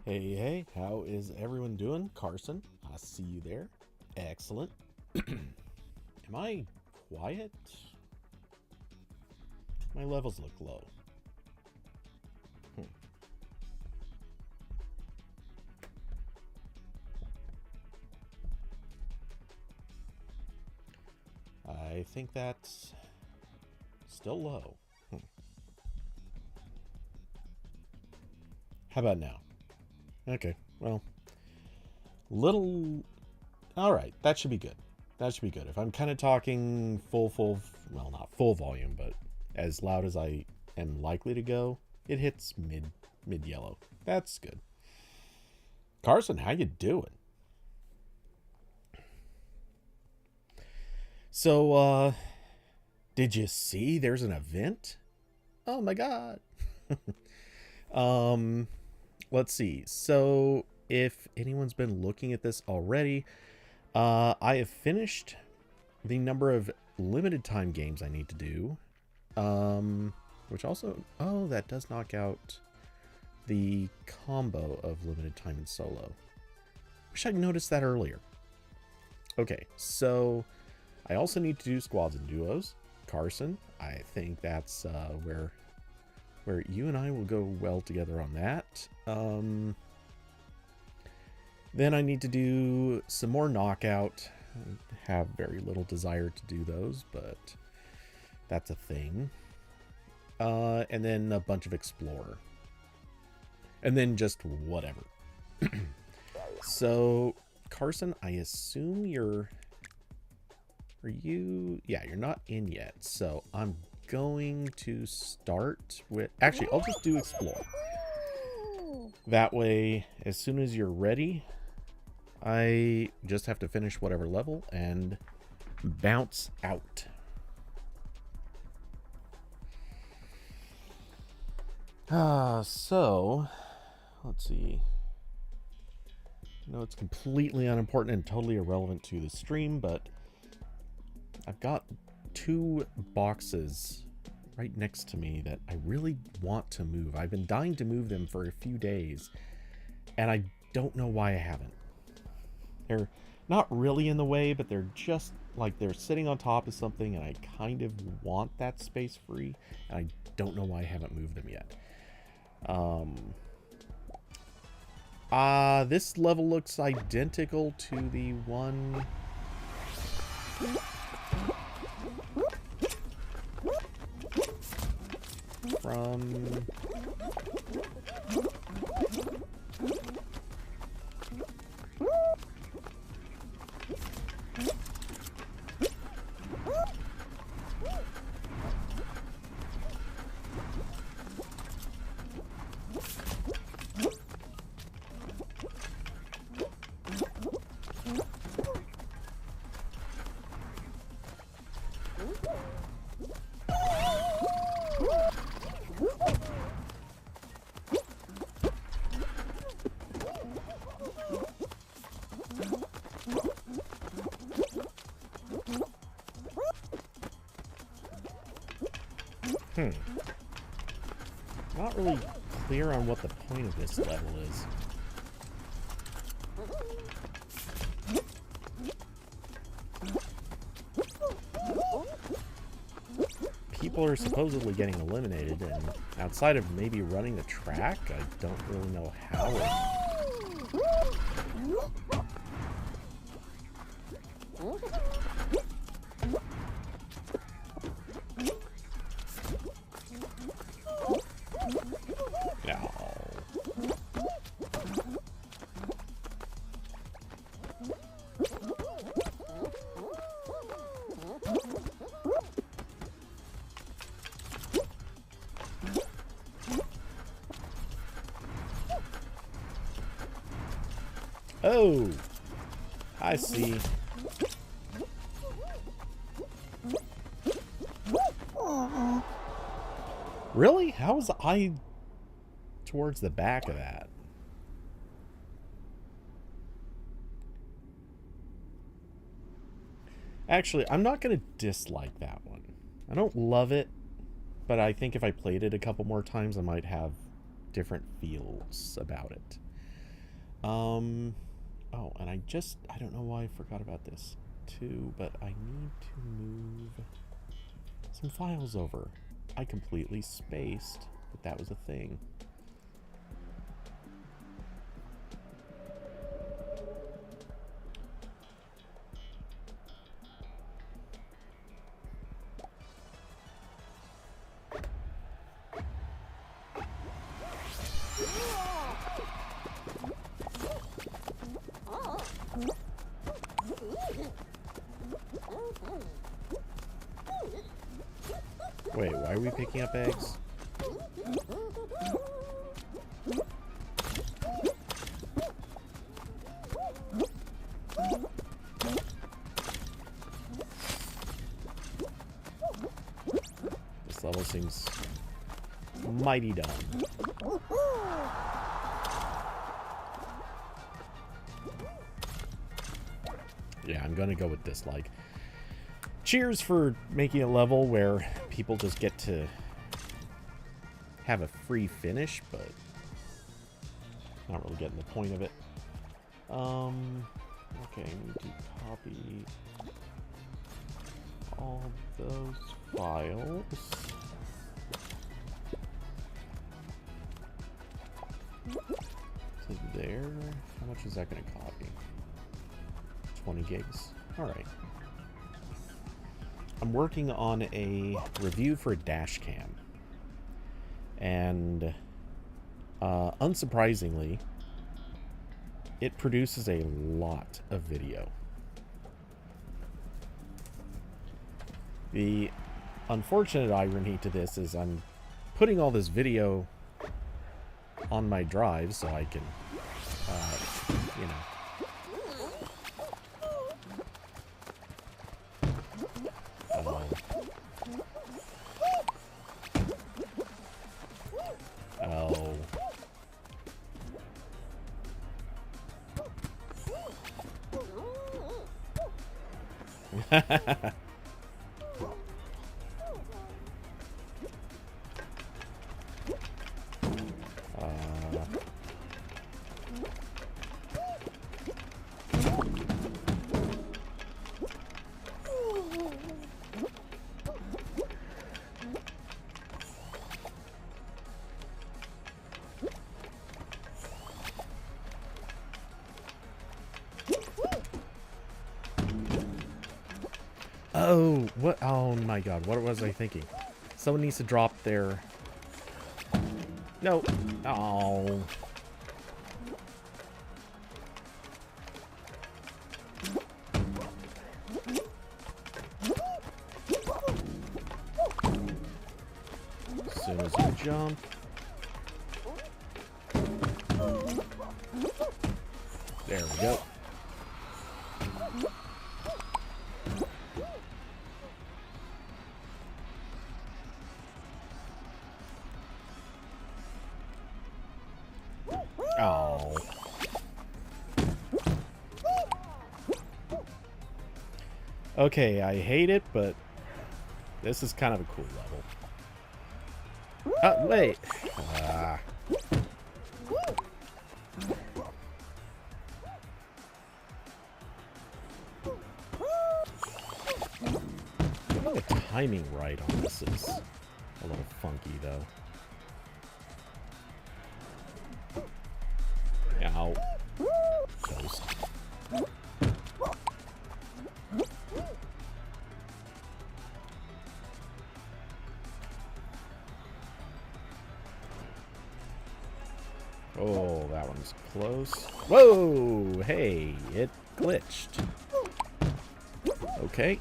Hey, how is everyone doing? Carson, I see you there. Excellent. Am I quiet? My levels look low. Hmm. I think that's still low. How about now? Okay, well, little... Alright, that should be good. That should be good. If I'm kind of talking well, not full volume, but as loud as I am likely to go, it hits mid yellow. That's good. Carson, how you doing? So, did you see there's an event? Oh my god. um, let's see. So, if anyone's been looking at this already, I have finished the number of limited time games I need to do. Which also, oh, that does knock out the combo of limited time and solo. Wish I'd noticed that earlier. Okay, so I also need to do squads and duos. Carson, I think that's where you and I will go well together on that. Then I need to do some more knockout. I have very little desire to do those, but that's a thing. And then a bunch of explorer. And then just whatever. So, Carson, I assume you're... Are you... Yeah, you're not in yet. So, I'm going to start with... Actually, I'll just do explore. That way, as soon as you're ready, I just have to finish whatever level and bounce out. So, let's see. No, it's completely unimportant and totally irrelevant to the stream, but I've got two boxes right next to me that I really want to move. I've been dying to move them for a few days, and I don't know why I haven't. They're not really in the way, but they're just like they're sitting on top of something, and I kind of want that space free, and I don't know why I haven't moved them yet. This level looks identical to the one... from... Not really clear on what the point of this level is. People are supposedly getting eliminated, and outside of maybe running the track, I don't really know how Oh, I see. Really? How was I towards the back of that? Actually, I'm not going to dislike that one. I don't love it, but I think if I played it a couple more times, I might have different feels about it. Oh, and I don't know why I forgot about this too, but I need to move some files over. I completely spaced that that was a thing. Wait, why are we picking up eggs? This level seems mighty dumb. Yeah, I'm gonna go with dislike. Cheers for making a level where people just get to have a free finish, but not really getting the point of it. Okay, I need to copy all those files. To there. How much is that going to copy? 20 gigs. Alright. I'm working on a review for a dash cam. And unsurprisingly, it produces a lot of video. The unfortunate irony to this is I'm putting all this video on my drive so I can, you know. Oh, what? Oh my god, what was I thinking? Someone needs to drop their... No. Oh. As soon as you jump. There we go. Oh. Okay, I hate it, but this is kind of a cool level. Wait. Getting the timing right on this is a little funky, though. Ow. Toast. Oh, that one's close. Whoa! Hey, it glitched. Okay.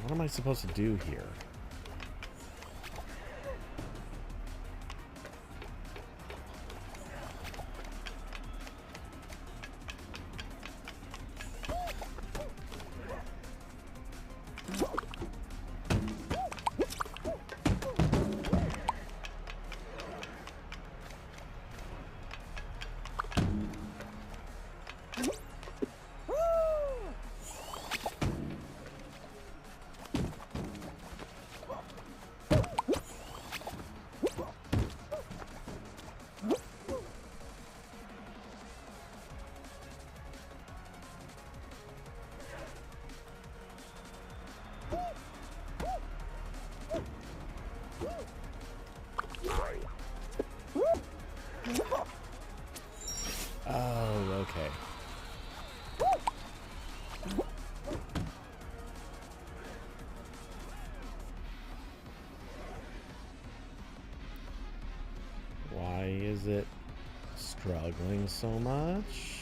What am I supposed to do here? Oh, okay. Why is it struggling so much?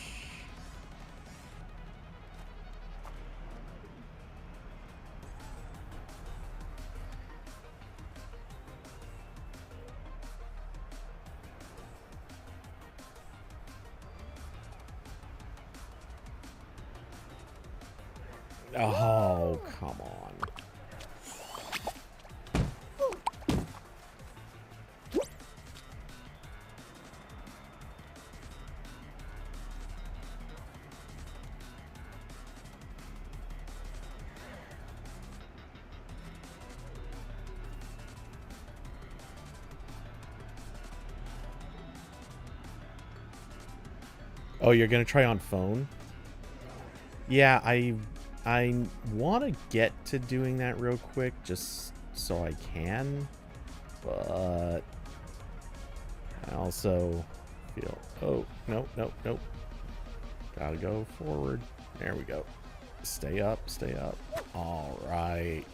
Oh, come on. Oh, you're gonna try on phone? Yeah, I want to get to doing that real quick just so I can, but I also feel, oh, nope, nope, nope. Gotta go forward. There we go. Stay up, stay up. All right.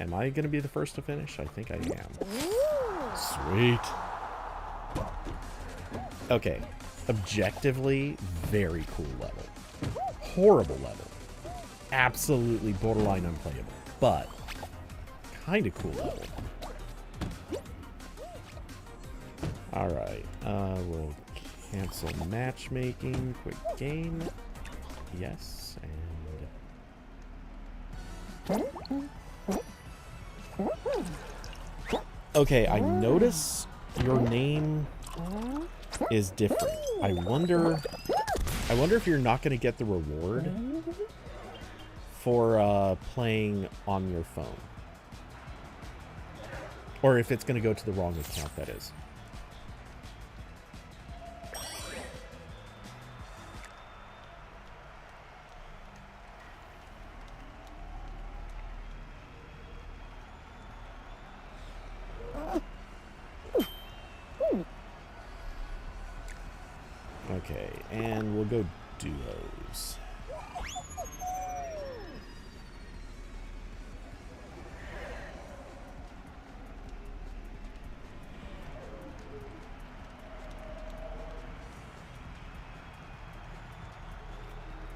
Am I going to be the first to finish? I think I am. Sweet. Okay. Objectively, very cool level. Horrible level. Absolutely borderline unplayable. But, kind of cool level. Alright. We'll cancel matchmaking. Quick game. Yes. And... Okay, I notice your name is different. I wonder if you're not going to get the reward for playing on your phone. Or if it's going to go to the wrong account, that is. Okay, and we'll go duos.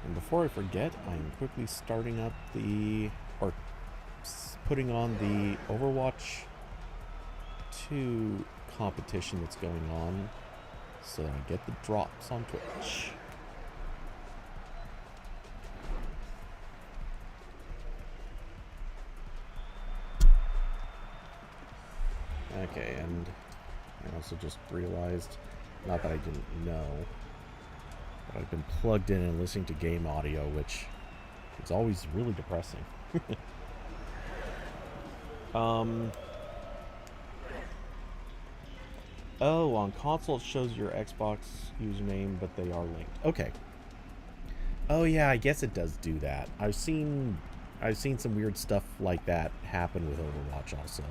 And before I forget, I'm quickly starting up or putting on the Overwatch 2 competition that's going on, so that I get the drops on Twitch. Okay, and I also just realized, not that I didn't know, but I've been plugged in and listening to game audio, which is always really depressing. Oh, on console it shows your Xbox username, but they are linked. Okay. Oh yeah, I guess it does do that. I've seen some weird stuff like that happen with Overwatch also.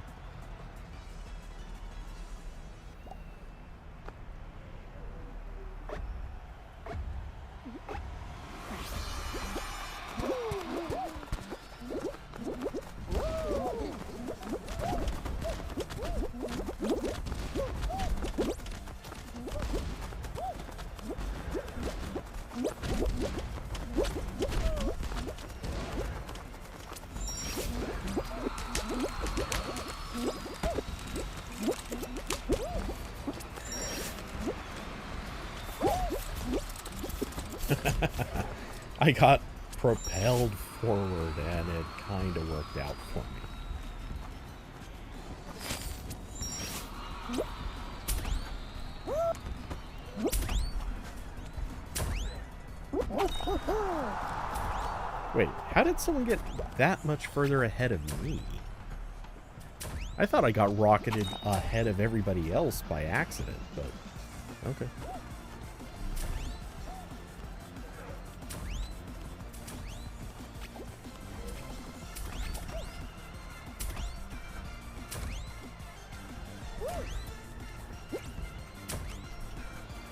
I got propelled forward and it kind of worked out for me. Wait, how did someone get that much further ahead of me? I thought I got rocketed ahead of everybody else by accident, but okay.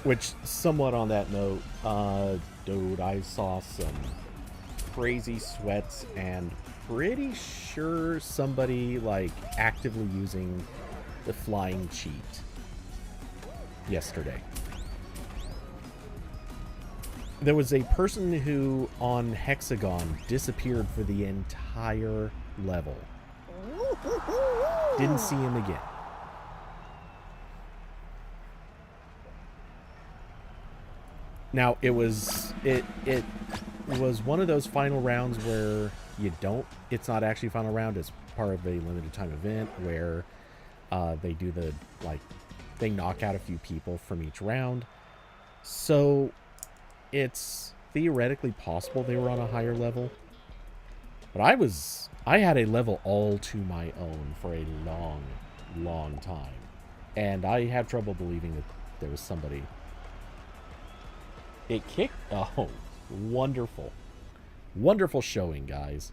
Which, somewhat on that note, dude, I saw some crazy sweats and pretty sure somebody, like, actively using the flying cheat yesterday. There was a person who, on Hexagon, disappeared for the entire level. Didn't see him again. Now, it was one of those final rounds where it's not actually final round, it's part of a limited time event where they do they knock out a few people from each round. So it's theoretically possible they were on a higher level. But I had a level all to my own for a long, long time. And I have trouble believing that there was somebody. It kicked. Oh, wonderful. Wonderful showing, guys.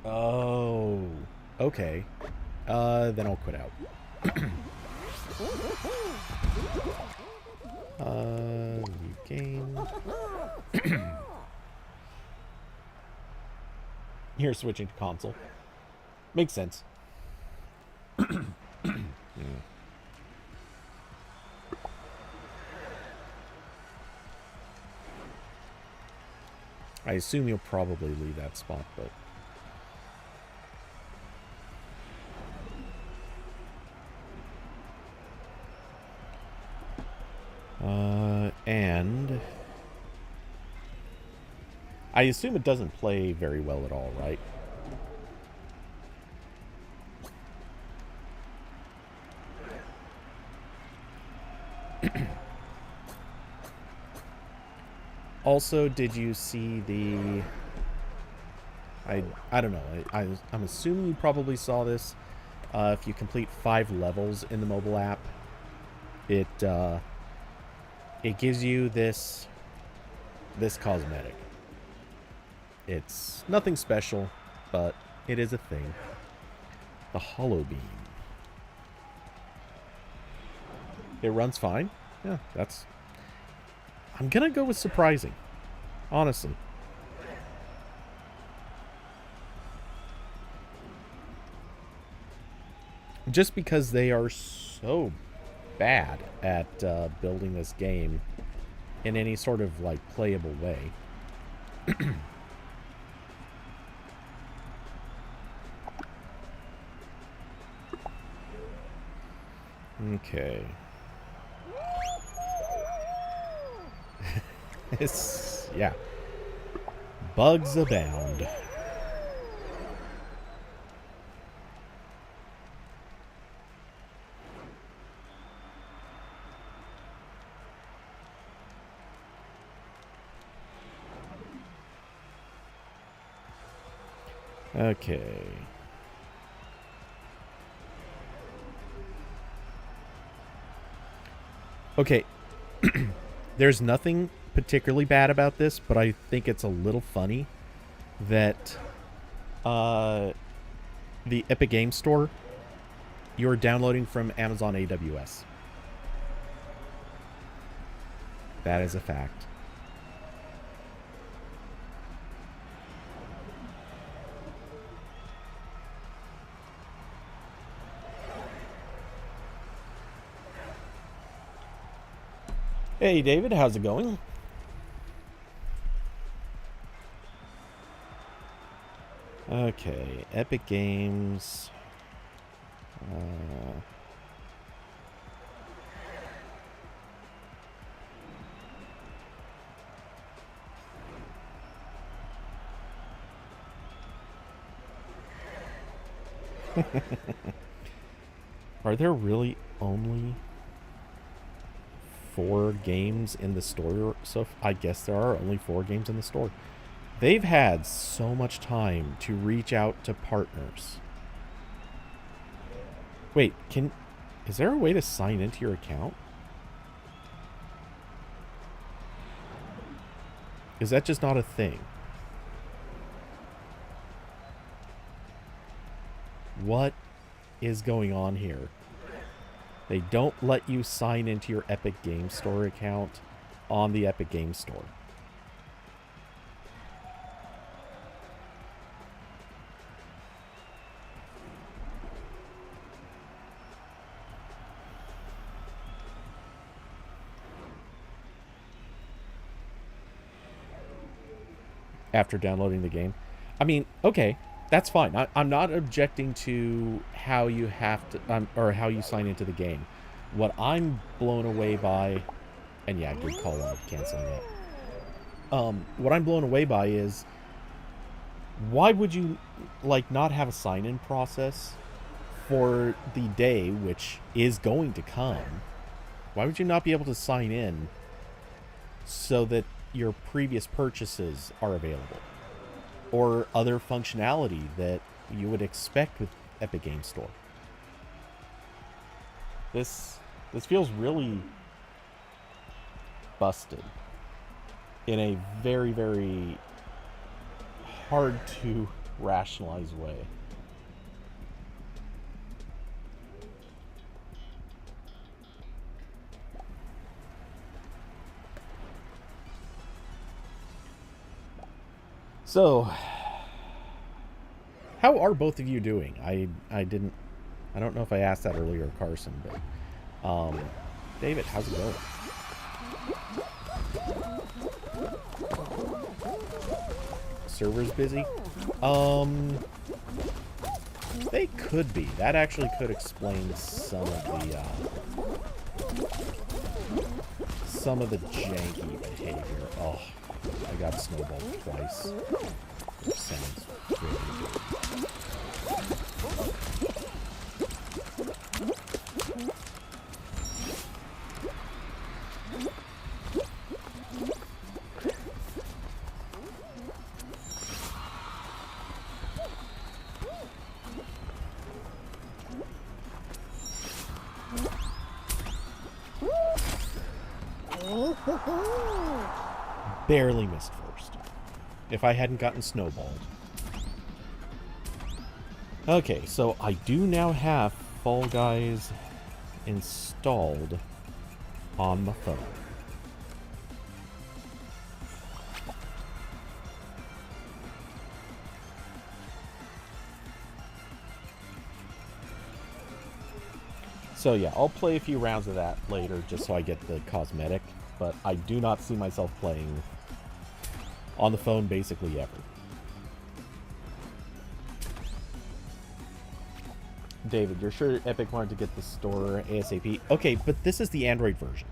Oh, okay. Then I'll quit out. New game. You're switching to console. Makes sense. Yeah. I assume you'll probably leave that spot, but... and... I assume it doesn't play very well at all, right? Also, did you see the... I don't know. I'm assuming you probably saw this. If you complete 5 levels in the mobile app, it gives you this cosmetic. It's nothing special, but it is a thing. The Hollow Beam. It runs fine. Yeah, that's... I'm gonna go with surprising. Honestly. Just because they are so bad at building this game in any sort of, like, playable way. Okay. It's... yeah. Bugs abound. Okay. Okay. There's nothing particularly bad about this, but I think it's a little funny that the Epic Games Store, you're downloading from Amazon AWS. That is a fact. Hey, David, how's it going? Okay, Epic Games. Are there really only 4 games in the store? So I guess there are only 4 games in the store. They've had so much time to reach out to partners. Wait, is there a way to sign into your account? Is that just not a thing? What is going on here? They don't let you sign into your Epic Games Store account on the Epic Games Store. After downloading the game. I mean, okay, that's fine. I'm not objecting to how you have to, or how you sign into the game. What I'm blown away by, and yeah, good call on canceling that. What I'm blown away by is, why would you, like, not have a sign-in process for the day, which is going to come? Why would you not be able to sign in so that your previous purchases are available, or other functionality that you would expect with Epic Games Store? This feels really busted in a very, very hard to rationalize way. So, how are both of you doing? I don't know if I asked that earlier, Carson, but David, how's it going? Server's busy? They could be. That actually could explain some of the janky behavior. Oh, I got snowballed twice. Which sounds really good. Barely missed first. If I hadn't gotten snowballed. Okay, so I do now have Fall Guys installed on my phone. So yeah, I'll play a few rounds of that later just so I get the cosmetic, but I do not see myself playing on the phone basically ever. David, you're sure Epic wanted to get the store ASAP? Okay, but this is the Android version.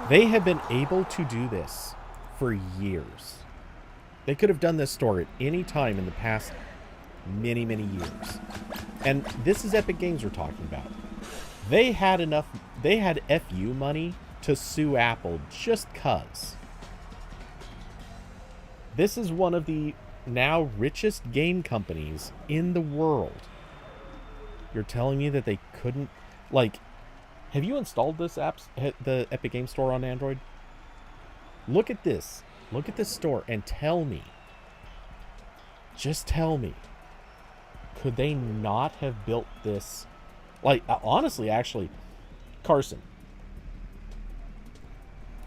They have been able to do this for years. They could have done this store at any time in the past many, many years. And this is Epic Games we're talking about. They had FU money to sue Apple just cuz. This is one of the now richest game companies in the world. You're telling me that they couldn't, like, have you installed this the Epic Game Store on Android? Look at this. Look at this store and tell me. Just tell me. Could they not have built this? Like, honestly, actually, Carson,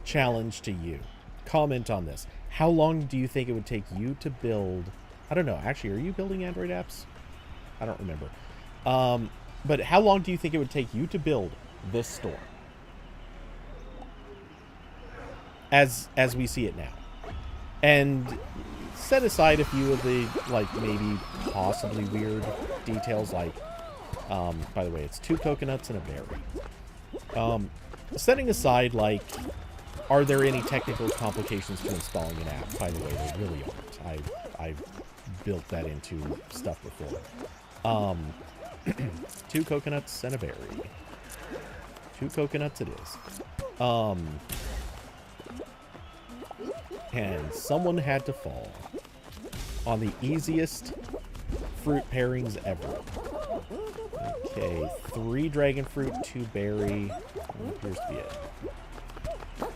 challenge to you. Comment on this. How long do you think it would take you to build? I don't know. Actually, are you building Android apps? I don't remember. But how long do you think it would take you to build this store? As we see it now. And set aside a few of the, like, maybe possibly weird details, like, by the way, it's 2 coconuts and a berry. Setting aside, like, are there any technical complications to installing an app? By the way, there really aren't. I've built that into stuff before. 2 coconuts and a berry. 2 coconuts it is. And someone had to fall on the easiest fruit pairings ever. Okay, 3 dragon fruit, 2 berry. What appears to be it.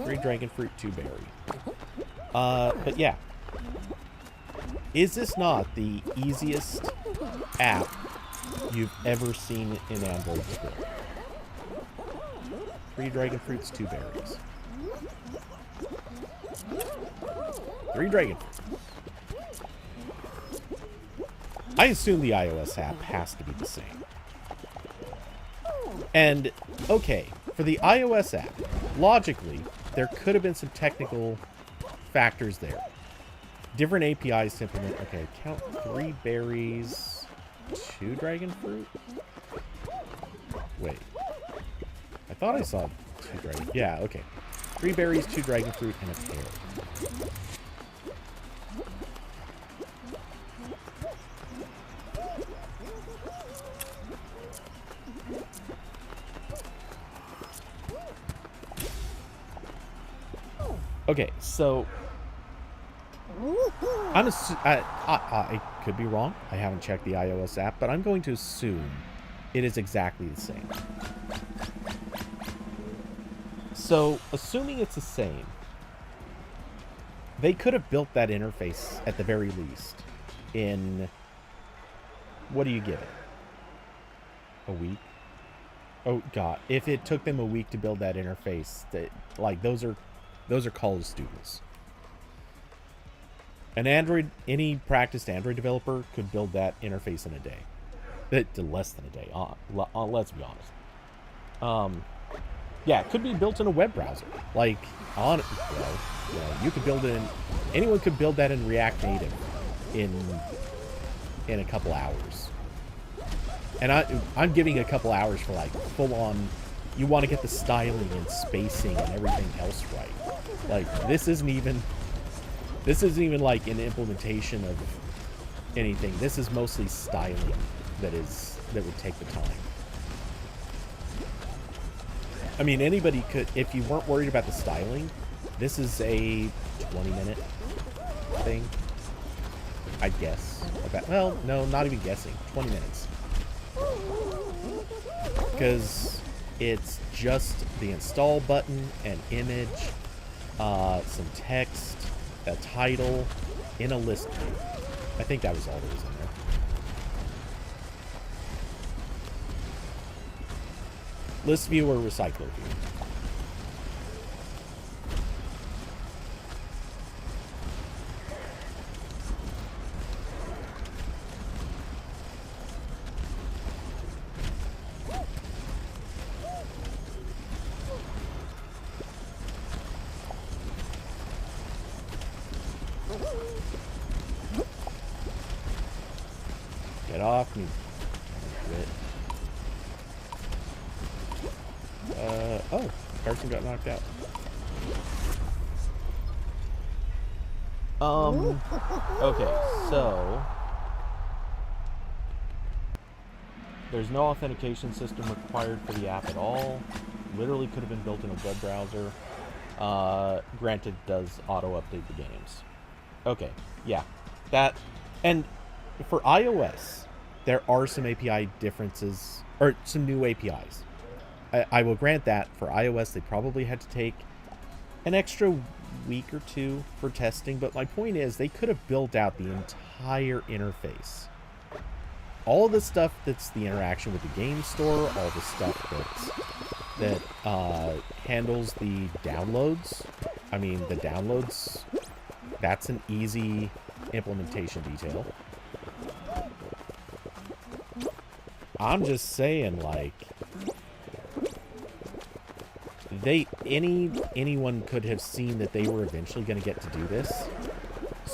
3 dragon fruit, 2 berry. But yeah. Is this not the easiest app you've ever seen in Android to build? 3 dragon fruits, 2 berries. 3 dragon fruits. I assume the iOS app has to be the same. And, okay, for the iOS app, logically, there could have been some technical factors there. Different APIs to implement. Okay, count 3 berries, 2 dragon fruit? Wait. I thought I saw 2 dragon... Yeah, okay. 3 berries, 2 dragon fruit, and a pear. Okay, so I could be wrong. I haven't checked the iOS app, but I'm going to assume it is exactly the same. So, assuming it's the same, they could have built that interface at the very least in, what do you give it? A week? Oh god, if it took them a week to build that interface, like those are college students. Any practiced Android developer could build that interface in a day. Less than a day, let's be honest. Yeah, it could be built in a web browser. Like, you could build it in... Anyone could build that in React Native in a couple hours. And I'm giving a couple hours for, like, full-on... You want to get the styling and spacing and everything else right. Like, this isn't even like an implementation of anything. This is mostly styling that would take the time. I mean, anybody could, if you weren't worried about the styling, this is a 20-minute thing, I guess. Well, no, not even guessing. 20 minutes. Because it's just the install button, an image, some text, a title, in a list view. I think that was all that was in there. List view or recycler view. Get off me. Oh, person got knocked out. Okay, so there's no authentication system required for the app at all. Literally could have been built in a web browser. Granted, does auto-update the games. Okay, yeah. That, and for iOS, there are some API differences, or some new APIs. I will grant that for iOS, they probably had to take an extra week or two for testing, but my point is they could have built out the entire interface. All the stuff that's the interaction with the game store, all the stuff that handles the downloads. I mean, the downloads, that's an easy implementation detail. I'm just saying, like, anyone could have seen that they were eventually going to get to do this.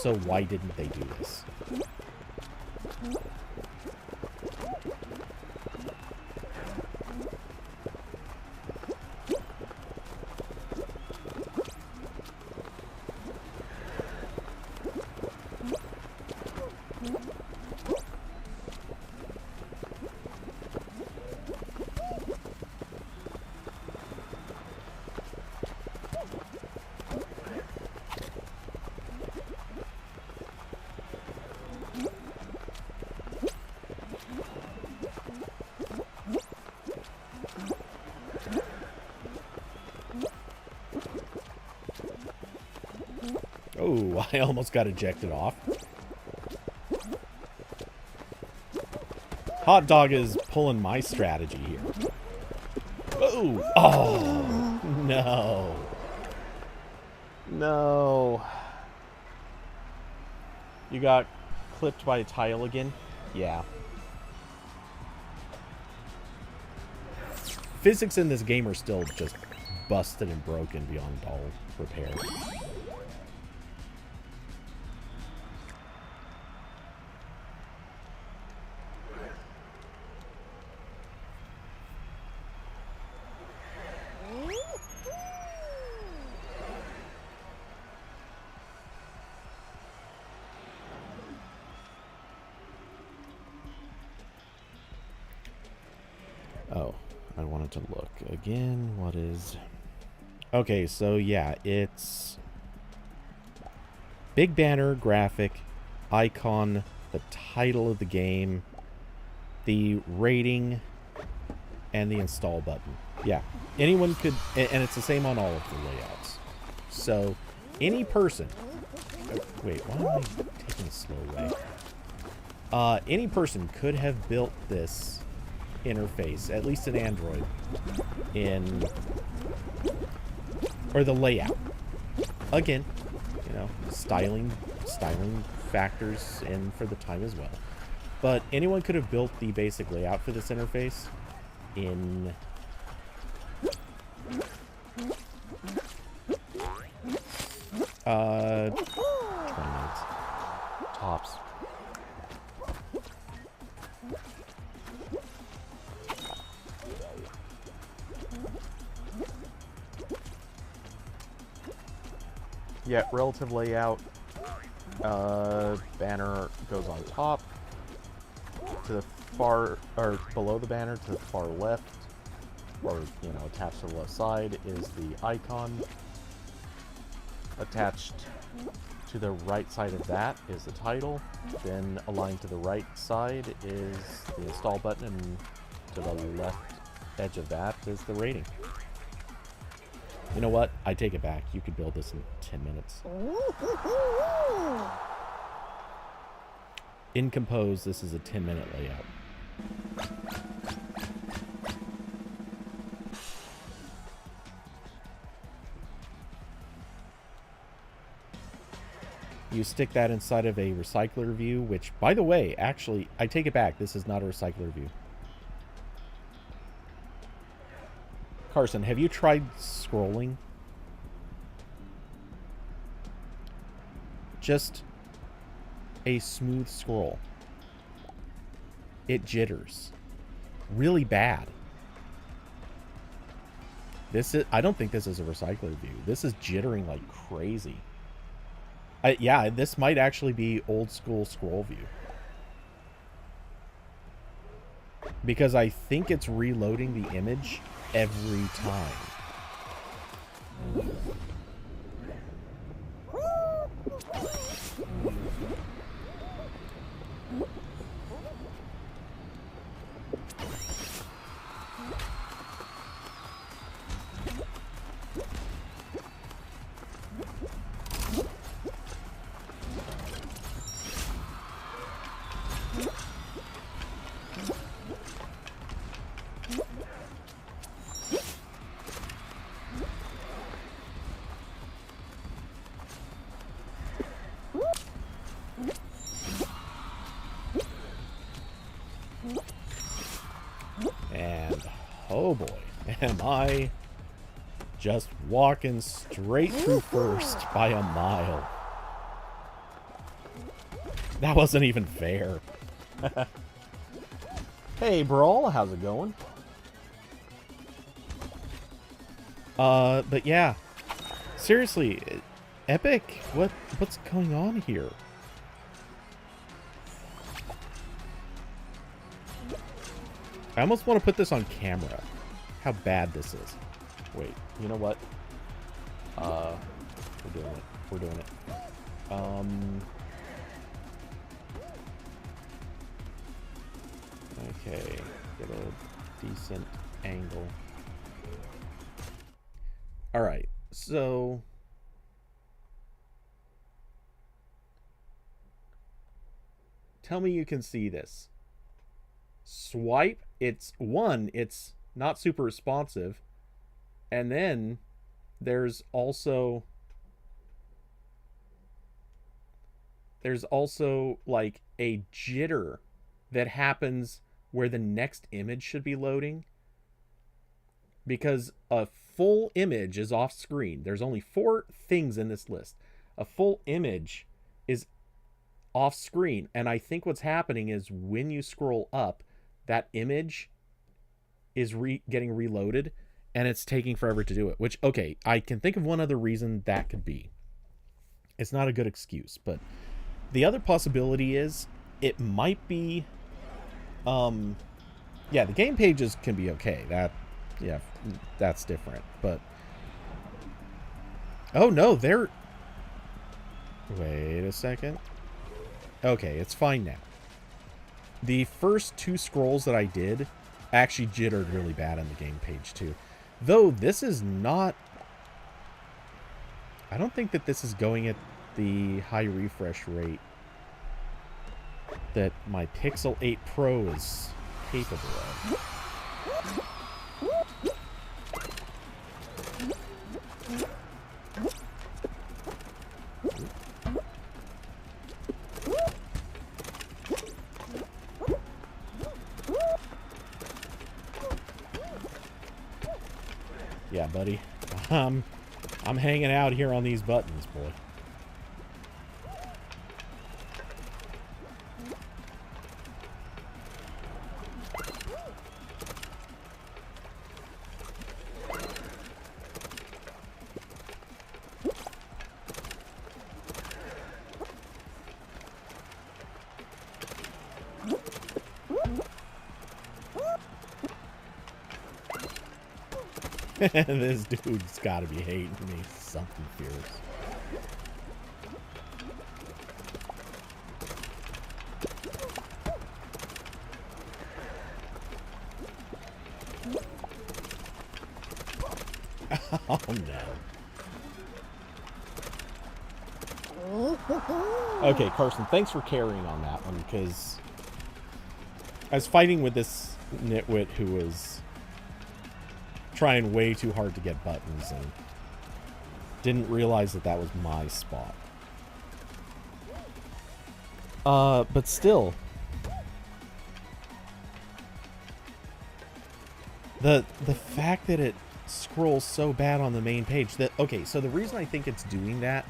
so why didn't they do this? Oh, I almost got ejected off. Hot Dog is pulling my strategy here. Oh, oh, no. No. You got clipped by a tile again? Yeah. Physics in this game are still just busted and broken beyond all repair. Oh, I wanted to look again. What is... Okay, so yeah, it's big banner, graphic, icon, the title of the game, the rating, and the install button. Yeah, anyone could, and it's the same on all of the layouts. So, any person... Oh, wait, why am I taking a slow way? Any person could have built this interface, at least in Android, in... or the layout. Again, you know, styling factors in for the time as well. But anyone could have built the basic layout for this interface in... 20 minutes. Tops. Yeah, relative layout. Banner goes on top. To the far, or below the banner, to the far left, or, you know, attached to the left side is the icon. Attached to the right side of that is the title. Then aligned to the right side is the install button, and to the left edge of that is the rating. You know what? I take it back. You could build this in 10 minutes. In Compose, this is a 10-minute layout. You stick that inside of a recycler view, which, by the way, actually, I take it back. This is not a recycler view. Carson, have you tried scrolling? Just a smooth scroll. It jitters. Really bad. This is, I don't think this is a recycler view. This is jittering like crazy. Yeah, this might actually be old school scroll view. Because I think it's reloading the image every time. And, oh boy, am I just walking straight through first by a mile. That wasn't even fair. Hey, Brawl, how's it going? But yeah. Seriously, Epic, what's going on here? I almost want to put this on camera. How bad this is. Wait, you know what? We're doing it. We're doing it. Okay, get a decent angle. All right, so tell me you can see this. Swipe, it's not super responsive, and then there's also like a jitter that happens where the next image should be loading, because a full image is off screen. There's only 4 things in this list. A full image is off screen, and I think what's happening is when you scroll up, that image is getting reloaded, and it's taking forever to do it. Which, okay, I can think of one other reason that could be. It's not a good excuse, but the other possibility is it might be, yeah, the game pages can be okay. That's different. But oh no, wait a second. Okay, it's fine now. The first 2 scrolls that I did actually jittered really bad on the game page too. Though this is not... I don't think that this is going at the high refresh rate that my Pixel 8 Pro is capable of. Yeah, buddy. I'm hanging out here on these buttons, boy. This dude's gotta be hating me. Something fierce. Oh no. Okay, Carson, thanks for carrying on that one, because I was fighting with this nitwit who was trying way too hard to get buttons and didn't realize that that was my spot. But still, the fact that it scrolls so bad on the main page, that, okay, so the reason I think it's doing that,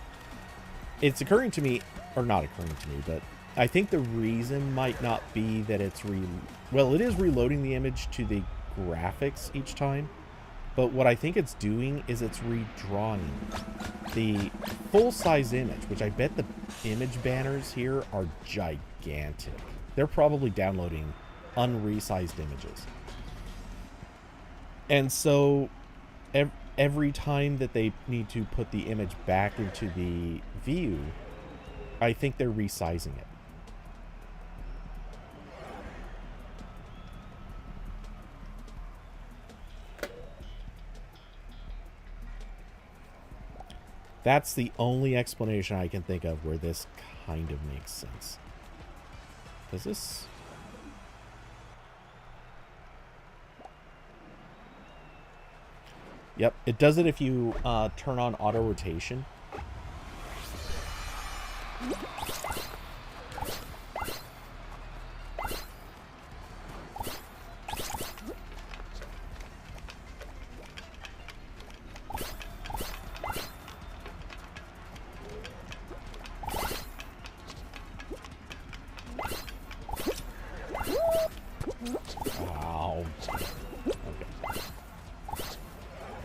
it's occurring to me, or not occurring to me, but I think the reason might not be that it's well, it is reloading the image to the graphics each time. But what I think it's doing is it's redrawing the full-size image, which I bet the image banners here are gigantic. They're probably downloading unresized images. And so every time that they need to put the image back into the view, I think they're resizing it. That's the only explanation I can think of where this kind of makes sense. Does this... Yep, it does it if you turn on auto rotation.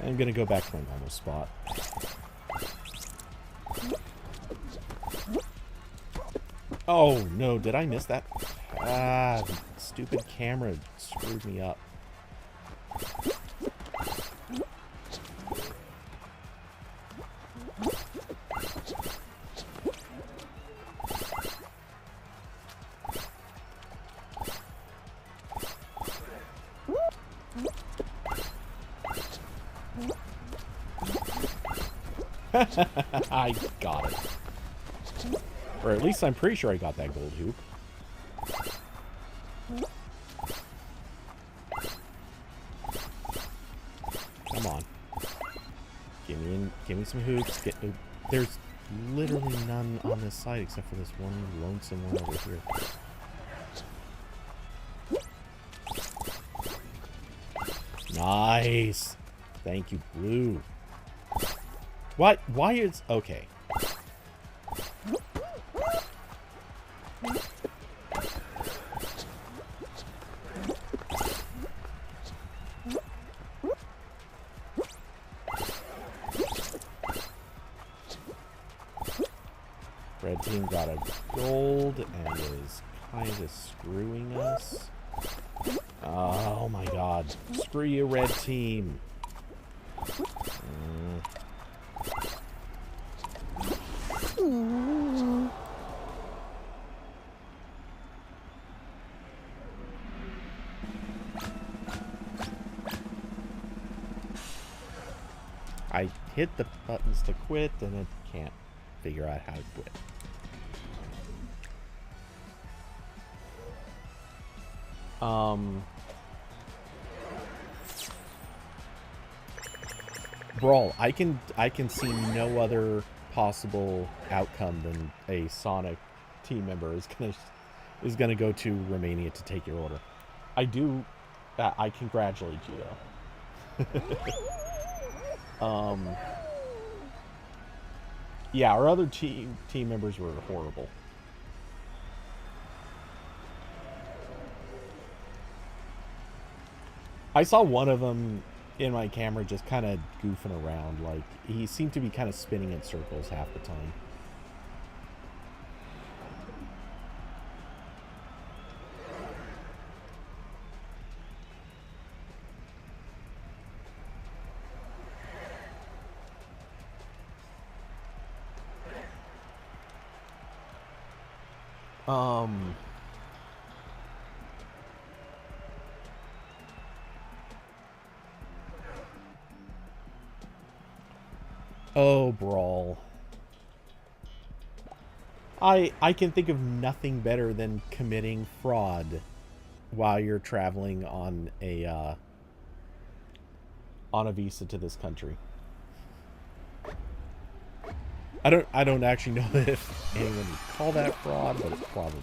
I'm gonna go back to my normal spot. Oh, no, did I miss that? Ah, the stupid camera screwed me up. I got it. Or at least I'm pretty sure I got that gold hoop. Come on. Give me some hoops. There's literally none on this side except for this one lonesome one over here. Nice. Thank you, blue. What? Why is... Okay. Red team got a gold and is kind of screwing us. Oh my god. Screw you, red team. I hit the buttons to quit and it can't figure out how to quit. Brawl, I can see no other possible outcome than a Sonic team member is gonna go to Romania to take your order. I congratulate you though. Yeah, our other team members were horrible. I saw one of them in my camera just kind of goofing around. Like, he seemed to be kind of spinning in circles half the time. Oh, Brawl. I can think of nothing better than committing fraud while you're traveling on a visa to this country. I don't actually know if anyone would call that fraud, but it's probably.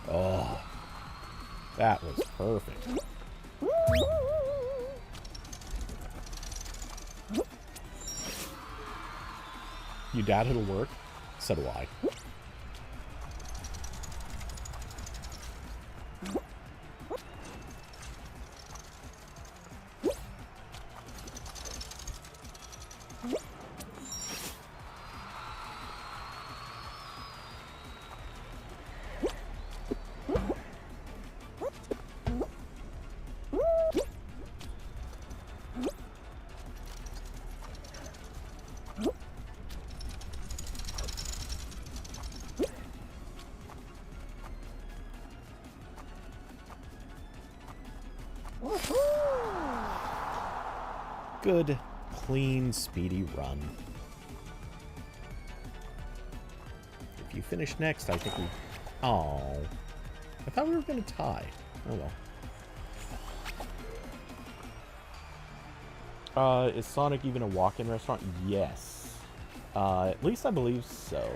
Oh, that was perfect. You doubt it'll work? So do I. Good, clean, speedy run. If you finish next, I think we... Oh, I thought we were going to tie. Oh well. Is Sonic even a walk-in restaurant? Yes. At least I believe so.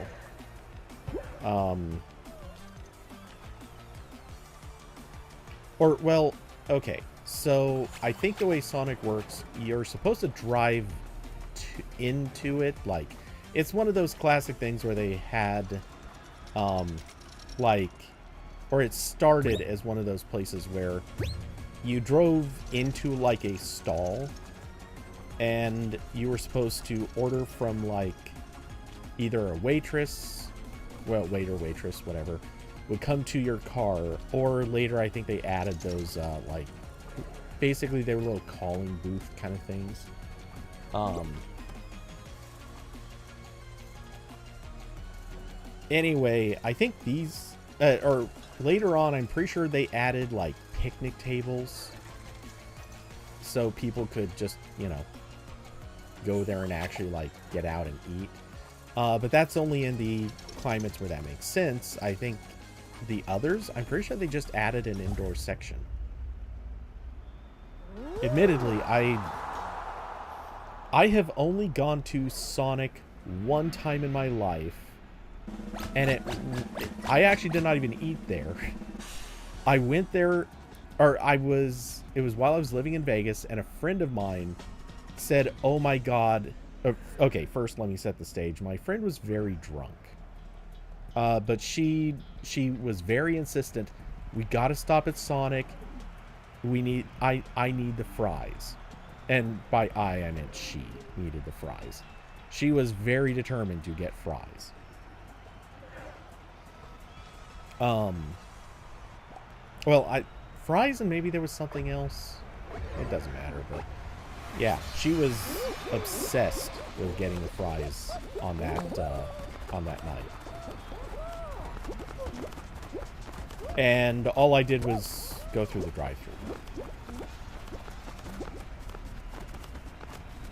Or, well, okay. So, I think the way Sonic works, you're supposed to drive into it. Like, it's one of those classic things where they had like, or it started as one of those places where you drove into like a stall and you were supposed to order from like either a waitress, well, waiter, waitress, whatever, would come to your car, or later I think they added those like, basically they were little calling booth kind of things. Anyway, I think these, or later on, I'm pretty sure they added like picnic tables so people could just, you know, go there and actually like get out and eat. But that's only in the climates where that makes sense. I think the others, I'm pretty sure they just added an indoor section. Admittedly, I have only gone to Sonic one time in my life, and I actually did not even eat there. I went there, or it was while I was living in Vegas, and a friend of mine said, "Oh my God." Okay, first let me set the stage. My friend was very drunk. But she was very insistent. We gotta stop at Sonic. I need the fries. And by I meant she needed the fries. She was very determined to get fries. Well, fries, and maybe there was something else. It doesn't matter, but yeah, she was obsessed with getting the fries on that night. And all I did was go through the drive-thru.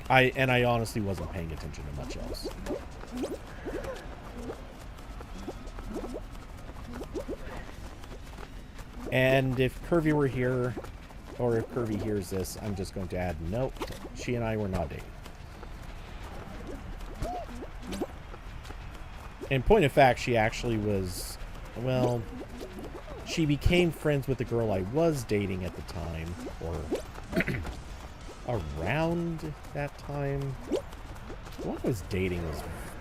I honestly wasn't paying attention to much else. And if Curvy were here, or if Curvy hears this, I'm just going to add, nope, she and I were not dating. In point of fact, she actually was, well, she became friends with the girl I was dating at the time, or around that time. The one I was dating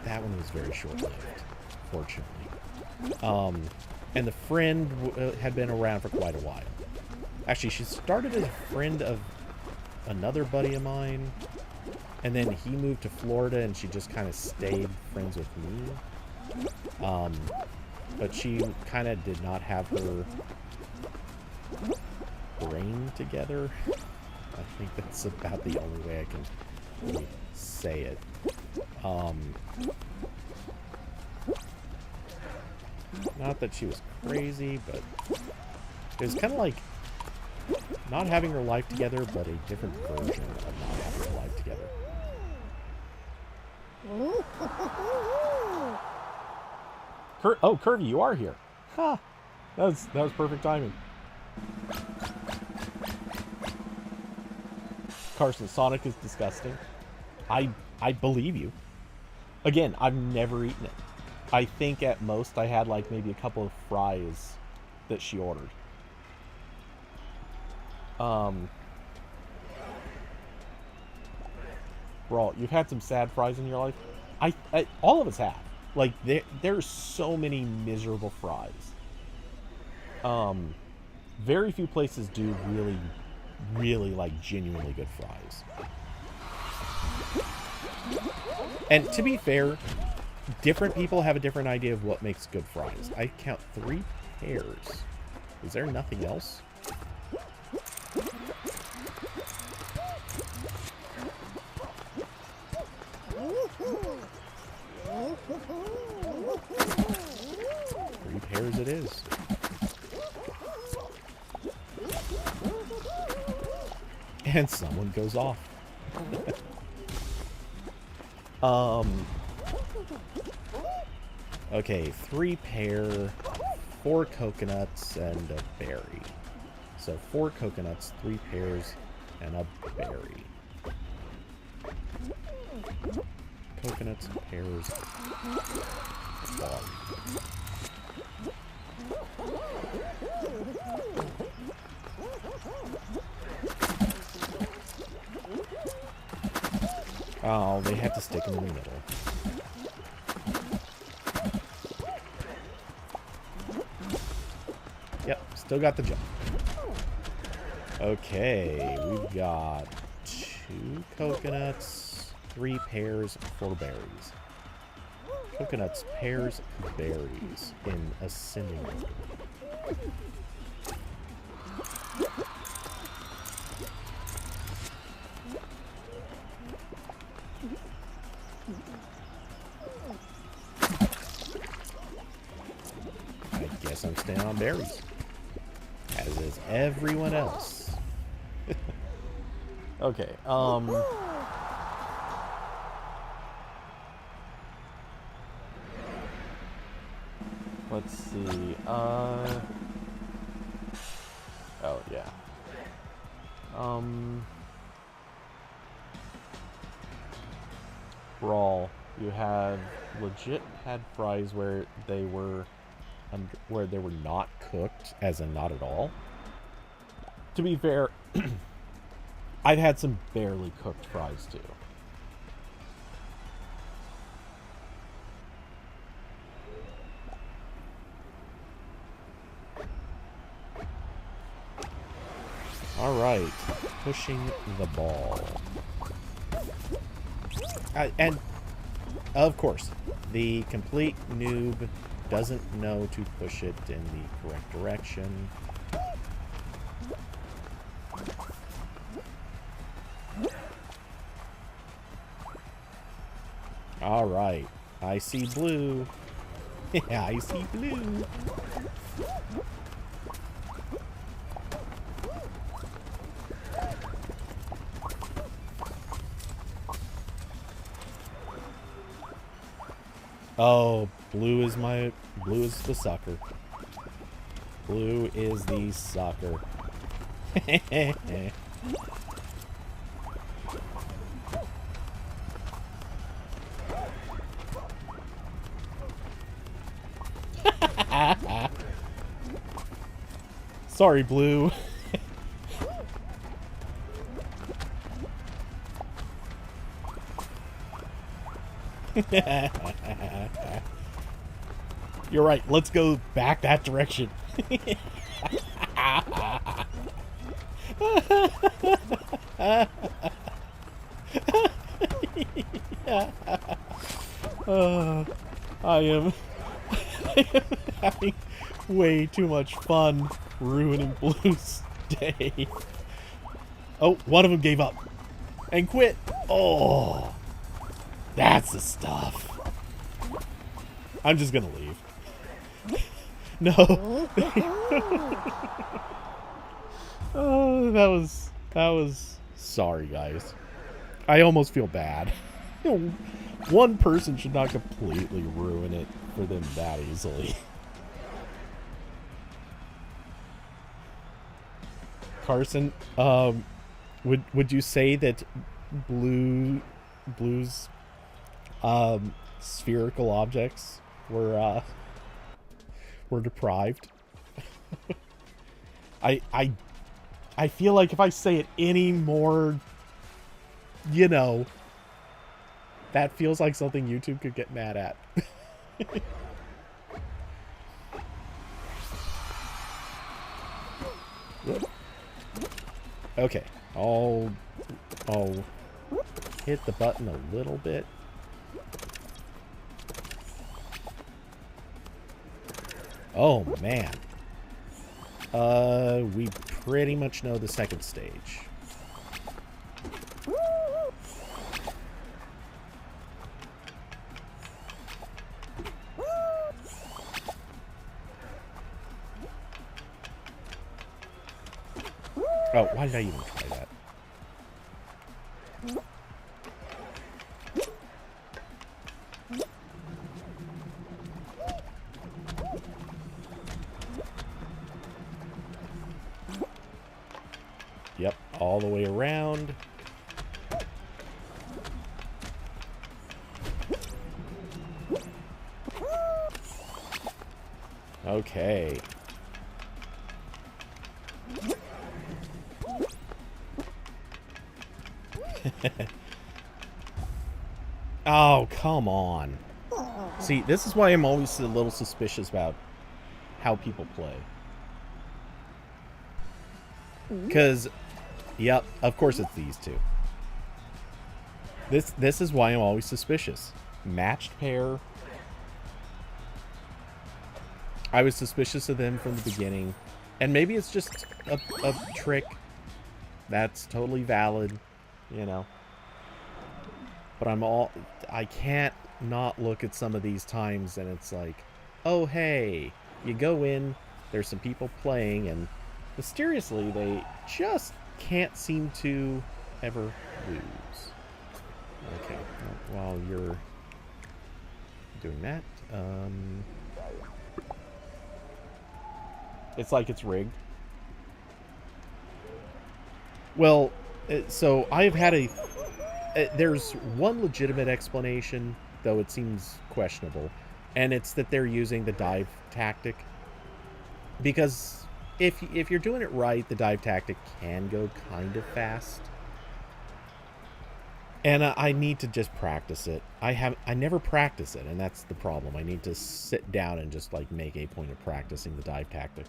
that one was very short-lived, fortunately. And the friend had been around for quite a while. Actually, she started as a friend of another buddy of mine, and then he moved to Florida, and she just kind of stayed friends with me. But she kind of did not have her brain together. I think that's about the only way I can really say it. Not that she was crazy, but it was kind of like not having her life together, but a different version of not having her life together. Oh, Curvy, you are here. Ha! That was perfect timing. Carson, Sonic is disgusting. I believe you. Again, I've never eaten it. I think at most I had like maybe a couple of fries that she ordered. Bro, you've had some sad fries in your life? All of us have. Like, there's so many miserable fries. Very few places do really, really, like, genuinely good fries. And to be fair, different people have a different idea of what makes good fries. I count 3 pairs. Is there nothing else? Three pairs it is. And someone goes off. Okay, 3 pair, 4 coconuts, and a berry. So 4 coconuts, 3 pears, and a berry. Coconuts, pears, water. Oh, they have to stick in the middle. Still got the jump. Okay, we've got 2 coconuts, 3 pears, 4 berries. Coconuts, pears, berries in ascending order. I guess I'm staying on berries, as is everyone else. Okay, let's see, oh, yeah. Brawl. You have legit had fries where they were not cooked, as in not at all. To be fair, I've had some barely cooked fries too. Alright, pushing the ball. And, of course, the complete noob doesn't know to push it in the correct direction. Alright, I see blue. Yeah, I see blue. Oh, blue is the sucker. Blue is the sucker. Sorry, blue. You're right. Let's go back that direction. I am having way too much fun ruining Blue's day. Oh, one of them gave up and quit. Oh, that's the stuff. I'm just gonna leave. No. Oh, that was sorry, guys. I almost feel bad. You know, one person should not completely ruin it for them that easily. Carson, would you say that Blue's spherical objects were deprived? I feel like if I say it any more, you know, that feels like something YouTube could get mad at. Okay, I'll hit the button a little bit. Oh, man. We pretty much know the second stage. Oh, why did I even try that? Yep, all the way around. Okay. Oh, come on. See, this is why I'm always a little suspicious about how people play. Because, yep, of course it's these two. This is why I'm always suspicious. Matched pair. I was suspicious of them from the beginning. And maybe it's just a trick. That's totally valid, you know. But I can't not look at some of these times and it's like, oh, hey, you go in, there's some people playing, and mysteriously they just can't seem to ever lose. Okay, while you're doing that, it's like it's rigged. Well, so I've had there's one legitimate explanation, though it seems questionable, and it's that they're using the dive tactic. Because if you're doing it right, the dive tactic can go kind of fast. And I need to just practice it. I never practice it, and that's the problem. I need to sit down and just like make a point of practicing the dive tactic.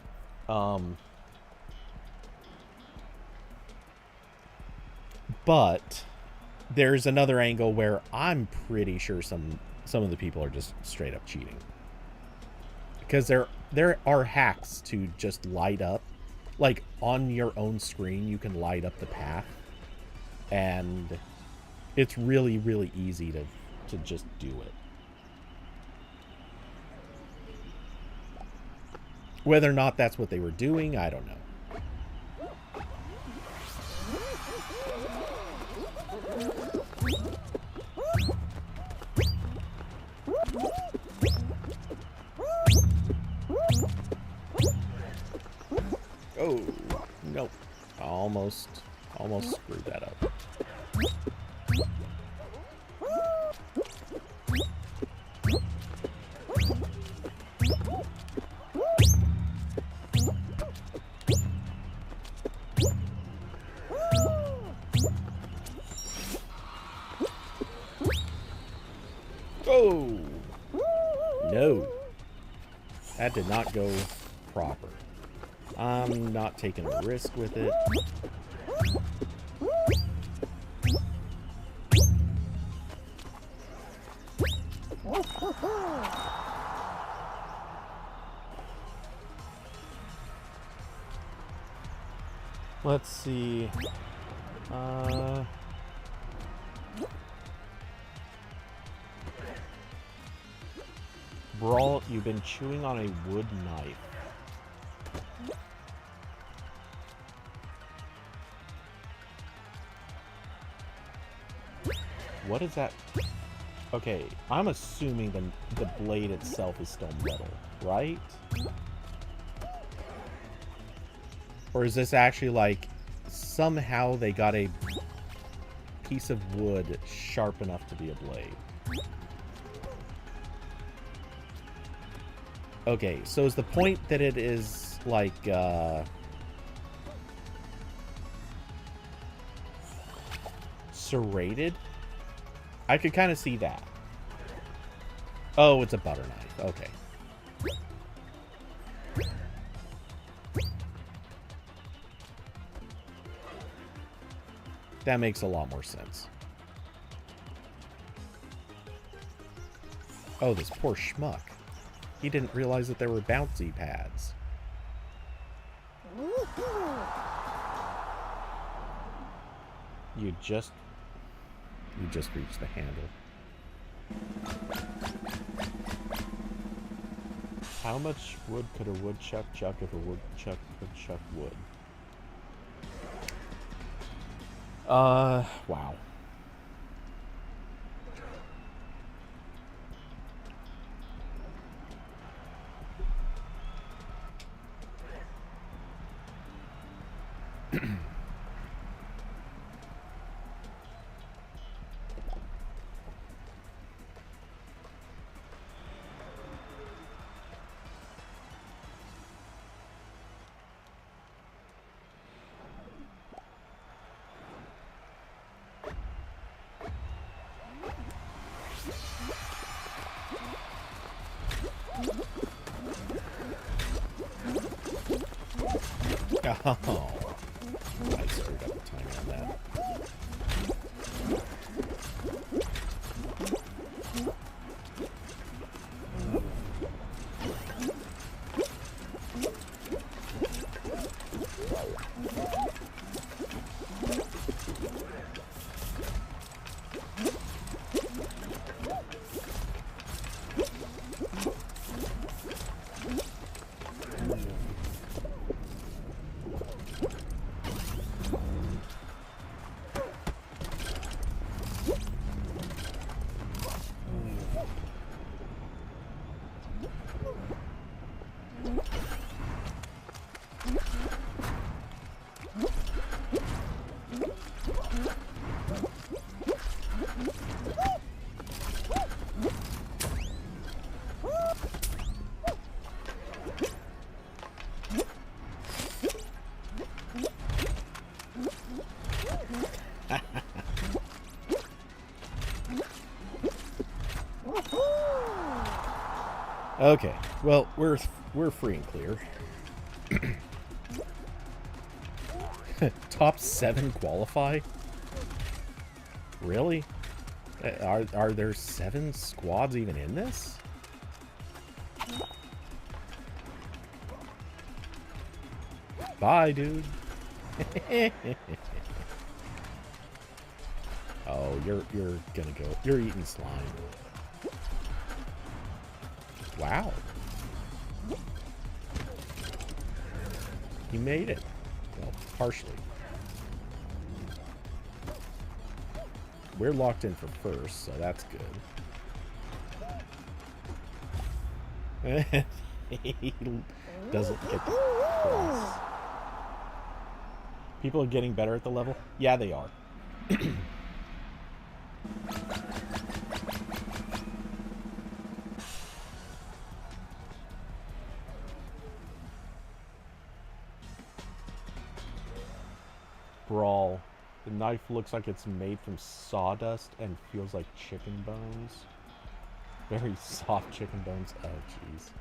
But there's another angle where I'm pretty sure some of the people are just straight up cheating. Because there are hacks to just light up, like on your own screen you can light up the path, and it's really, really easy to just do it. Whether or not that's what they were doing, I don't know. Oh, nope. Almost screwed that up. Oh! No. That did not go proper. I'm not taking a risk with it. Let's see. Brawl, you've been chewing on a wood knife. What is that? Okay, I'm assuming the blade itself is still metal, right? Or is this actually like somehow they got a piece of wood sharp enough to be a blade? Okay, so is the point that it is like serrated? I could kind of see that. Oh, it's a butter knife. Okay. That makes a lot more sense. Oh, this poor schmuck. He didn't realize that there were bouncy pads. You just reached the handle. How much wood could a woodchuck chuck if a woodchuck could chuck wood? Wow. Oh. Okay, well, we're free and clear. Top 7 qualify? Really? Are there 7 squads even in this? Bye, dude. Oh, you're gonna go. You're eating slime. Wow. You made it. Well, partially. We're locked in for first, so that's good. He doesn't get the cross. People are getting better at the level? Yeah, they are. Brawl. The knife looks like it's made from sawdust and feels like chicken bones. Very soft chicken bones. Oh, jeez.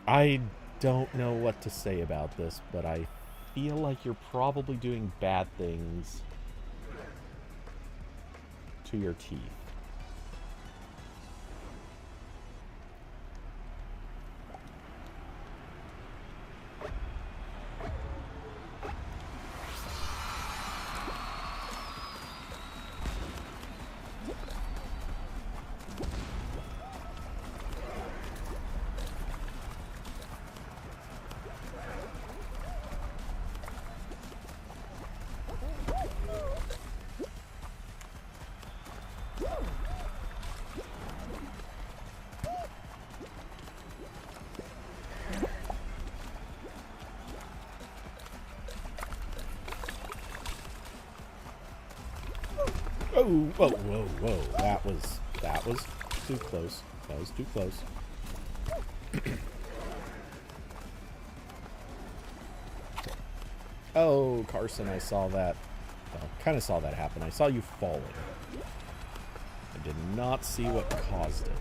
I don't know what to say about this, but I feel like you're probably doing bad things to your teeth. Oh, whoa, whoa, whoa. That was too close. That was too close. Oh, Carson, I saw that. Well, kind of saw that happen. I saw you falling. I did not see what caused it.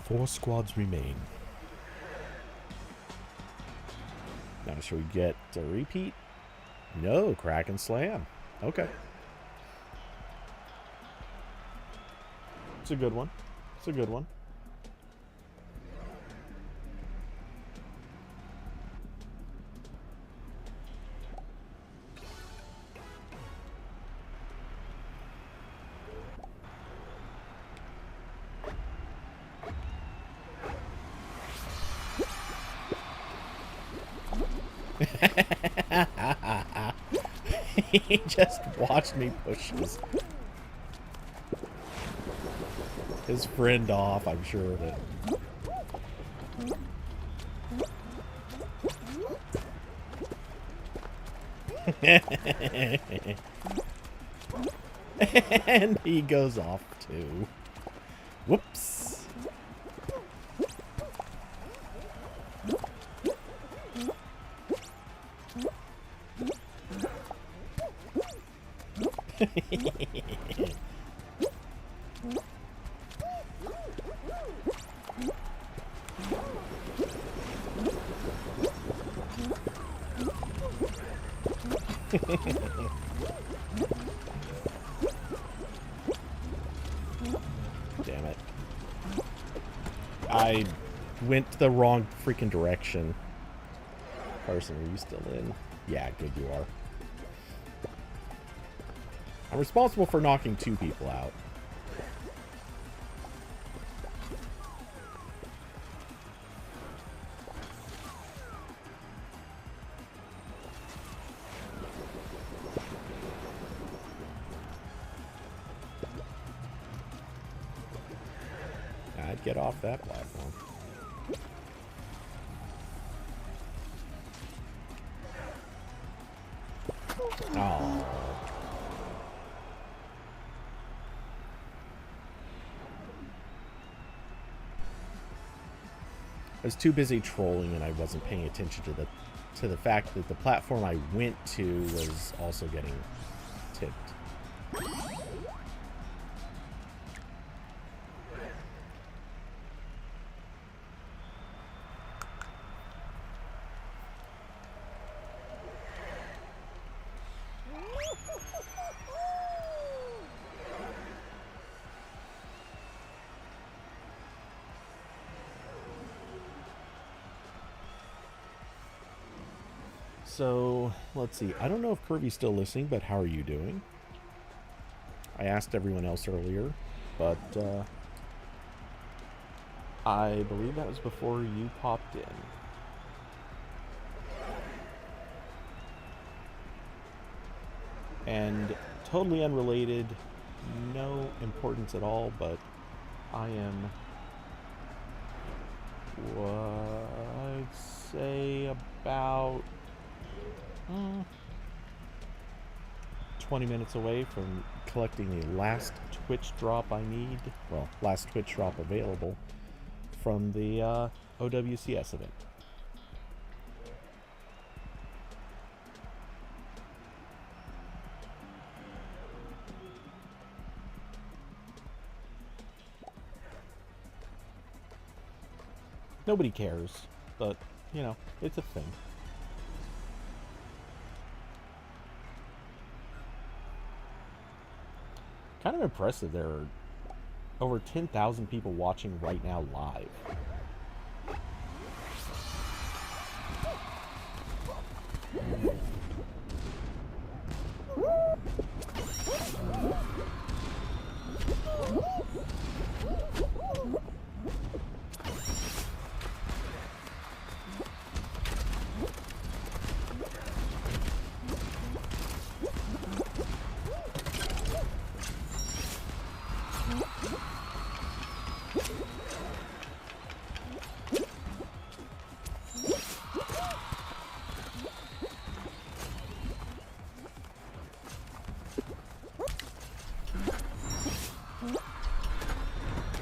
Four squads remain. Now, should we get a repeat? No, crack and slam. Okay. It's a good one. It's a good one. He just watched me push his friend off, I'm sure of it. And he goes off too. Whoops. Damn it. I went the wrong freaking direction. Carson, are you still in? Yeah, good you are. I'm responsible for knocking 2 people out. I'd get off that platform. Oh. I was too busy trolling and I wasn't paying attention to the fact that the platform I went to was also getting tipped. So, let's see. I don't know if Kirby's still listening, but how are you doing? I asked everyone else earlier, but I believe that was before you popped in. And totally unrelated, no importance at all, but I am, I'd say about 20 minutes away from collecting the last Twitch drop I need. Well, last Twitch drop available from the OWCS event. Nobody cares, but, you know, it's a thing. Kind of impressive. There are over 10,000 people watching right now live.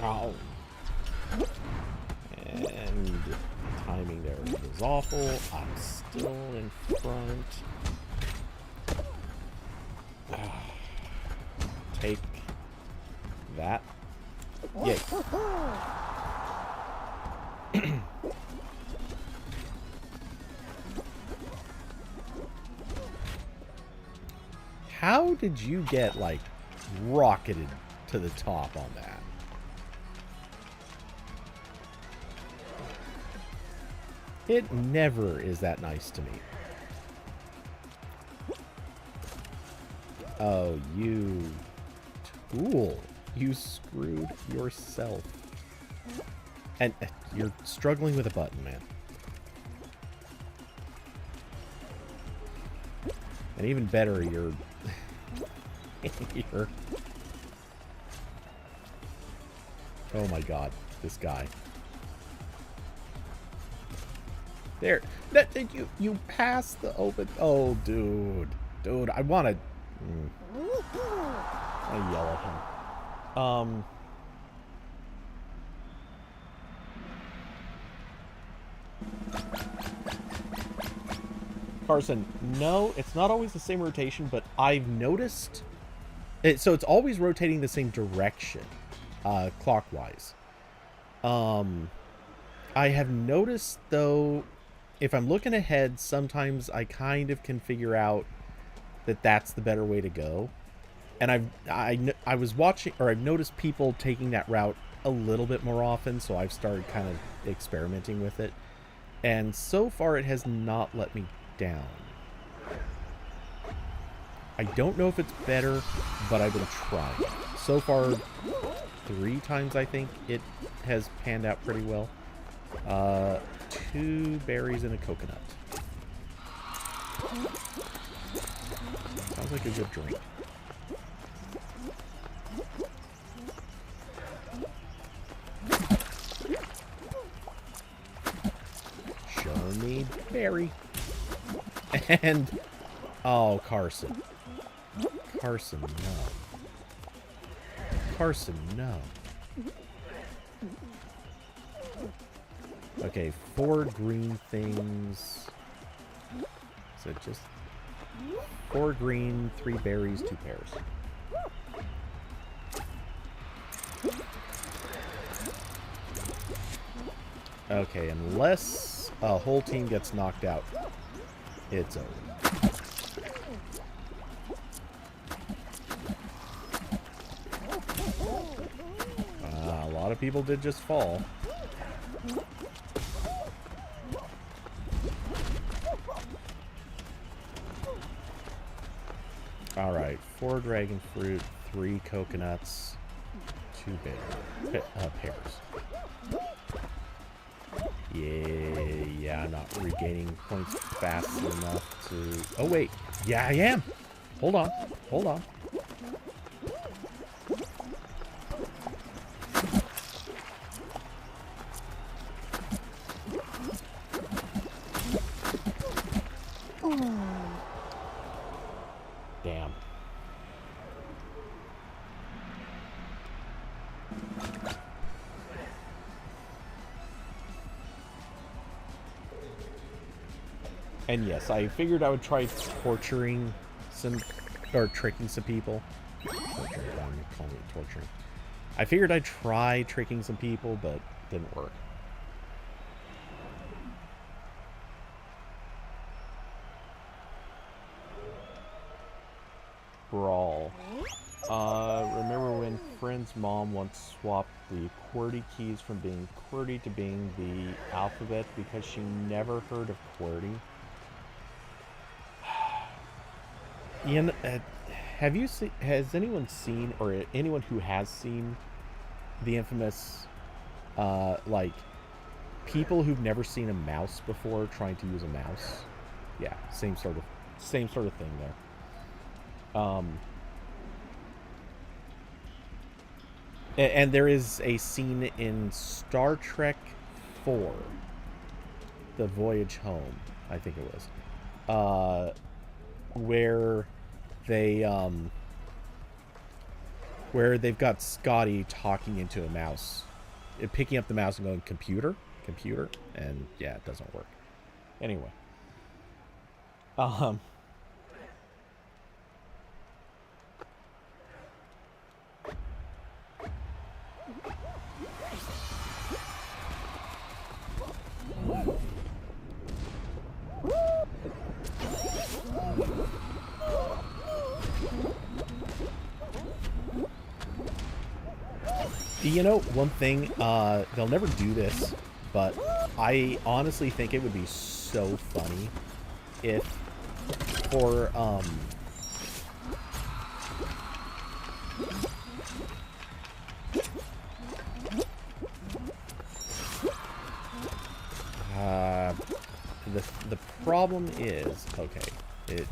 Oh. And timing there is awful. I'm still in front. Take that. Yay. How did you get, like, rocketed to the top on that? It never is that nice to me. Oh, you tool. You screwed yourself. And you're struggling with a button, man. And even better, you're... Oh my god, this guy. There. You passed the open... Oh, dude. Dude, I want to... I yell at him. Carson, no, it's not always the same rotation, but I've noticed... So it's always rotating the same direction, clockwise. I have noticed, though, if I'm looking ahead, sometimes I kind of can figure out that that's the better way to go. And I was watching, or I've noticed people taking that route a little bit more often, so I've started kind of experimenting with it. And so far, it has not let me down. I don't know if it's better, but I've been trying. So far, 3 times I think it has panned out pretty well. 2 berries and a coconut. Sounds like a good drink. Show me berry. And Oh, Carson. Carson, no. Carson, no. Okay, 4 green things. So just 4 green, 3 berries, 2 pears. Okay, unless a whole team gets knocked out, it's over. A lot of people did just fall. Alright, 4 dragon fruit, 3 coconuts, 2 pears. Yeah, I'm not regaining points fast enough to... Oh, wait. Yeah, I am. Hold on. Hold on. Damn. And yes, I figured I would try torturing some, or tricking some people. Torturing, I'm calling it torturing. I figured I'd try tricking some people, but didn't work. Brawl. Remember when Friend's mom once swapped the QWERTY keys from being QWERTY to being the alphabet because she never heard of QWERTY? You know, have you seen? Has anyone seen, or anyone who has seen, the infamous, like, people who've never seen a mouse before trying to use a mouse? Yeah, same sort of thing there. And there is a scene in Star Trek 4, The Voyage Home, I think it was, where they've got Scotty talking into a mouse, picking up the mouse and going, computer, and yeah, it doesn't work. Anyway, you know, one thing, they'll never do this, but I honestly think it would be so funny if for, the problem is, okay, it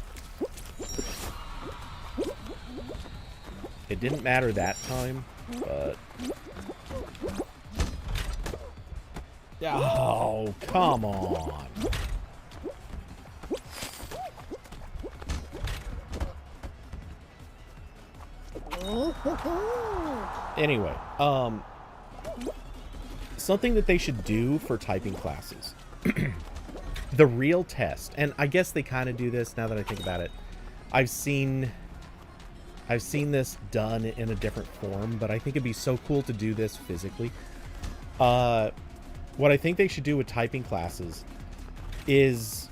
didn't matter that time, but... Oh, come on. Anyway, something that they should do for typing classes. The real test, and I guess they kind of do this now that I think about it. I've seen this done in a different form, but I think it'd be so cool to do this physically. What I think they should do with typing classes is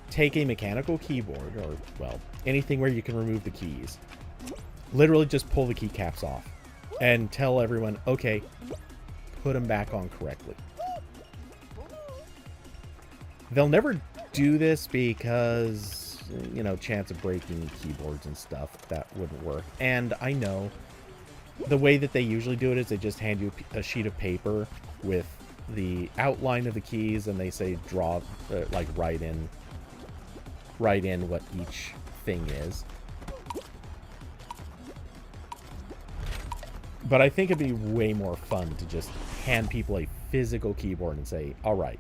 take a mechanical keyboard, or, well, anything where you can remove the keys. Literally just pull the keycaps off and tell everyone, okay, put them back on correctly. They'll never do this because, you know, chance of breaking keyboards and stuff, that wouldn't work. And I know the way that they usually do it is they just hand you a sheet of paper with the outline of the keys, and they say draw, like write in what each thing is. But I think it'd be way more fun to just hand people a physical keyboard and say, all right,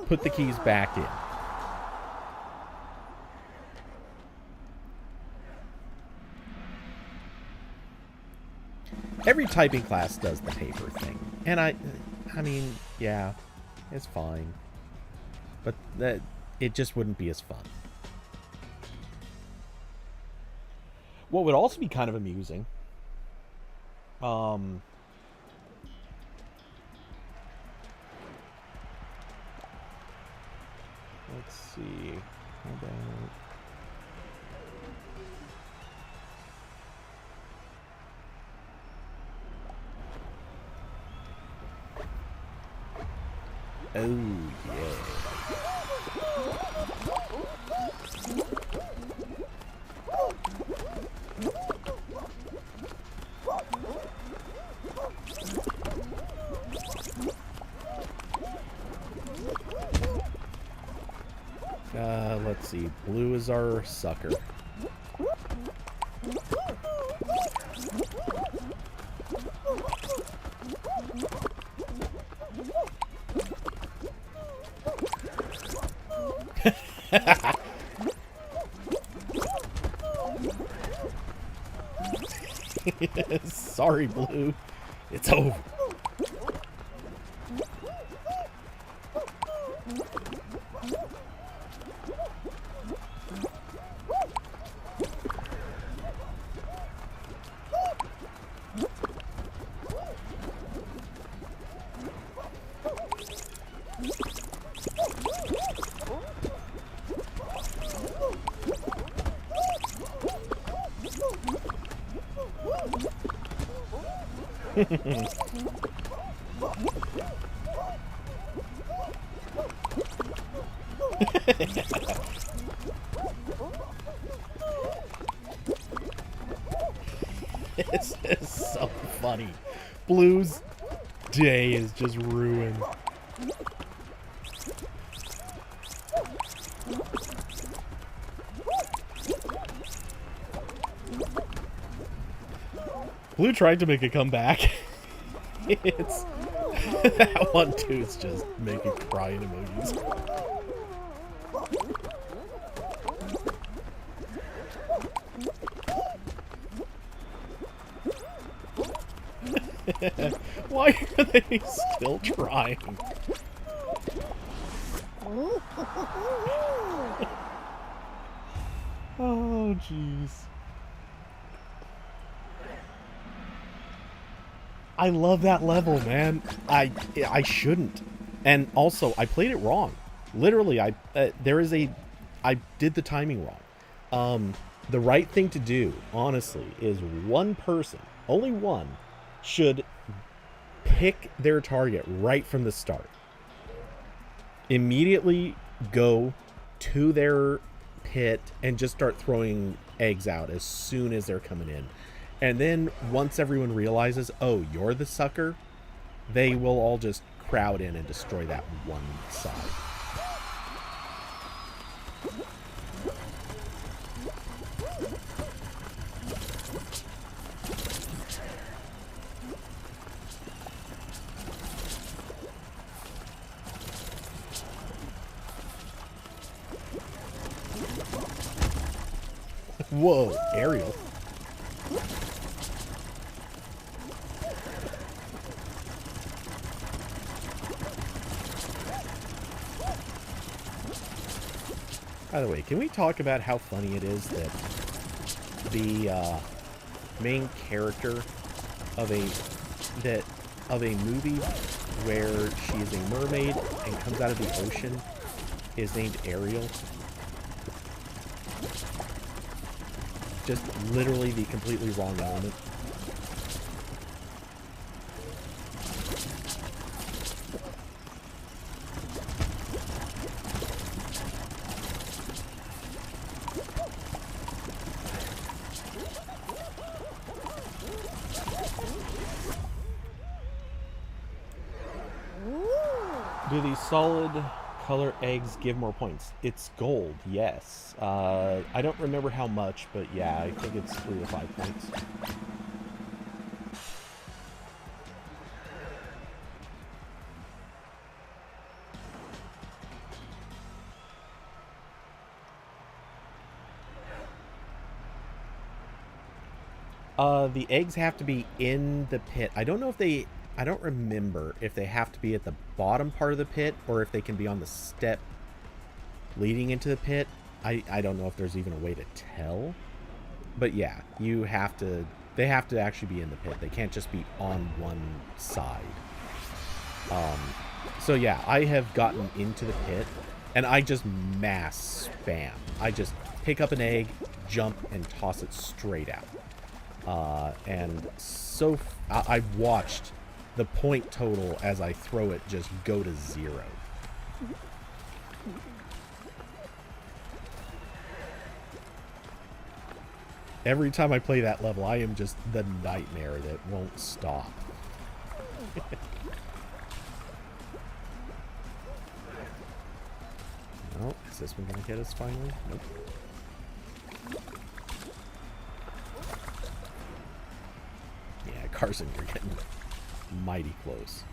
put the keys back in. Every typing class does the paper thing. And I mean, yeah, it's fine. But it just wouldn't be as fun. What would also be kind of amusing, let's see, how about... Oh, yeah. Let's see. Blue is our sucker. Sorry, Blue. It's over. This is so funny. Blue's day is just ruined. Blue tried to make a comeback. It's that one too is just making crying emojis. Why are they still trying? Oh, jeez. I love that level, man. I shouldn't. And also, I played it wrong. Literally, I did the timing wrong. The right thing to do, honestly, is one person, only one, should pick their target right from the start. Immediately go to their pit and just start throwing eggs out as soon as they're coming in. And then once everyone realizes, oh, you're the sucker, they will all just crowd in and destroy that one side. Whoa, aerial. By the way, can we talk about how funny it is that the main character of a movie where she is a mermaid and comes out of the ocean is named Ariel? Just literally the completely wrong element. Do these solid color eggs give more points? It's gold, yes. I don't remember how much, but yeah, I think it's 3 to 5 points. The eggs have to be in the pit. I don't know if they... I don't remember if they have to be at the bottom part of the pit or if they can be on the step leading into the pit. I don't know if there's even a way to tell. But yeah, you have to... They have to actually be in the pit. They can't just be on one side. So yeah, I have gotten into the pit, and I just mass spam. I just pick up an egg, jump, and toss it straight out. And so I've watched the point total as I throw it just go to 0. Every time I play that level, I am just the nightmare that won't stop. Oh, is this one gonna hit us finally? Nope. Yeah, Carson, you're getting mighty close.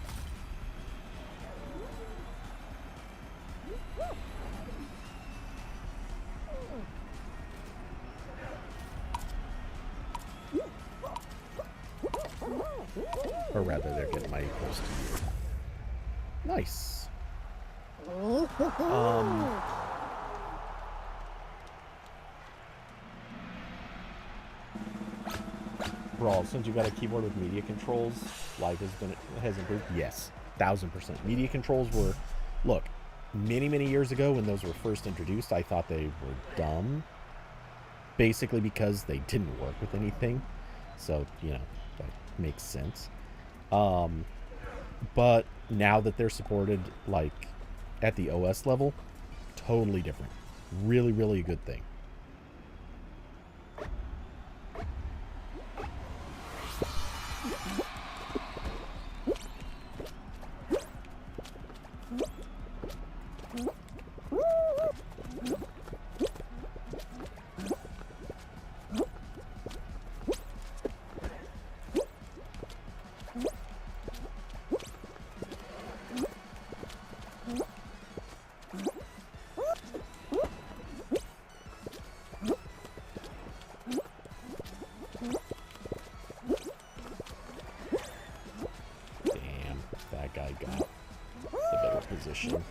Or rather, they're getting mighty close to you. Nice. Brawl, since you got a keyboard with media controls, life has improved? Yes, 1000%. Media controls were... Look, many years ago when those were first introduced, I thought they were dumb. Basically because they didn't work with anything. So, you know, that makes sense. But now that they're supported, like, at the OS level, totally different. Really a good thing. Position.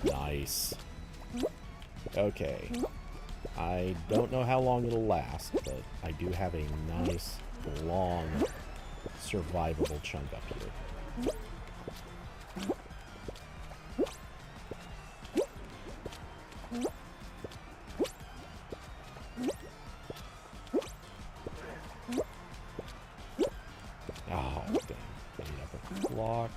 Nice. Okay. I don't know how long it'll last, but I do have a nice, long, survivable chunk up here. Oh, dang. I need up a block.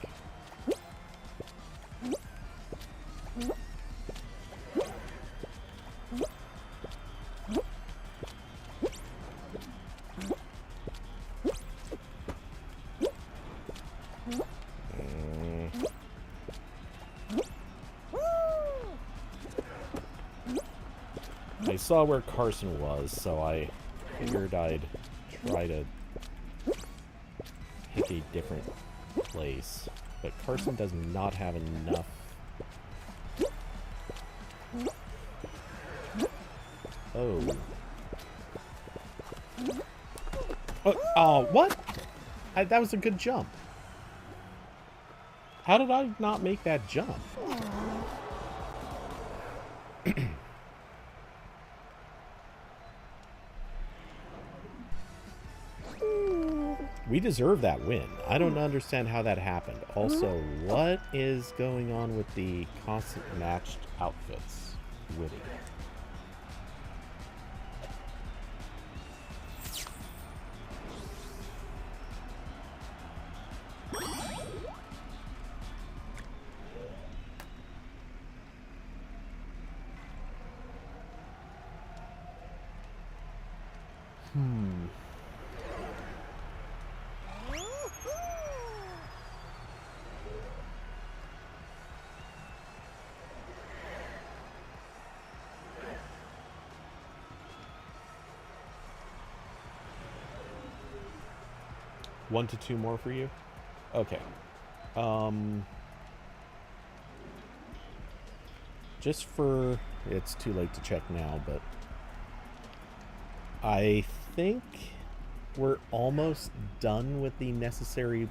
I saw where Carson was, so I figured I'd try to pick a different place. But Carson does not have enough. Oh. Oh, what? That was a good jump. How did I not make that jump? We deserve that win. I don't understand how that happened. Also, what is going on with the constant matched outfits? Witty. Hmm. One to two more for you? Okay. Just for... It's too late to check now, but... I think we're almost done with the necessary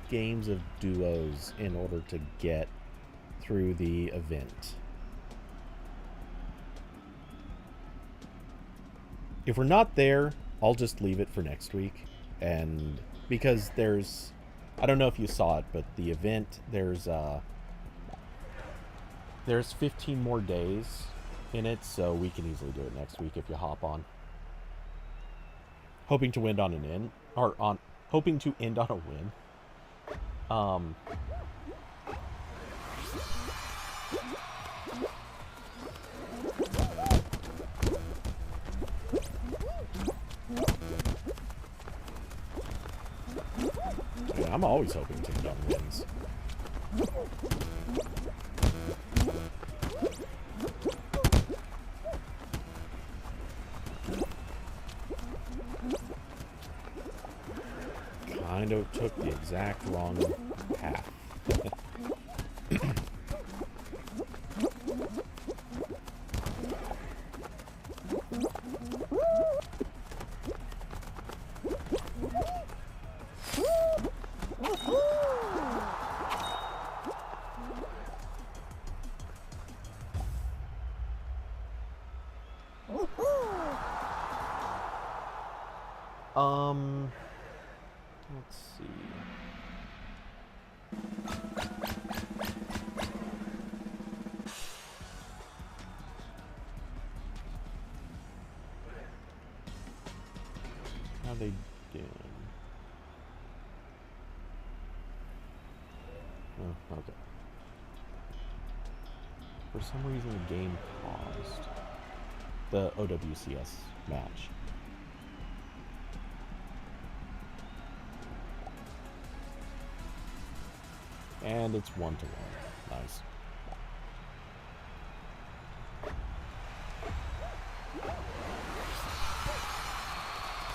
games of duos in order to get through the event. If we're not there, I'll just leave it for next week. And because there's... I don't know if you saw it, but the event, there's 15 more days in it, so we can easily do it next week if you hop on. Hoping to end on an end, or on hoping to end on a win. Yeah, I'm always hoping to end on wins. Kind of took the exact wrong path. Let's see. How they doing? Oh, okay. For some reason the game paused. The OWCS match. And it's 1-1. Nice.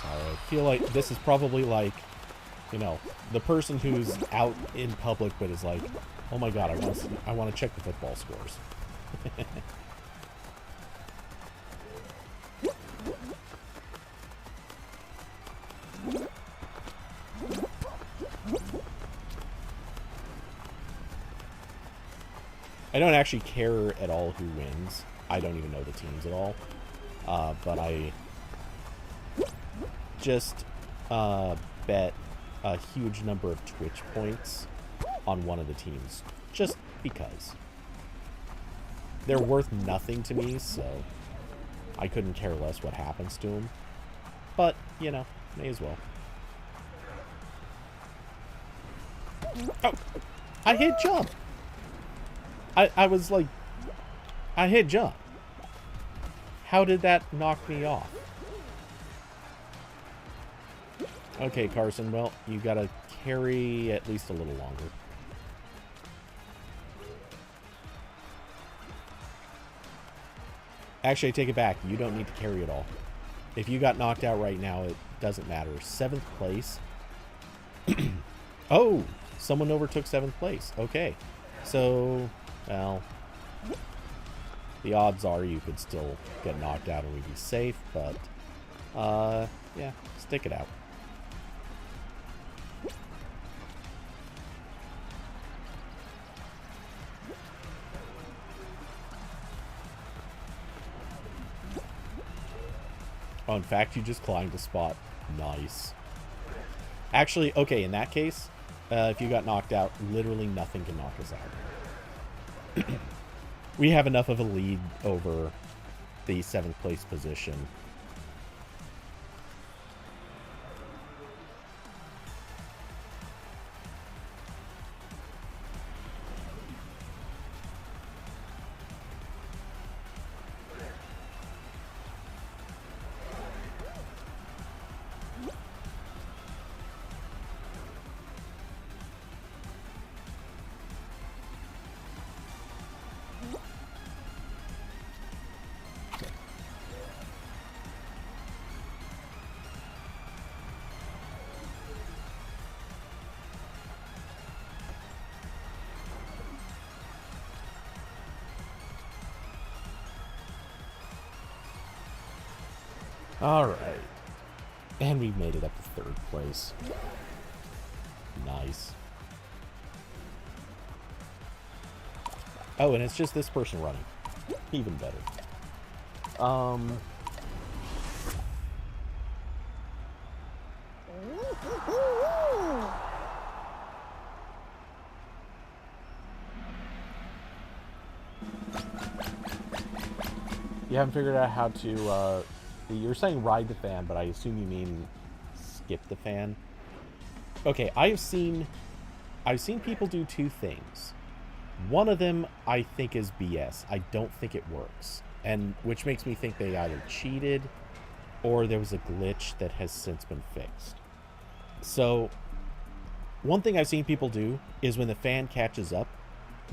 I feel like this is probably like, you know, the person who's out in public but is like, oh my god, I want to check the football scores. I don't actually care at all who wins. I don't even know the teams at all. But I just bet a huge number of Twitch points on one of the teams. Just because. They're worth nothing to me, so I couldn't care less what happens to them. But, you know, may as well. Oh! I hit jump! I was like... I hit jump. How did that knock me off? Okay, Carson, well, you gotta carry at least a little longer. Actually, I take it back. You don't need to carry at all. If you got knocked out right now, it doesn't matter. 7th place. Oh! Someone overtook 7th place. Okay. So, well... the odds are you could still get knocked out and we'd be safe, but... yeah, stick it out. Oh, in fact, you just climbed a spot. Nice. Actually, okay, in that case, if you got knocked out, literally nothing can knock us out. We have enough of a lead over the 7th place position. Alright. And we've made it up to 3rd place. Nice. Oh, and it's just this person running. Even better. You haven't figured out how to, you're saying ride the fan, but I assume you mean skip the fan. Okay, I've seen people do 2 things. One of them I think is BS. I don't think it works. And which makes me think they either cheated or there was a glitch that has since been fixed. So, one thing I've seen people do is when the fan catches up,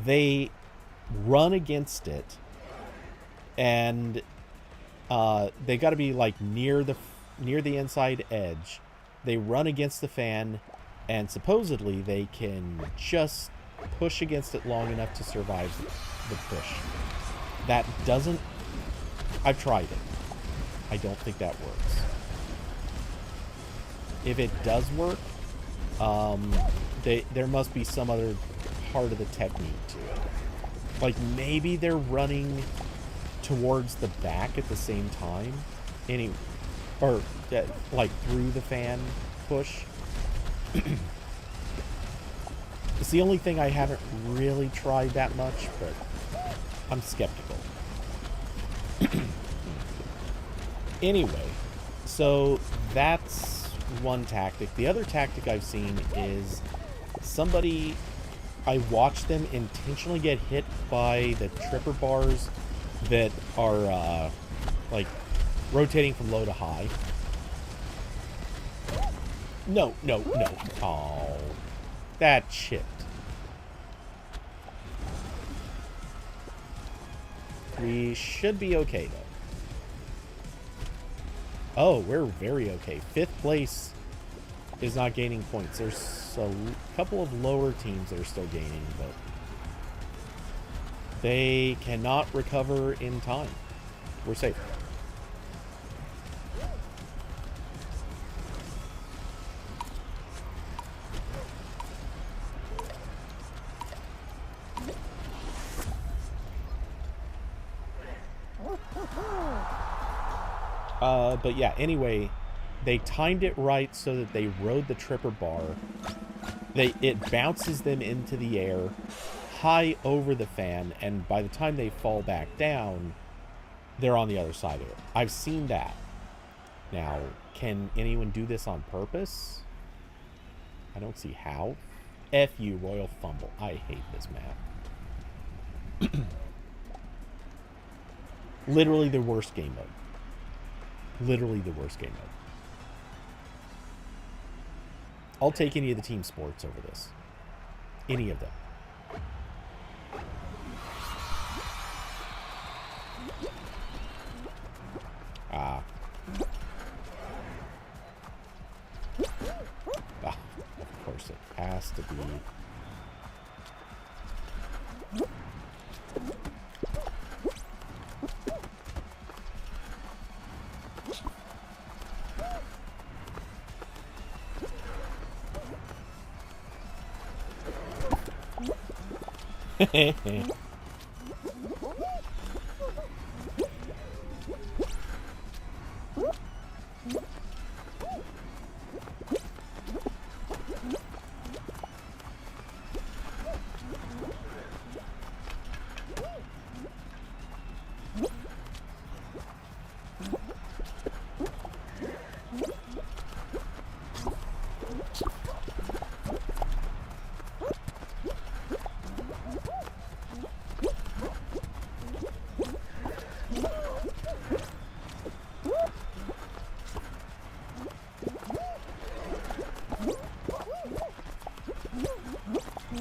they run against it, and they got to be like near the inside edge. They run against the fan, and supposedly they can just push against it long enough to survive the push. That doesn't... I've tried it. I don't think that works. If it does work, there must be some other part of the technique to it. Like, maybe they're running towards the back at the same time. Or, like, through the fan push. It's the only thing I haven't really tried that much, but I'm skeptical. Anyway, so that's one tactic. The other tactic I've seen is somebody... I watched them intentionally get hit by the tripper bars that are, like, rotating from low to high. No. Oh, that chipped. We should be okay, though. Oh, we're very okay. 5th place is not gaining points. There's a couple of lower teams that are still gaining, but they cannot recover in time. We're safe. But yeah, anyway, they timed it right so that they rode the tripper bar. It bounces them into the air, high over the fan, and by the time they fall back down, they're on the other side of it. I've seen that. Now, can anyone do this on purpose? I don't see how. F you, Royal Fumble. I hate this map. Literally the worst game mode. Literally the worst game mode. I'll take any of the team sports over this. Any of them. Ah. Ah, of course it has to be.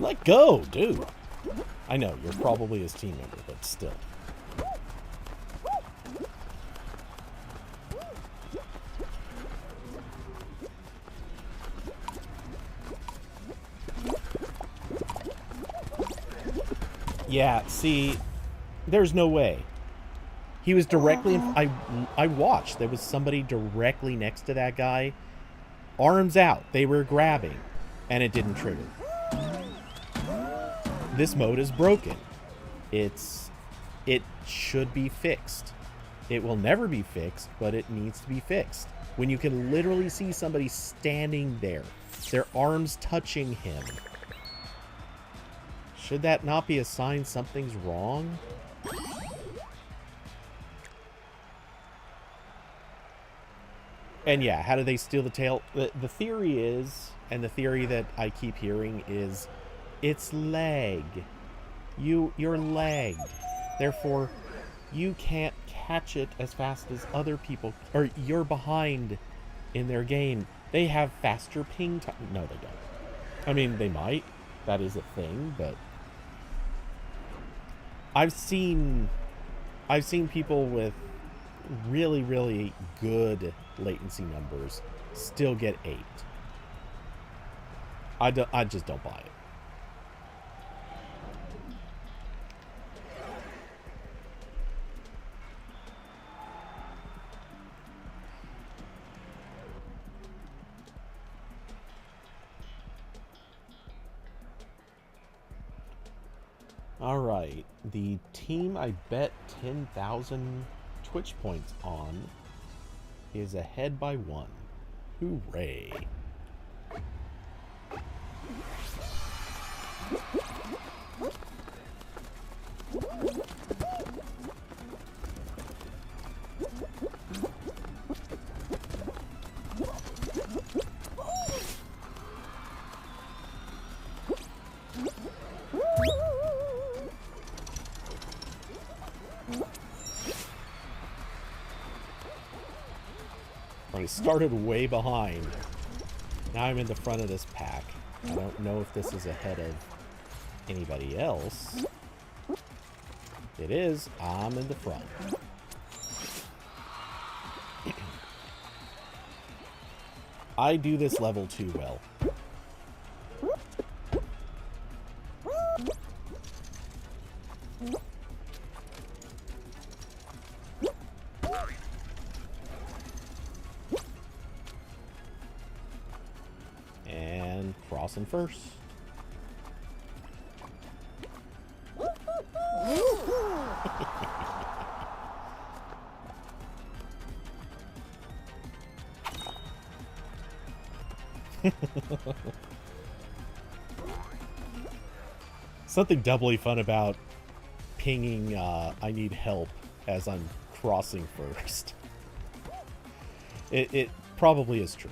Let go, dude. I know, you're probably his team member, but still. Yeah, see, there's no way. He was directly in... I watched. There was somebody directly next to that guy. Arms out. They were grabbing. And it didn't trigger. This mode is broken. It should be fixed. It will never be fixed, but it needs to be fixed. When you can literally see somebody standing there, their arms touching him. Should that not be a sign something's wrong? And yeah, how do they steal the tail? The theory is, and the theory that I keep hearing is, it's lag. You're lagged. Therefore, you can't catch it as fast as other people, or you're behind in their game. They have faster ping time. No, they don't. I mean, they might. That is a thing, but I've seen people with really, really good latency numbers still get 8. I just don't buy it. Alright, the team I bet 10,000 Twitch points on is ahead by 1. Hooray. I started way behind. Now I'm in the front of this pack. I don't know if this is ahead of anybody else. It is. I'm in the front. I do this level too well. And crossing first. Something doubly fun about pinging I need help as I'm crossing first. It probably is true.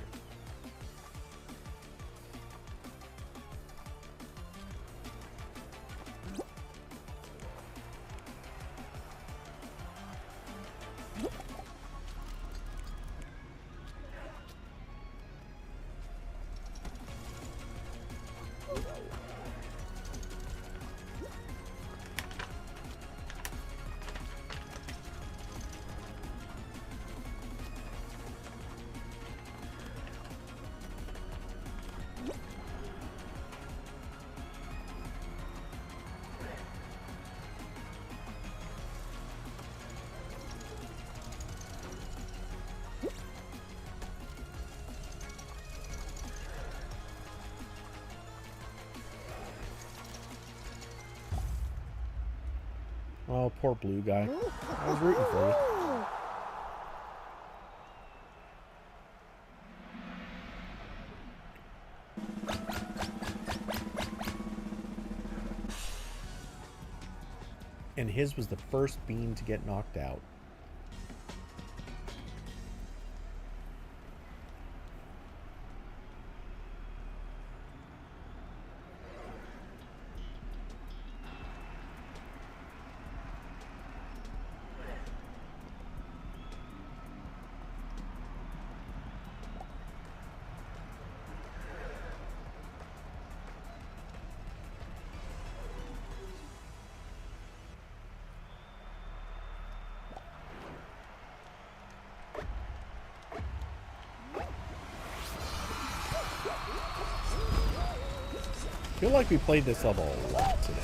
Oh, poor blue guy. I was rooting for you. And his was the first beam to get knocked out. feel like we played this level a lot today.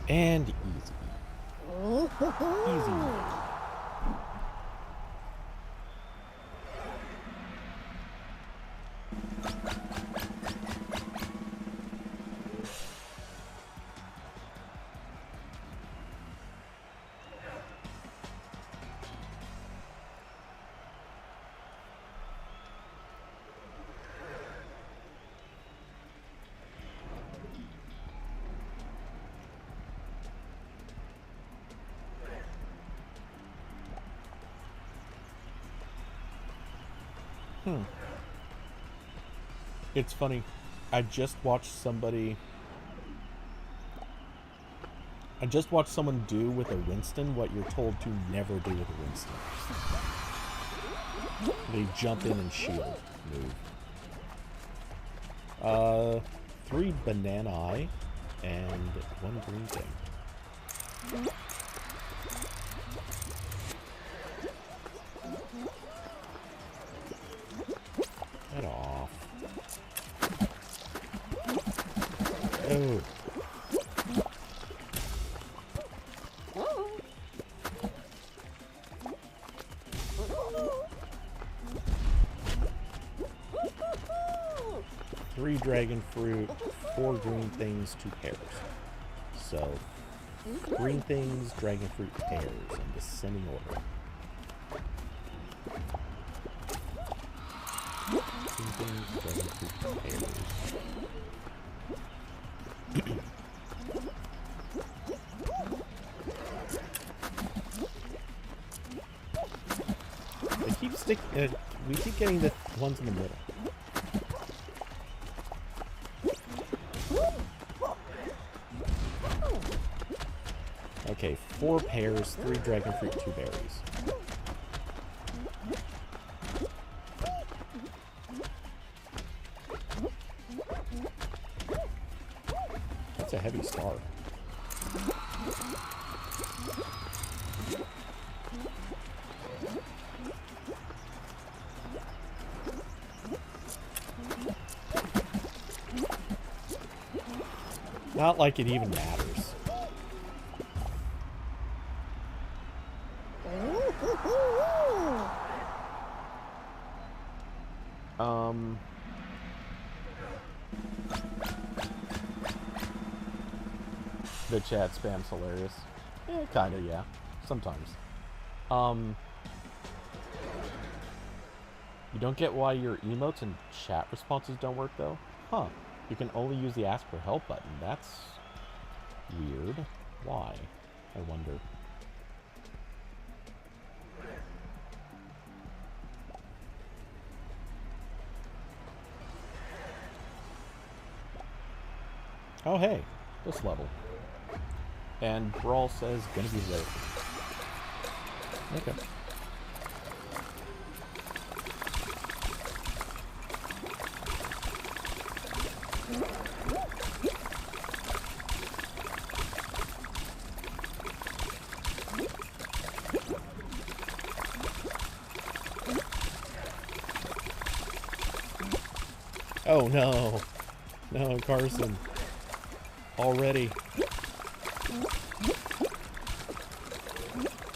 And easy. Easy. It's funny. I just watched someone do with a Winston what you're told to never do with a Winston. They jump in and shield move. 3 banana eye and 1 green thing. Get off. Oh. Three dragon fruit, 4 green things, 2 pears. So, green things, dragon fruit, pears in descending order. Green things, dragon fruit, pears. They keep we keep getting the ones in the middle. Okay, 4 pears, 3 dragon fruit, 2 berries. That's a heavy star. Not like it even matters. The chat spam's hilarious. Kinda, yeah. Sometimes. You don't get why your emotes and chat responses don't work, though? Huh. You can only use the ask for help button. That's weird. Why? I wonder. Oh, hey. This level. And Brawl says, gonna be late. Okay. Oh no. No, Carson. Already.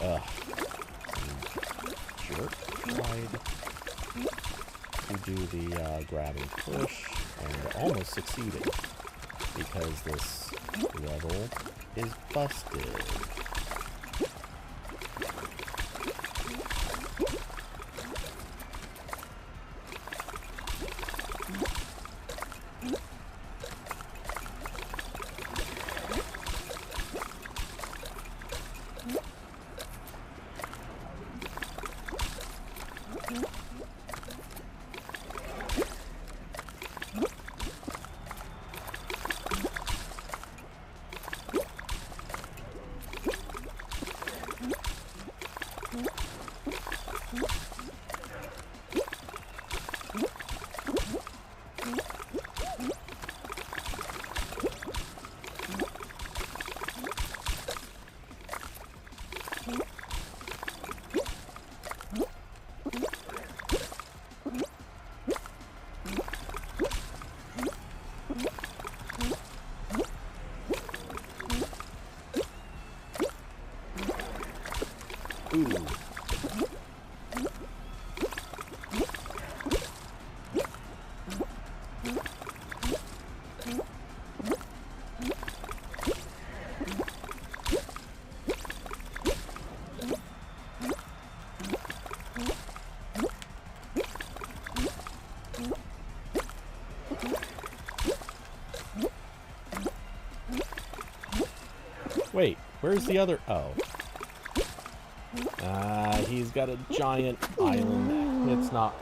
Ugh. Jerk tried to do the grab and push and almost succeeded because this level is busted. Ooh. Wait, where's the other? Oh. He's got a giant island. It's not...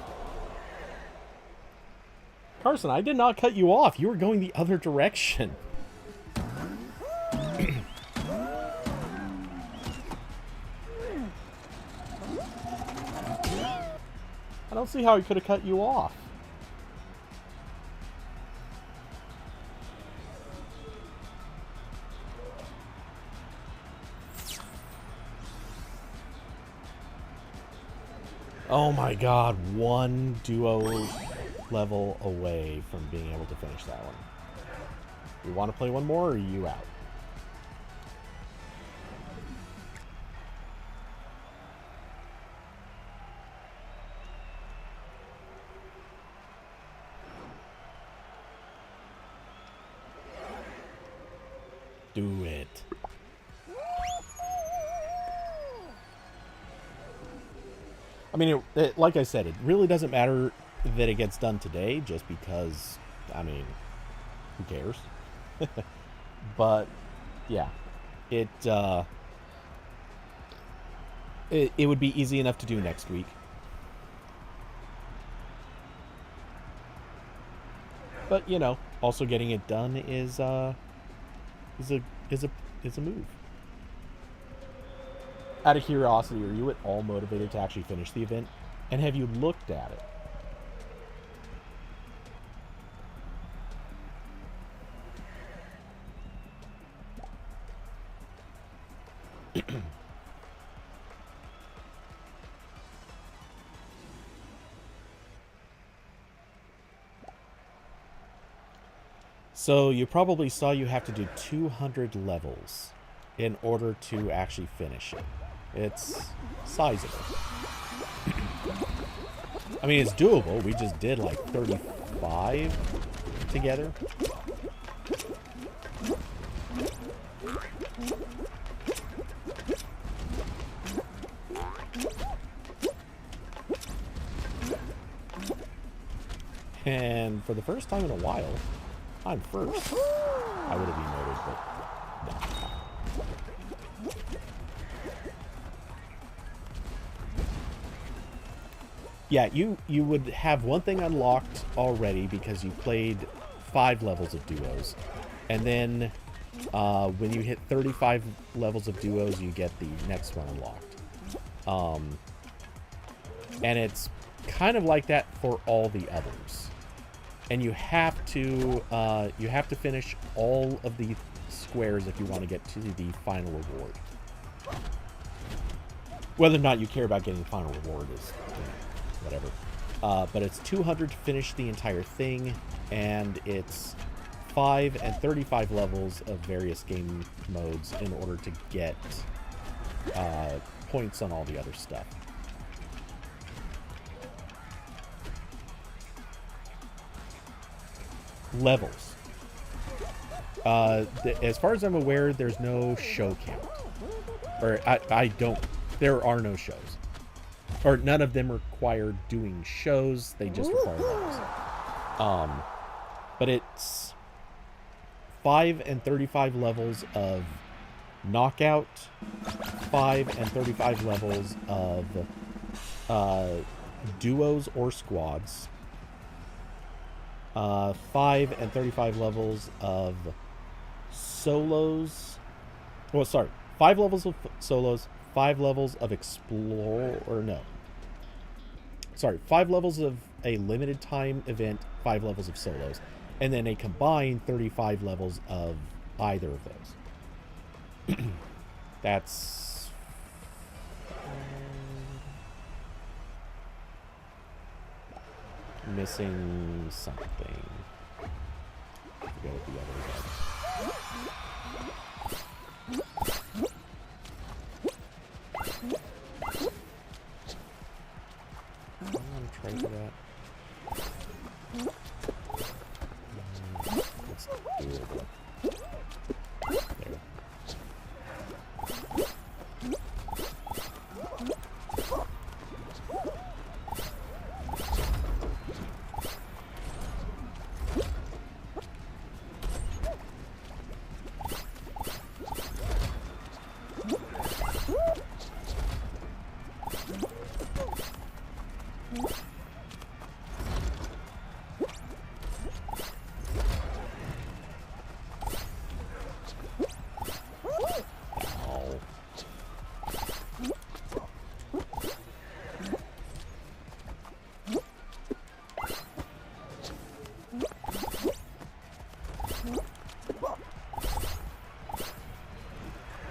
Carson, I did not cut you off. You were going the other direction. I don't see how he could have cut you off. Oh my god, one duo level away from being able to finish that one. You want to play one more, or are you out? Do it. I mean, like I said, it really doesn't matter that it gets done today, just because, I mean, who cares? But, yeah, it would be easy enough to do next week. But, you know, also getting it done is a move. Out of curiosity, are you at all motivated to actually finish the event? And have you looked at it? So you probably saw you have to do 200 levels in order to actually finish it. It's sizable. I mean, it's doable. We just did like 35 together. And for the first time in a while, I'm first. I would have emoted, but no. Yeah, you would have one thing unlocked already because you played 5 levels of duos. And then when you hit 35 levels of duos, you get the next one unlocked. And it's kind of like that for all the others. And you have to finish all of the squares if you want to get to the final reward. Whether or not you care about getting the final reward is, you know, whatever. But it's 200 to finish the entire thing, and it's 5 and 35 levels of various game modes in order to get points on all the other stuff. Levels. As far as I'm aware, there's no show count. Or I don't... There are no shows. Or none of them require doing shows. They just require levels. But it's 5 and 35 levels of knockout, 5 and 35 levels of duos or squads, 5 and 35 levels of solos. Well, sorry, 5 levels of solos, 5 levels of explore, or no. Sorry, 5 levels of a limited time event, 5 levels of solos, and then a combined 35 levels of either of those. That's... missing something. I forget what the others are. I'm gonna try for that. Let's do it. There.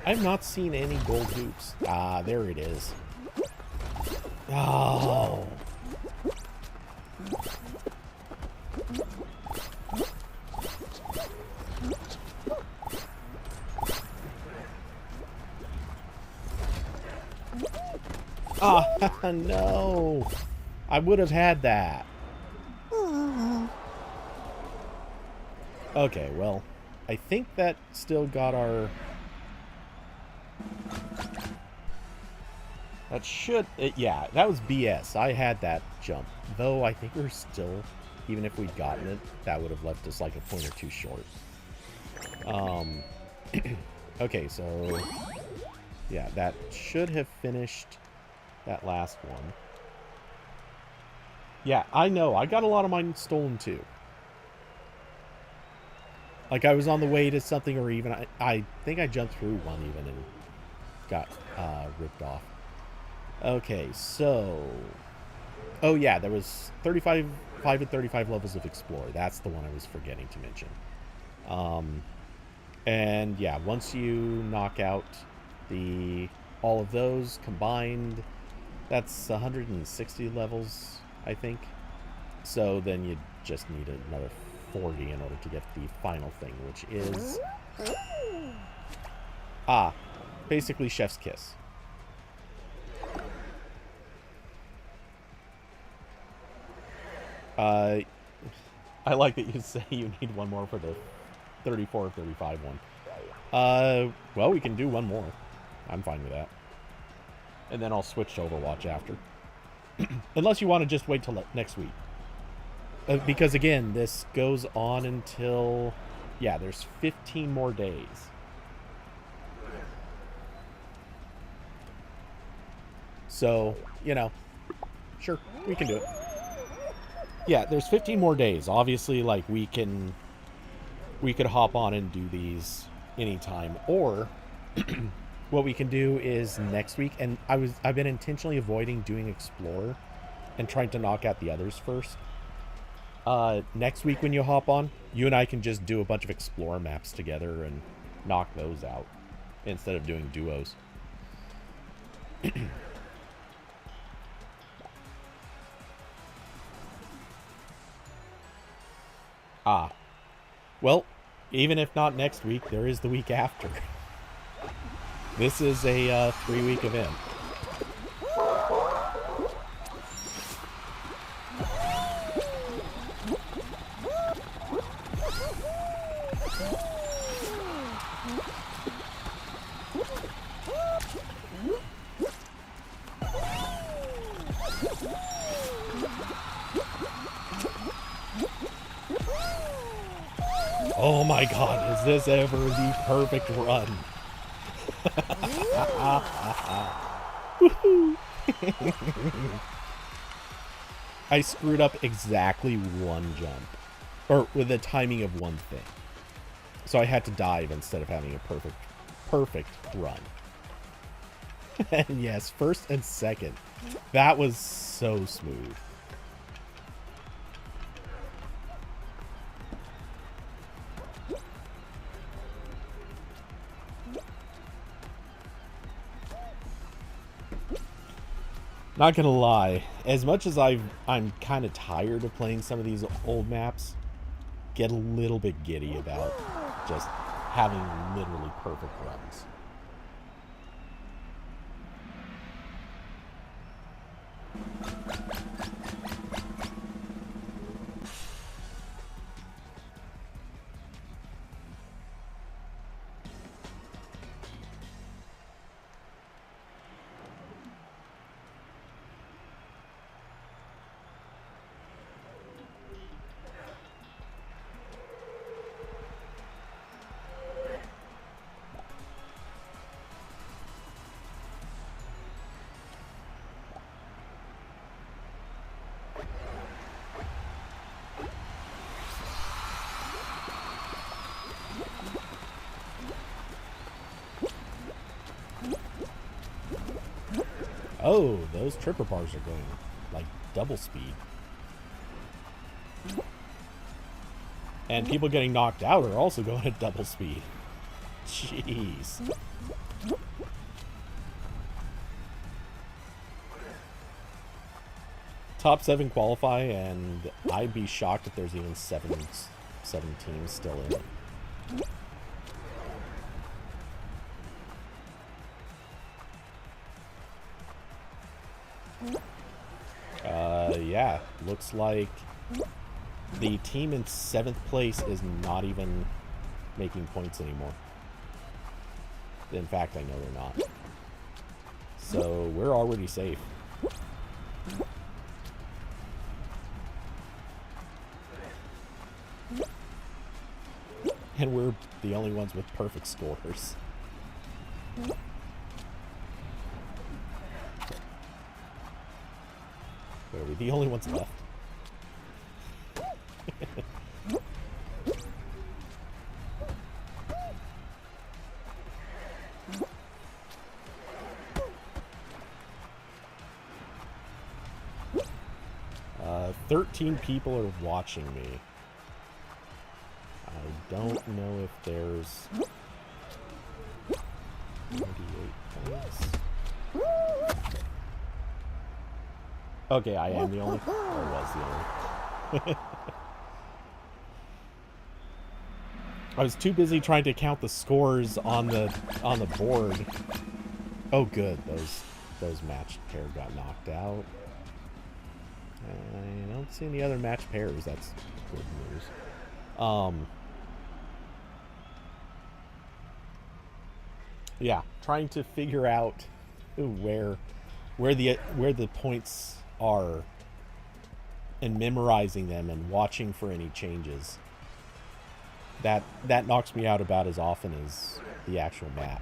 I've not seen any gold hoops. Ah, there it is. Oh. Ah, no. I would have had that. Okay, well, I think that still got our... That should... yeah, that was BS. I had that jump. Though I think we're still... Even if we'd gotten it, that would have left us like a point or two short. Okay, so... Yeah, that should have finished that last one. Yeah, I know. I got a lot of mine stolen too. Like I was on the way to something, or even... I think I jumped through one even and got ripped off. Okay, so... Oh yeah, there was 5 and 35 levels of Explore. That's the one I was forgetting to mention. And yeah, once you knock out all of those combined, that's 160 levels, I think. So then you just need another 40 in order to get the final thing, which is... basically Chef's Kiss. I like that you say you need one more for the 34 or 35 one. Well, we can do one more. I'm fine with that. And then I'll switch to Overwatch after. Unless you want to just wait till next week. Because, again, this goes on until... Yeah, there's 15 more days. So, you know, sure, we can do it. Yeah, there's 15 more days. Obviously, like, we could hop on and do these anytime. Or what we can do is next week, and I've been intentionally avoiding doing Explorer and trying to knock out the others first. Next week when you hop on, you and I can just do a bunch of Explorer maps together and knock those out instead of doing duos. Ah. Well, even if not next week, there is the week after. This is a 3-week event. Oh my god, is this ever the perfect run? I screwed up exactly one jump. Or with the timing of one thing. So I had to dive instead of having a perfect run. And yes, first and second. That was so smooth. Not gonna lie, as much as I'm kind of tired of playing some of these old maps, get a little bit giddy about just having literally perfect runs. Oh, those tripper bars are going like double speed. And people getting knocked out are also going at double speed. Jeez. Top 7 qualify, and I'd be shocked if there's even seven teams still in it. Yeah, looks like the team in 7th place is not even making points anymore. In fact, I know they're not. So we're already safe. And we're the only ones with perfect scores. Are we the only ones left? 13 people are watching me. I don't know if there's 98 points. Okay, I am the only. Or was the only. I was too busy trying to count the scores on the board. Oh, good. Those matched pair got knocked out. I don't see any other matched pairs. That's good news. Yeah, trying to figure out where the points are and memorizing them and watching for any changes. That knocks me out about as often as the actual map.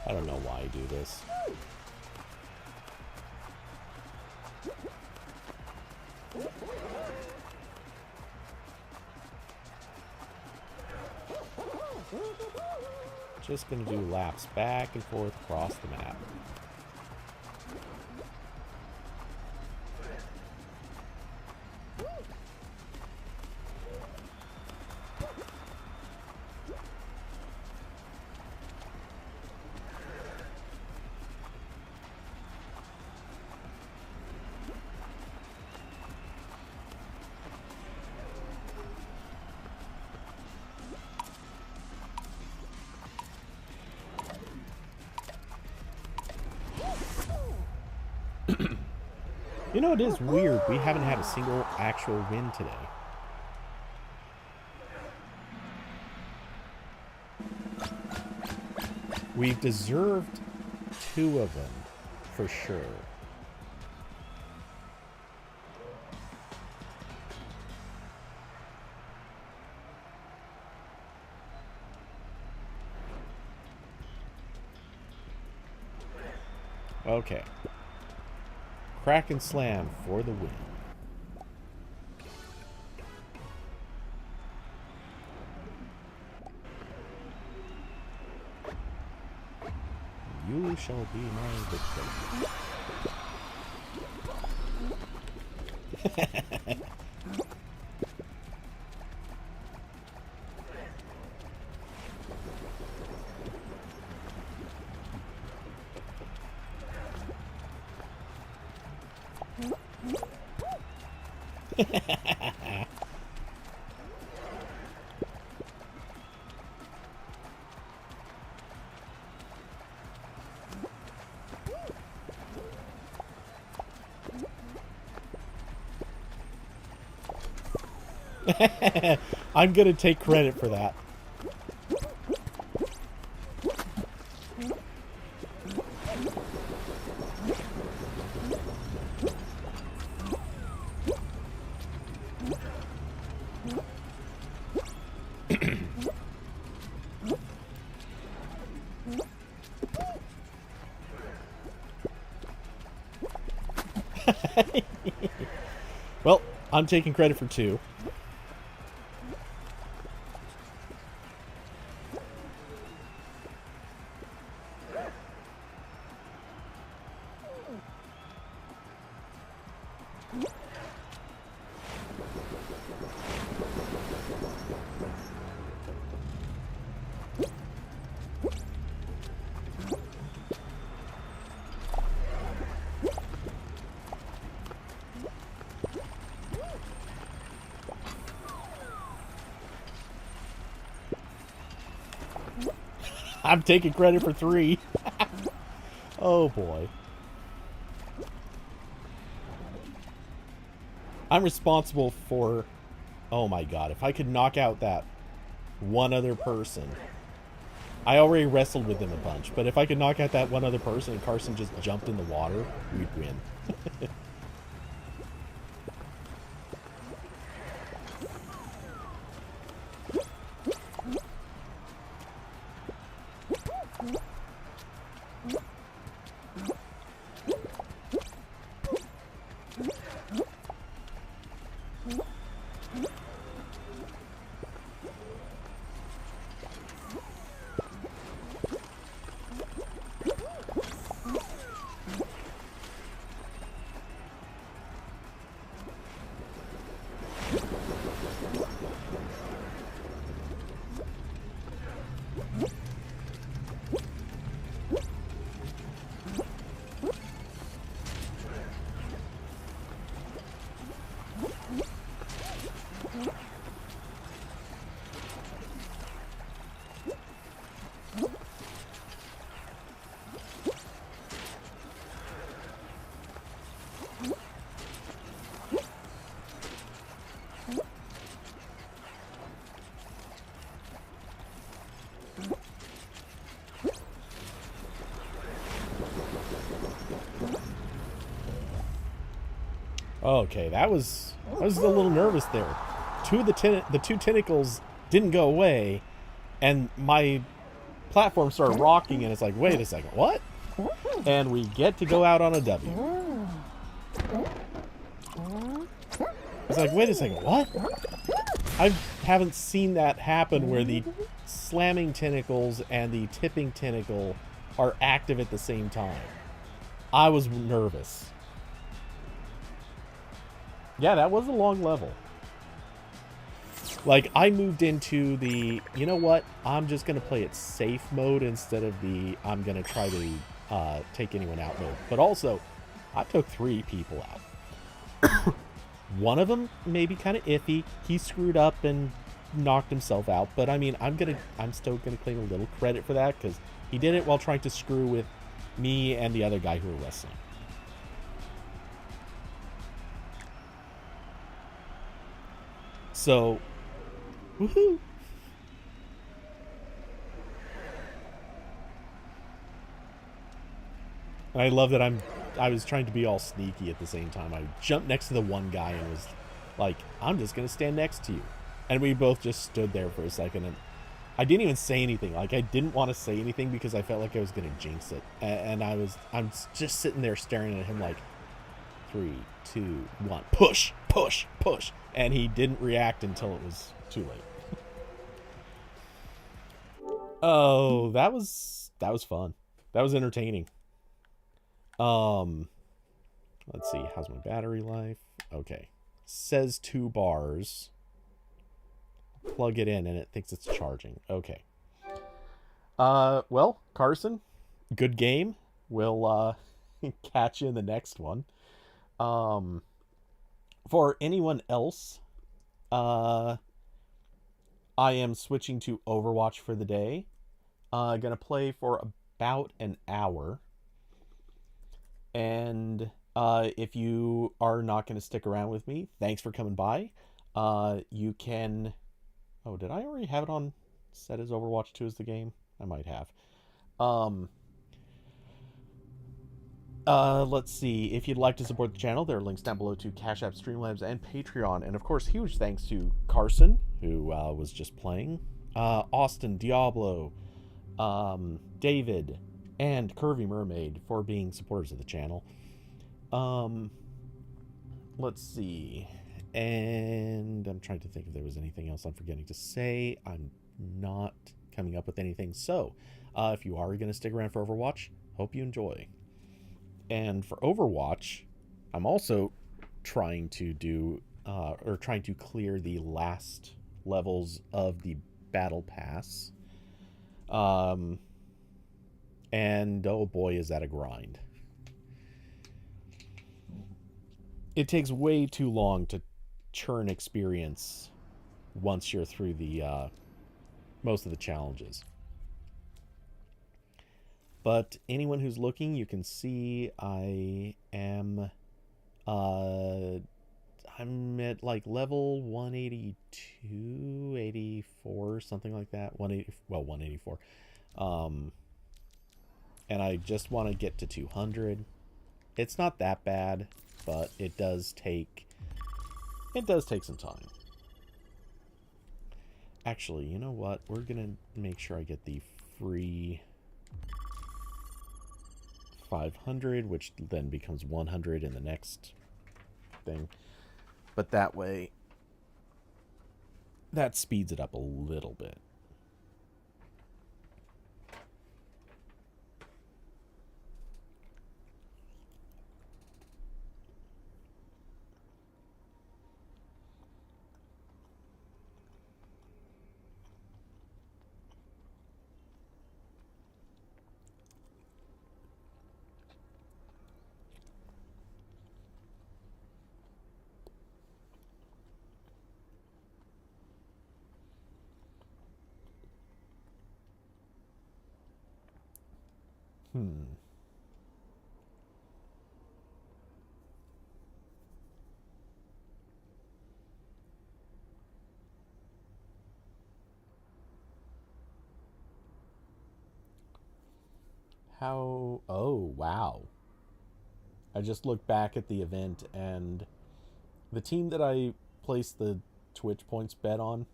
I don't know why I do this. Just gonna do laps back and forth across the map. You know, it is weird. We haven't had a single actual win today. We've deserved 2 of them, for sure. Okay. Crack and slam for the win. You shall be my victim. I'm gonna take credit for that. Well, I'm taking credit for 2. I'm taking credit for 3. Oh boy. I'm responsible for... Oh my god, if I could knock out that one other person... I already wrestled with him a bunch, but if I could knock out that one other person and Carson just jumped in the water, we'd win. Okay, I was a little nervous there. 2 of the 2 tentacles didn't go away, and my platform started rocking, and it's like, wait a second, what? And we get to go out on a W. It's like, wait a second, what? I haven't seen that happen where the slamming tentacles and the tipping tentacle are active at the same time. I was nervous. Yeah, that was a long level. Like, I moved into the, you know what, I'm just going to play it safe mode instead of the, I'm going to try to take anyone out mode. But also, I took 3 people out. One of them may be kind of iffy. He screwed up and knocked himself out. But, I mean, I'm still going to claim a little credit for that because he did it while trying to screw with me and the other guy who were wrestling. So, woohoo! And I love that I was trying to be all sneaky at the same time. I jumped next to the one guy and was like, I'm just going to stand next to you. And we both just stood there for a second. And I didn't even say anything. Like, I didn't want to say anything because I felt like I was going to jinx it. And I'm just sitting there staring at him like, 3, 2, 1, push, push, push. And he didn't react until it was too late. Oh, that was fun. That was entertaining. Let's see, how's my battery life? Okay. Says 2 bars. Plug it in and it thinks it's charging. Okay. Well, Carson, good game. We'll catch you in the next one. For anyone else, I am switching to Overwatch for the day. Gonna play for about an hour. And if you are not going to stick around with me, thanks for coming by. You can... Oh, did I already have it on set as Overwatch 2 as the game? I might have. Let's see. If you'd like to support the channel, there are links down below to Cash App, Streamlabs, and Patreon. And of course, huge thanks to Carson, who was just playing, Austin, Diablo, David, and Curvy Mermaid for being supporters of the channel. Let's see. And I'm trying to think if there was anything else I'm forgetting to say. I'm not coming up with anything. So, if you are going to stick around for Overwatch, hope you enjoy. And for Overwatch, I'm also trying to do, trying to clear the last levels of the Battle Pass. And oh boy, is that a grind. It takes way too long to churn experience once you're through the most of the challenges. But anyone who's looking, you can see I am I'm at like level 182, 84, something like that. 184. And I just want to get to 200. It's not that bad, but it does take some time. Actually, you know what? We're going to make sure I get the free 500, which then becomes 100 in the next thing. But that way, that speeds it up a little bit. How... Oh, wow. I just looked back at the event, and the team that I placed the Twitch points bet on,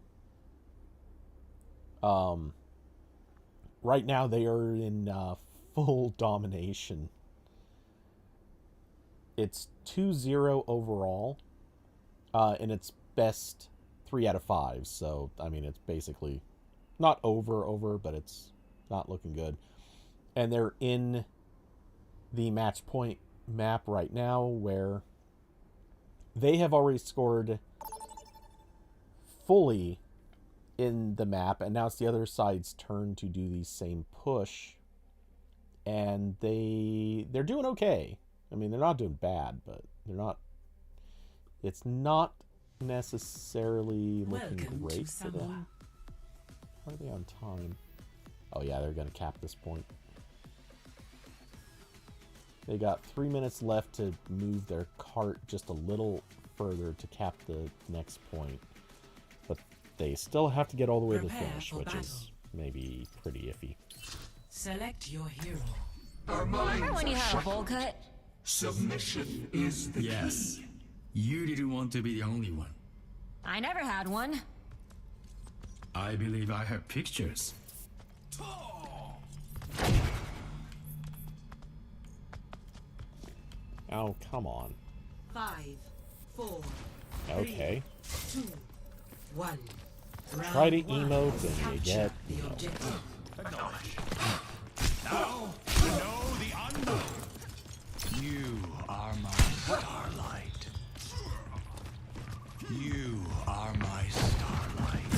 right now they are in full domination. It's 2-0 overall, and it's best 3 out of 5. So, I mean, it's basically not over, but it's not looking good. And they're in the match point map right now, where they have already scored fully in the map, and now it's the other side's turn to do the same push. And they're doing okay. I mean, they're not doing bad, but they're not. It's not necessarily looking great for them. How are they on time? Oh yeah, they're gonna cap this point. They got 3 minutes left to move their cart just a little further to cap the next point. But they still have to get all the way to the finish, which is maybe pretty iffy. Select your hero. Remember when you had a bowl cut? Submission is the Yes. key. You didn't want to be the only one. I never had one. I believe I have pictures. Oh, come on. 5, 4, Okay. 2, 1. Try to emote and you get, the you know. objective. Now to know the unknown. You are my starlight. You are my starlight.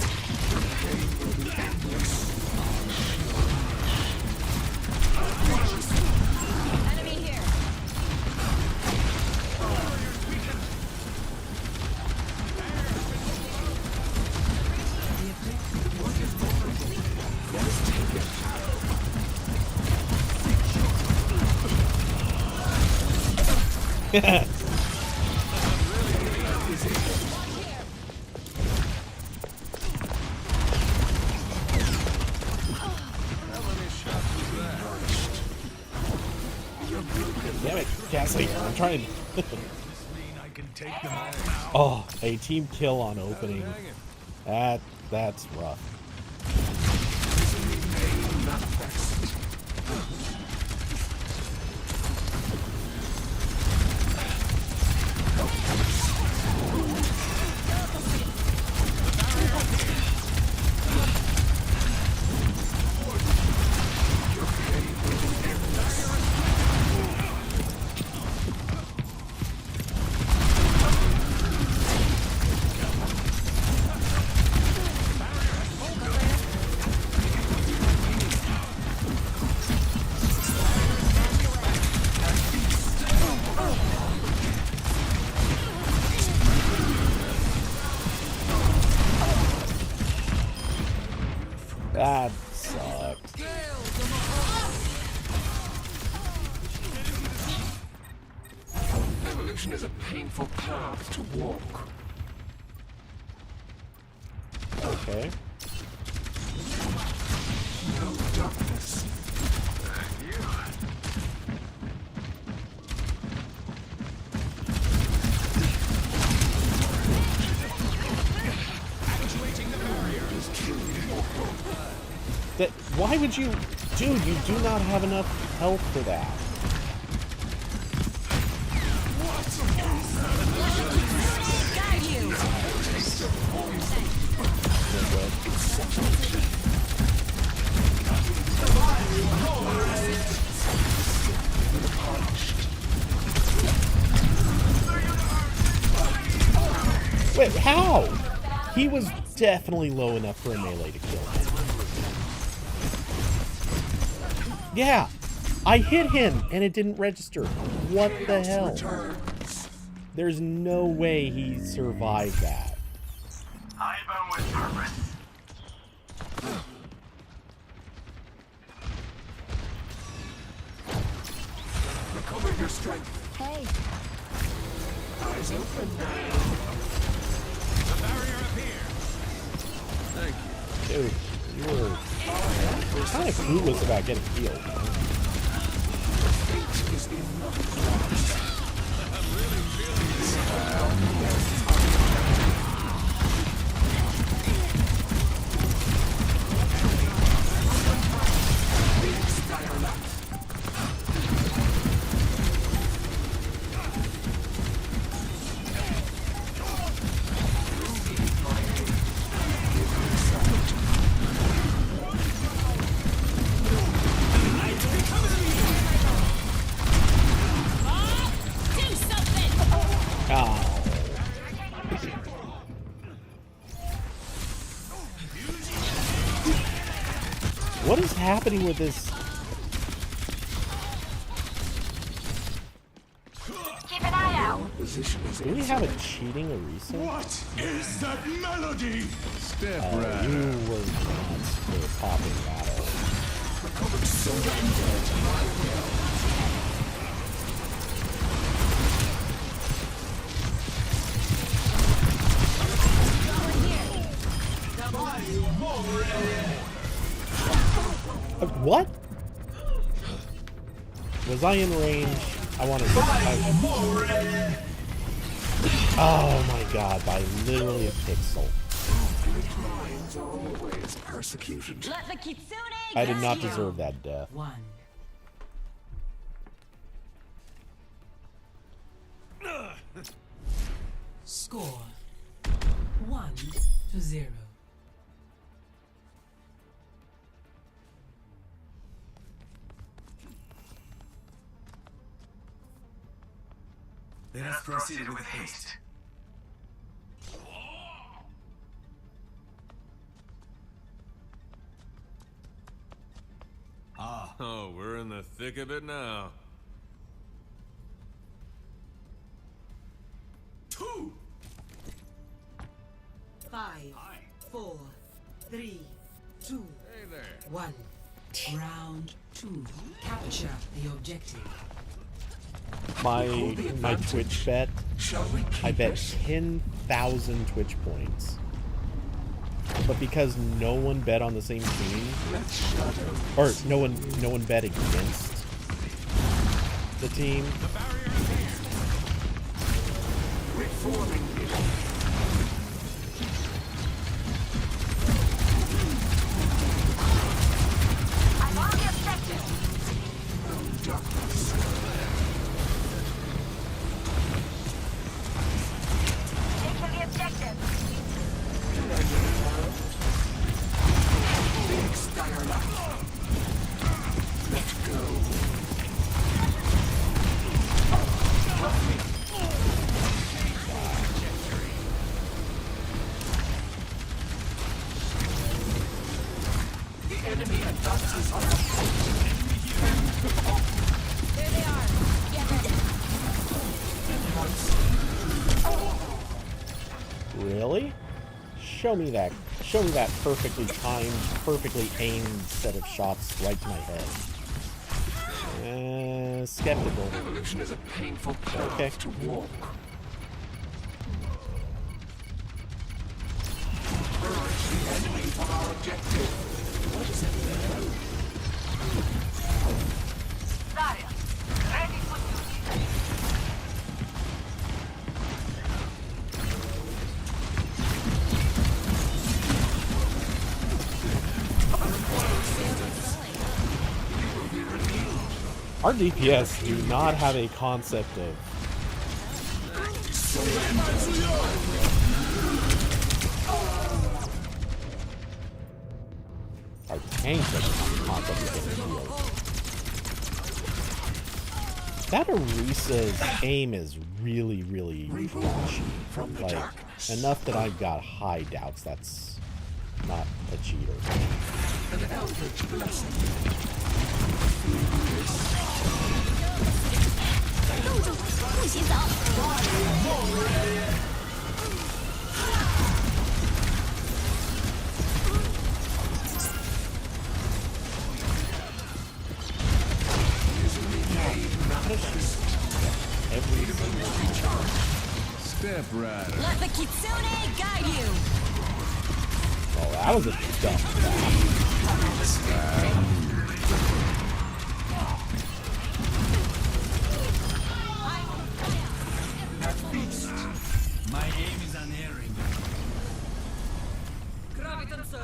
Enemy here. Damn it, Cassie. I'm trying. Mean I can take them all now. Oh, a team kill on opening. That's rough. That sucked. Evolution is a painful path to walk. Okay. No darkness. Why would you... Dude, you do not have enough health for that. Guide you. Wait, how? He was definitely low enough for a melee to kill him. Yeah, I hit him and it didn't register. What the hell? There's no way he survived that. I burn with purpose. Recover your strength. Hey. Eyes open now. The barrier appears. Dude, you were kind of clueless about getting healed. Fate is in the cross. I'm really feeling this. What is happening with this? Keep an eye out. Position is Do we have a cheating Orisa? What is that melody? Step You right. were not for popping battle. What? Was I in range? I want to. Oh my god! By literally a pixel. Minds are always persecuted. Let the kitsune I did not guide you. deserve that death. 1. Score 1-0. Let us proceed with haste. Oh, we're in the thick of it now. 2. 5, 4, 3, 2, Hey there. 1. Round 2. Capture the objective. My Twitch bet. Shall we keep I bet it? 10,000 Twitch points. But because no one bet on the same team, Let's shadow. or no one bet against the team, Reforming it. I'm on the objective. Darkness. Taking the objective. Big Skylark. Let go. The enemy advances on the There they are. Get ready. really? Show me that perfectly timed, perfectly aimed set of shots right to my head. Skeptical. Evolution is a painful path Okay. to walk. Purge the enemy from our objective. What is it now? Zarya, ready for duty. Our DPS do not have a concept of our tank doesn't have a concept of getting healed. That Orisa's aim is really, really flashy. From the Like, darkness. enough that I've got high doubts that's not a cheater. An eldritch blessing. Every single Step right. Let the kitsune guide you. Oh, that was a dumb My aim is unerring.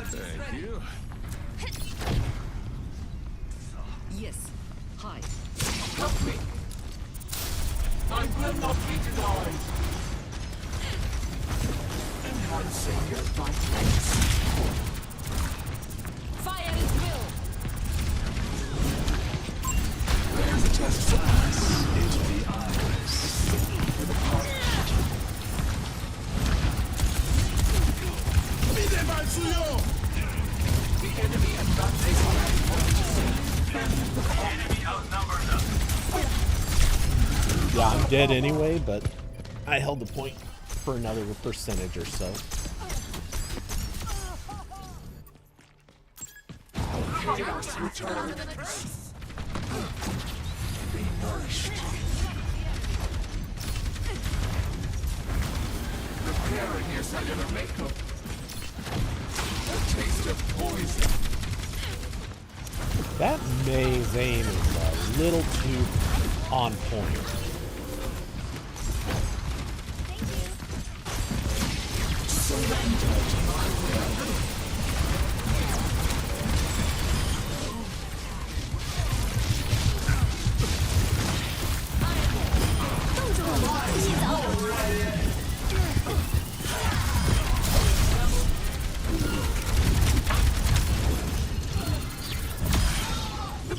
Thank you. Yes. Hi. Help me. I will not be denied. Enhancing your vitals. Fire is will. There's a test for us. Into the iris. The enemy advances already. Yeah, I'm dead anyway, but I held the point for another percentage or so. Chaos returns. Be nourished. Repairing your cellular makeup. The taste of poison. That May's aim is a little too on point.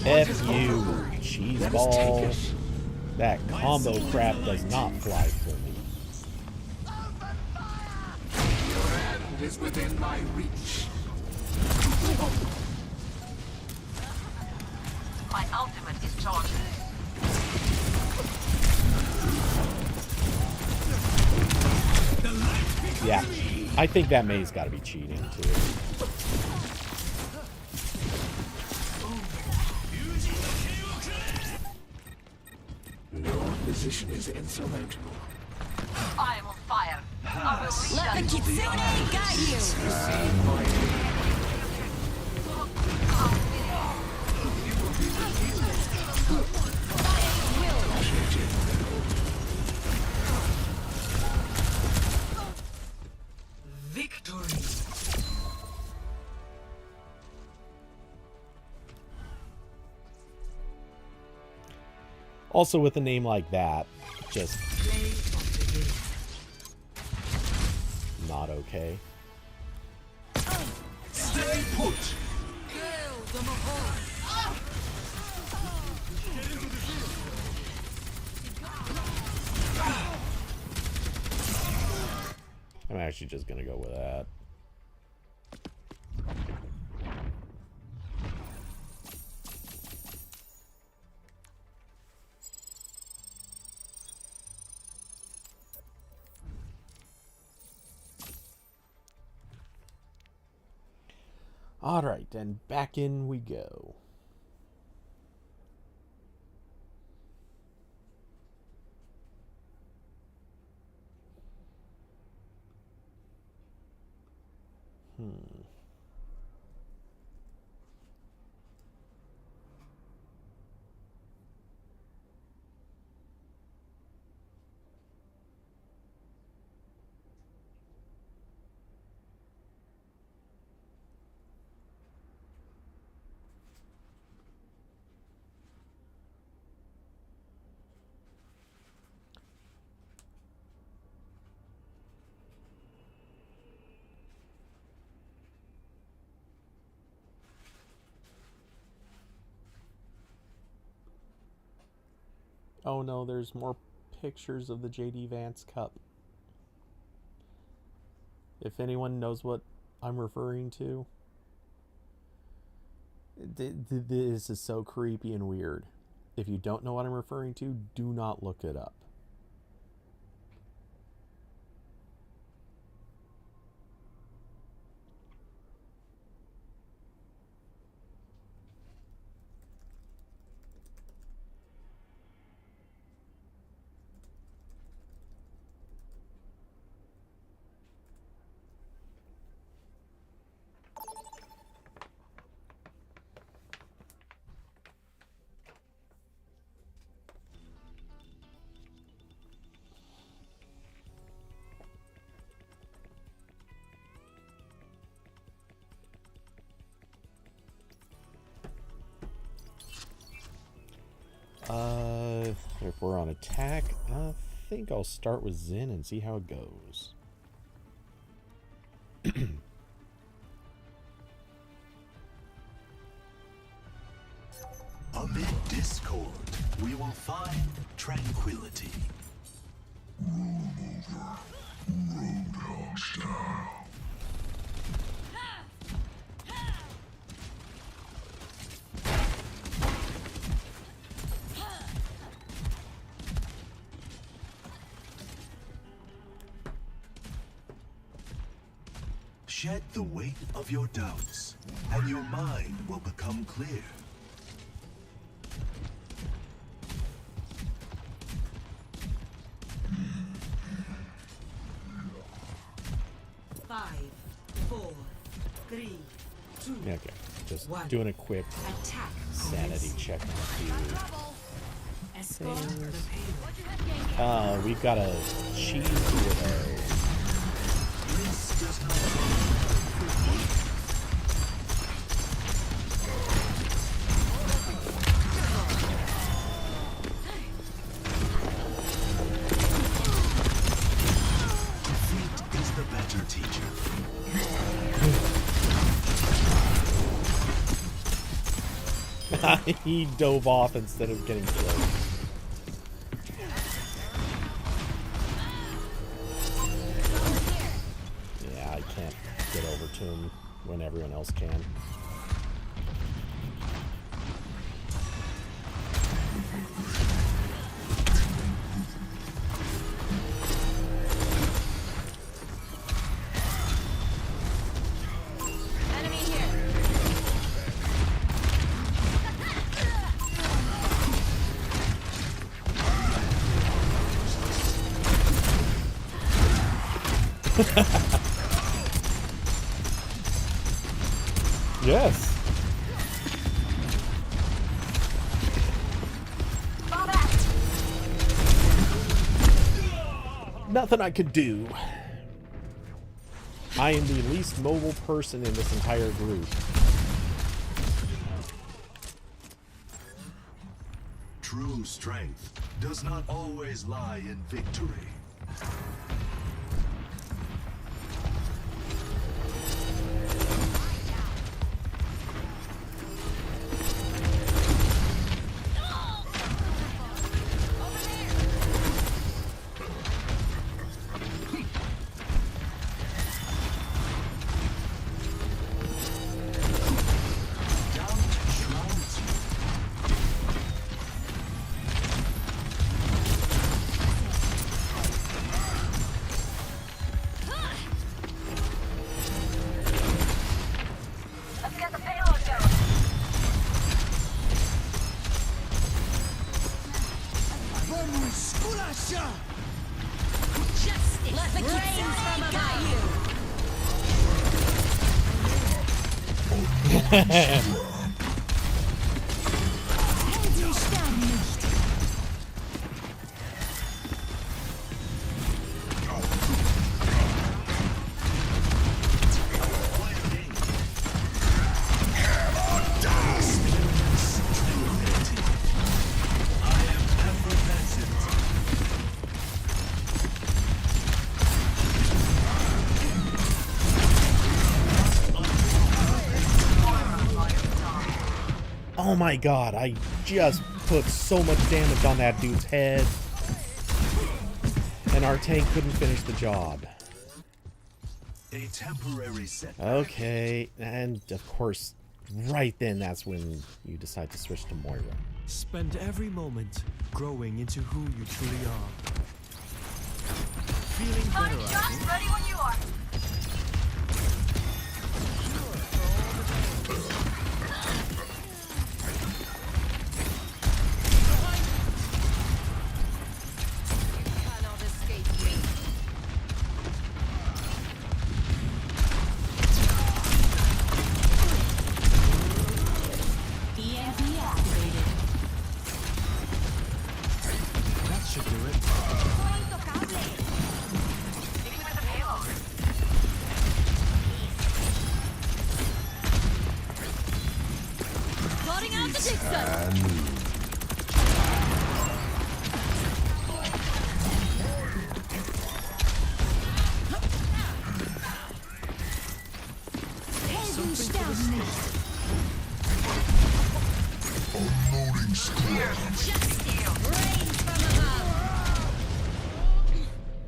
F you, cheese ball. That combo crap does not fly for me. Your hand is within my reach. My ultimate is charged. Yeah, I think that May's got to be cheating too. Your position is insurmountable. I am on fire. I will let the Kitsune guide you. Receive my Victory. Also, with a name like that, just Play of the game. not okay. stay put. I'm actually just gonna go with that. Alright, and back in we go. Oh no, there's more pictures of the JD Vance Cup. If anyone knows what I'm referring to, this is so creepy and weird. If you don't know what I'm referring to, do not look it up. If we're on attack, I think I'll start with Zen and see how it goes. Amid discord, we will find tranquility. Shed the weight of your doubts, and your mind will become clear. Five, four, three, two. Okay, just One. doing a quick Attack. sanity check on a few. Escort the payload. We've got a cheese widow. This does not defeat is the better teacher. He dove off instead of getting killed. Yeah, I can't get over to him when everyone else can. Enemy here. Yes. Fall back. Nothing I could do. I am the least mobile person in this entire group. True strength does not always lie in victory. Let's get the payload going. Justice. Let the rains from above you. Oh my god, I just put so much damage on that dude's head. And our tank couldn't finish the job. A temporary setback. Okay, and of course, right then that's when you decide to switch to Moira. Spend every moment growing into who you truly are. Feeling Fun better, I shots think. ready when you are. Cannot escape me. EMP activated. That should do it. Plotting out the jigsaw.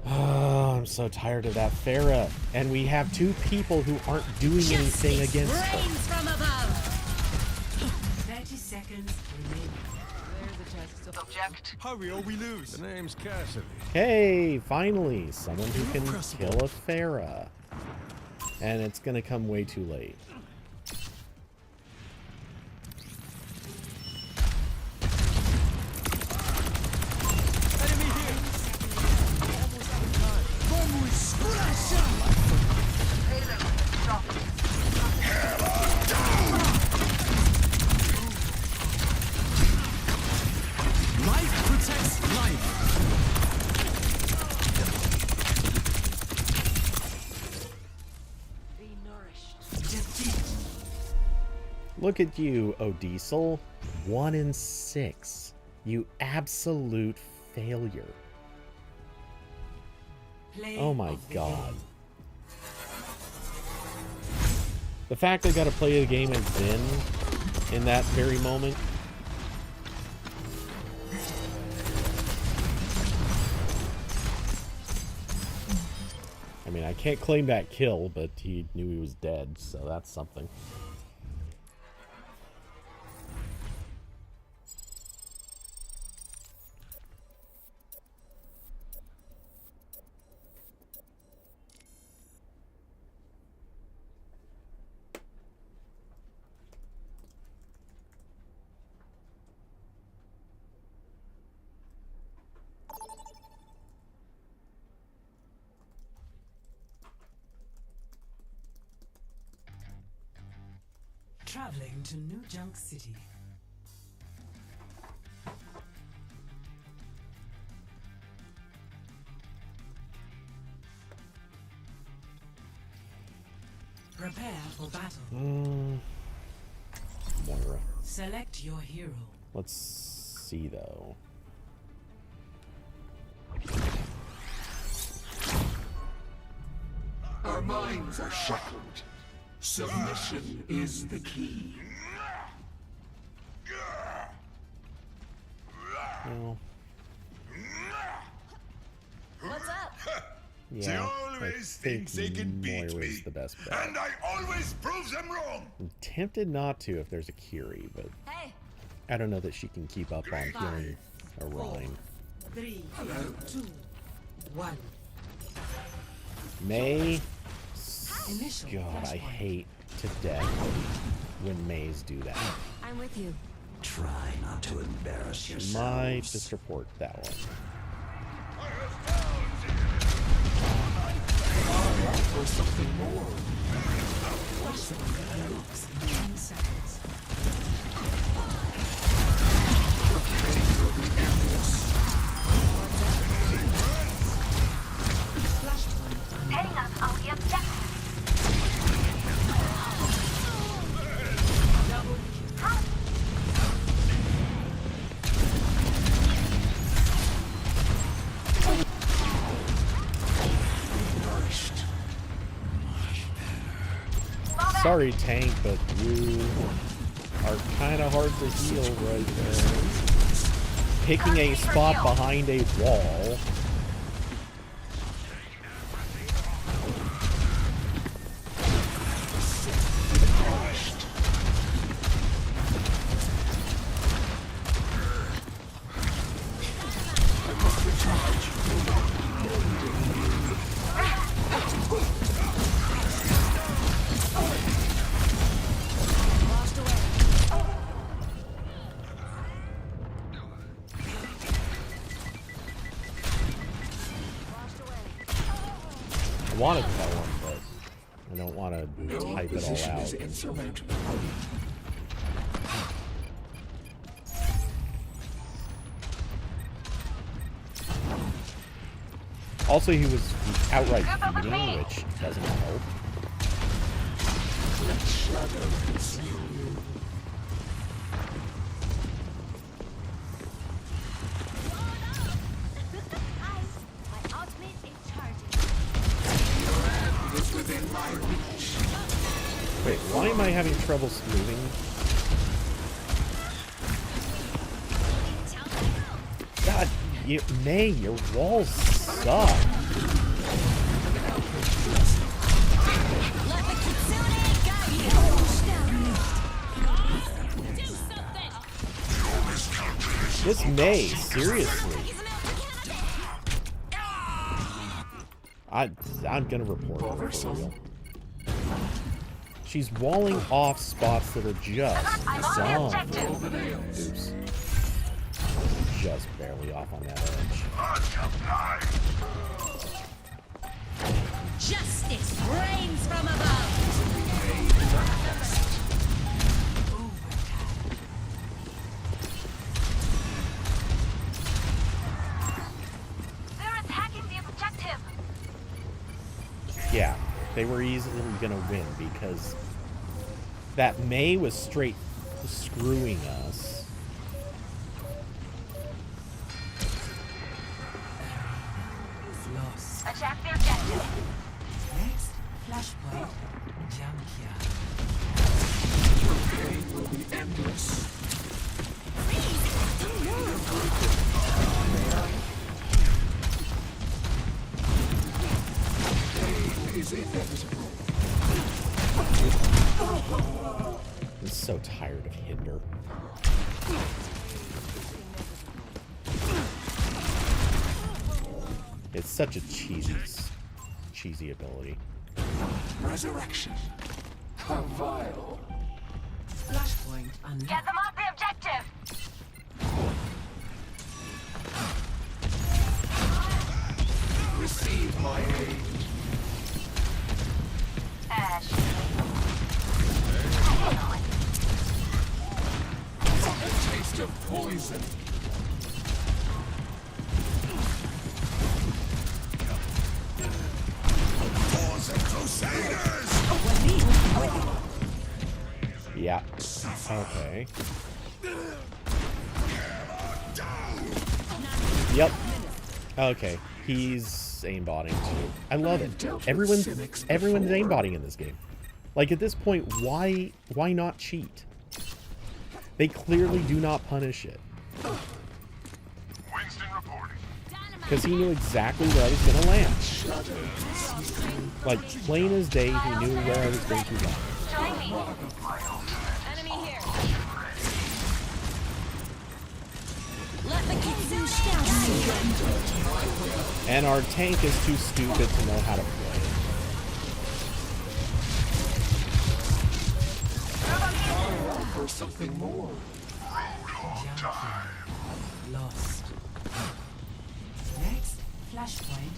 Oh, I'm so tired of that Farah. And we have two people who aren't doing anything against her. Rains from above. 30 seconds remaining. Object. Hurry or we lose. The name's Cassidy. Hey, finally, someone who can kill a Farah. And it's gonna come way too late. Life protects life. Be nourished. Look at you, Odiesel. 1 in 6. You absolute failure. Play Oh my of the god. The fact I gotta play the game as Zen in that very moment. I mean, I can't claim that kill, but he knew he was dead, so that's something. Traveling to New Junk City. Prepare for battle. Moira. Select your hero. Let's see, though. Our minds are shackled. Submission is the key. Well, What's up? yeah, always I think think they can beat Moira's me, the best bet. and I always prove them wrong. I'm tempted not to if there's a Kiri, but Hey, I don't know that she can keep up on healing a Rhine. 3, 2, 1. May. Initial God, I flashpoint. hate to death when Mays do that. I'm with you. Try not to embarrass yourself. Might just report that one. For something more. Unlocks in 10 seconds. Heading up on the objective. Sorry, tank, but you are kind of hard to heal right there. Picking a spot behind a wall. I wanted to tell him, but I don't want to type it all out. Insurmountable. Also, he was outright feeding, which doesn't help. My ultimate is charging. It's within my reach. Wait, why am I having trouble moving? God, May, your walls suck. Let the Kitsune guide you. Do something. This May, seriously. He's an I'm gonna report her for real. She's walling off spots that are just I'm on the objective. Oops. Just barely off on that edge. Justice reigns from above. They're attacking the objective. Yeah, they were easily gonna win because that Mei was straight screwing us. Lost. Attack the objective. Next, flashpoint. Junkyard. Pain will be endless. Pain is inevitable. I'm so tired of Hinder. It's such a cheesy ability. Resurrection. How vile. Flashpoint unlocked. Get them off the objective. Receive my aid. Ash. A taste of poison. Yeah. Okay. Yep. Okay. He's aimbotting too. I love it. Everyone's aimbotting in this game. Like at this point, why not cheat? They clearly do not punish it. Because he knew exactly where I was going to land. Like, plain as day, he knew where I was going to land. Join me. Enemy here. Let the Kitsu And our tank is too stupid to know how to play. For something more. Lost. Next, flashpoint.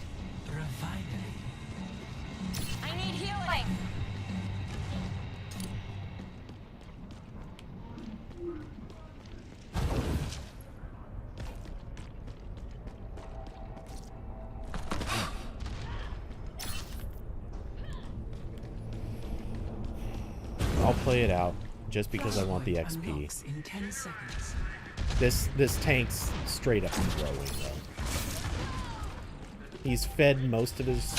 Revival. I need healing. I'll play it out just because I want the Flashpoint XP. unlocks in 10 seconds. This tank's straight up throwing though. He's fed most of his.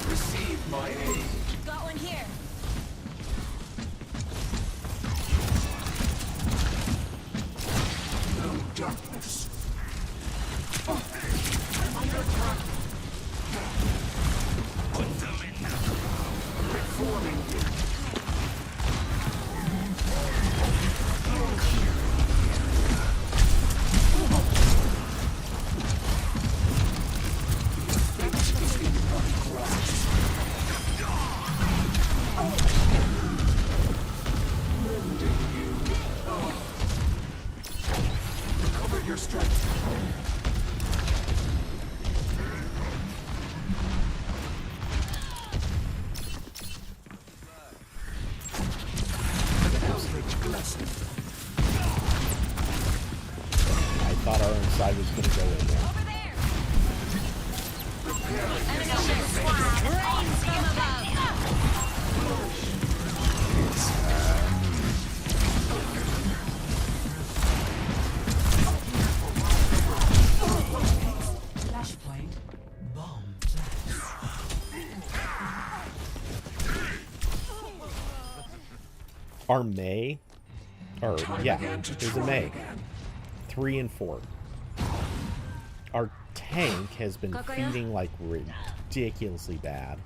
Receive my aid. Got one here. No darkness. Reforming you. Recover your strength. I thought our inside was gonna go in there. Over there. Enemy squad reigns from above. Flashpoint. Bomb. Our Mei, or yeah, there's a Mei. 3 and 4. Our tank has been feeding like ridiculously bad.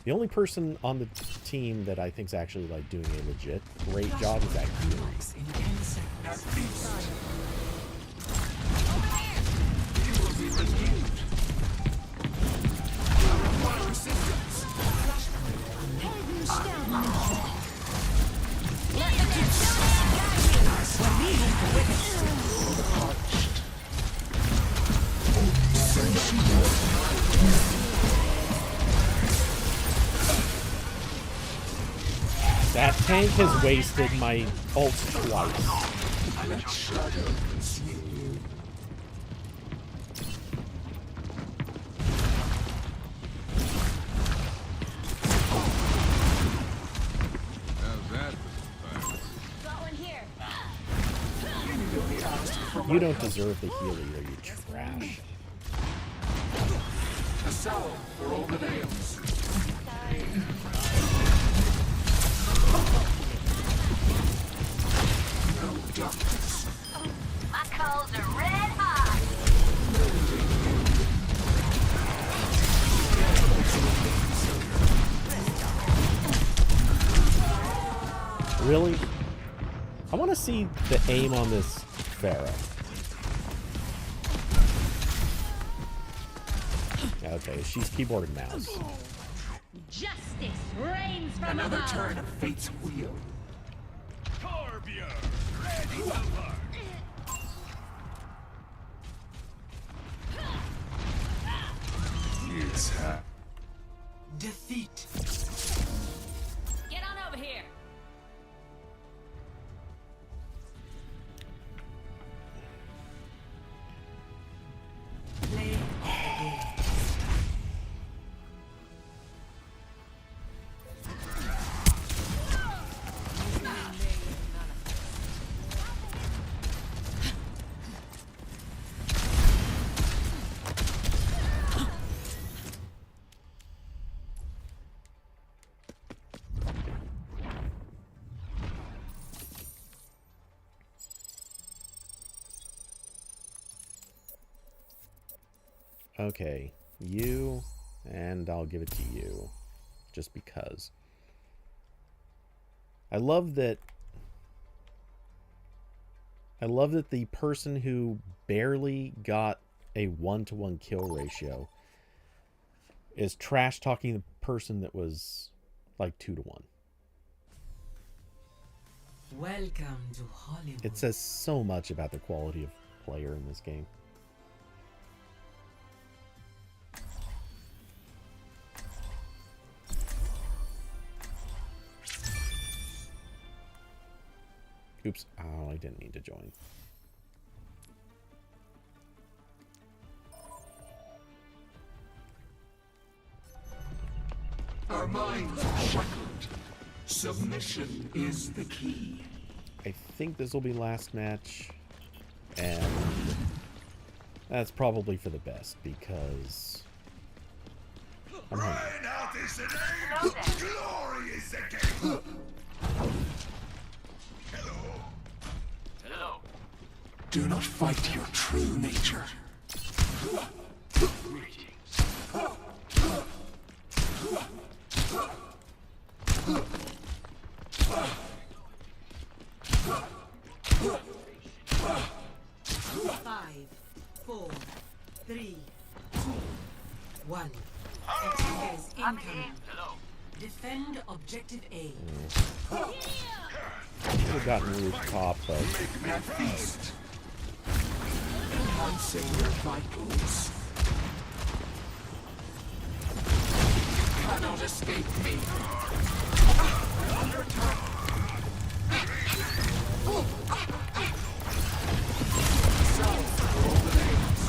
The only person on the team that I think is actually like doing a legit great job is that healer. Unlocks in 10 seconds. You will be renewed. I require assistance. That tank has wasted my ult twice. Let shadow consume you. How's that for fun? Got one here. You will be asked for You don't deserve the heal either, you trash. a salve for all the nails. No darkness. My coals are red hot. Really? I want to see the aim on this Pharaoh. Okay, she's keyboard and mouse. Justice reigns from Another above. turn of fate's wheel. Torbjorn, ready to work. Yes, Defeat. Get on over here. Play of the game. Okay, you, and I'll give it to you, just because. I love that the person who barely got a 1-to-1 kill ratio is trash talking the person that was like 2-to-1. Welcome to Hollywood. It says so much about the quality of player in this game. Oops. Oh, I didn't mean to join. our minds are shackled. Submission is the key. I think this will be last match. And that's probably for the best because I'm hungry. Crying out is the name. Glory is the game. Hello. Hello. Do not fight your true nature. Five, four, three, two, one. Attackers incoming. Hello. Defend objective A. Should have gotten rooftop, but Make me feast. Enhancing your vitals. Cannot escape me. Under attack. Salve for all the names.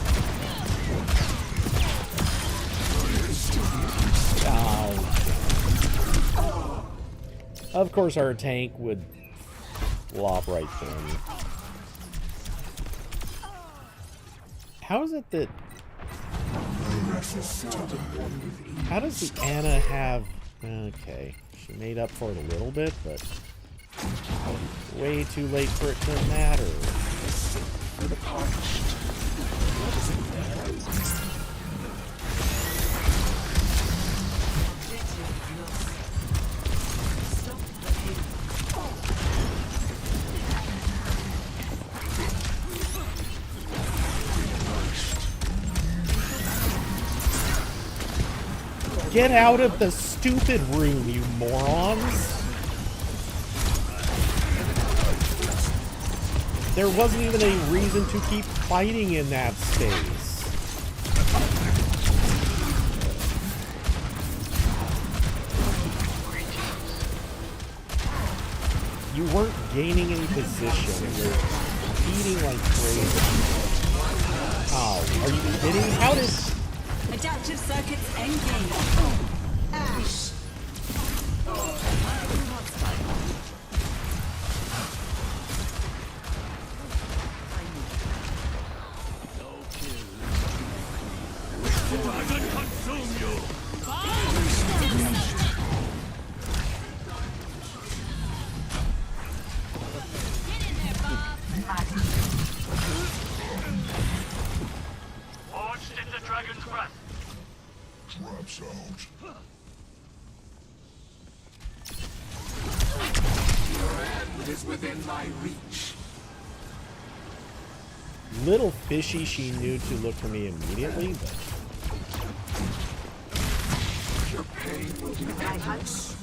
oh. Of course our tank would lop right through me. How is it that how does the Anna have... Okay, she made up for it a little bit, but way too late for it to matter. For the parched. What is it there? Objective Get out of the stupid room, you morons! There wasn't even a reason to keep fighting in that space. You weren't gaining any position. You're eating like crazy. Oh, are you kidding? How did... Adaptive circuits engaged. Ash. Traps out. Your end is within my reach. Little fishy she knew to look for me immediately, but... Your pain will be endless.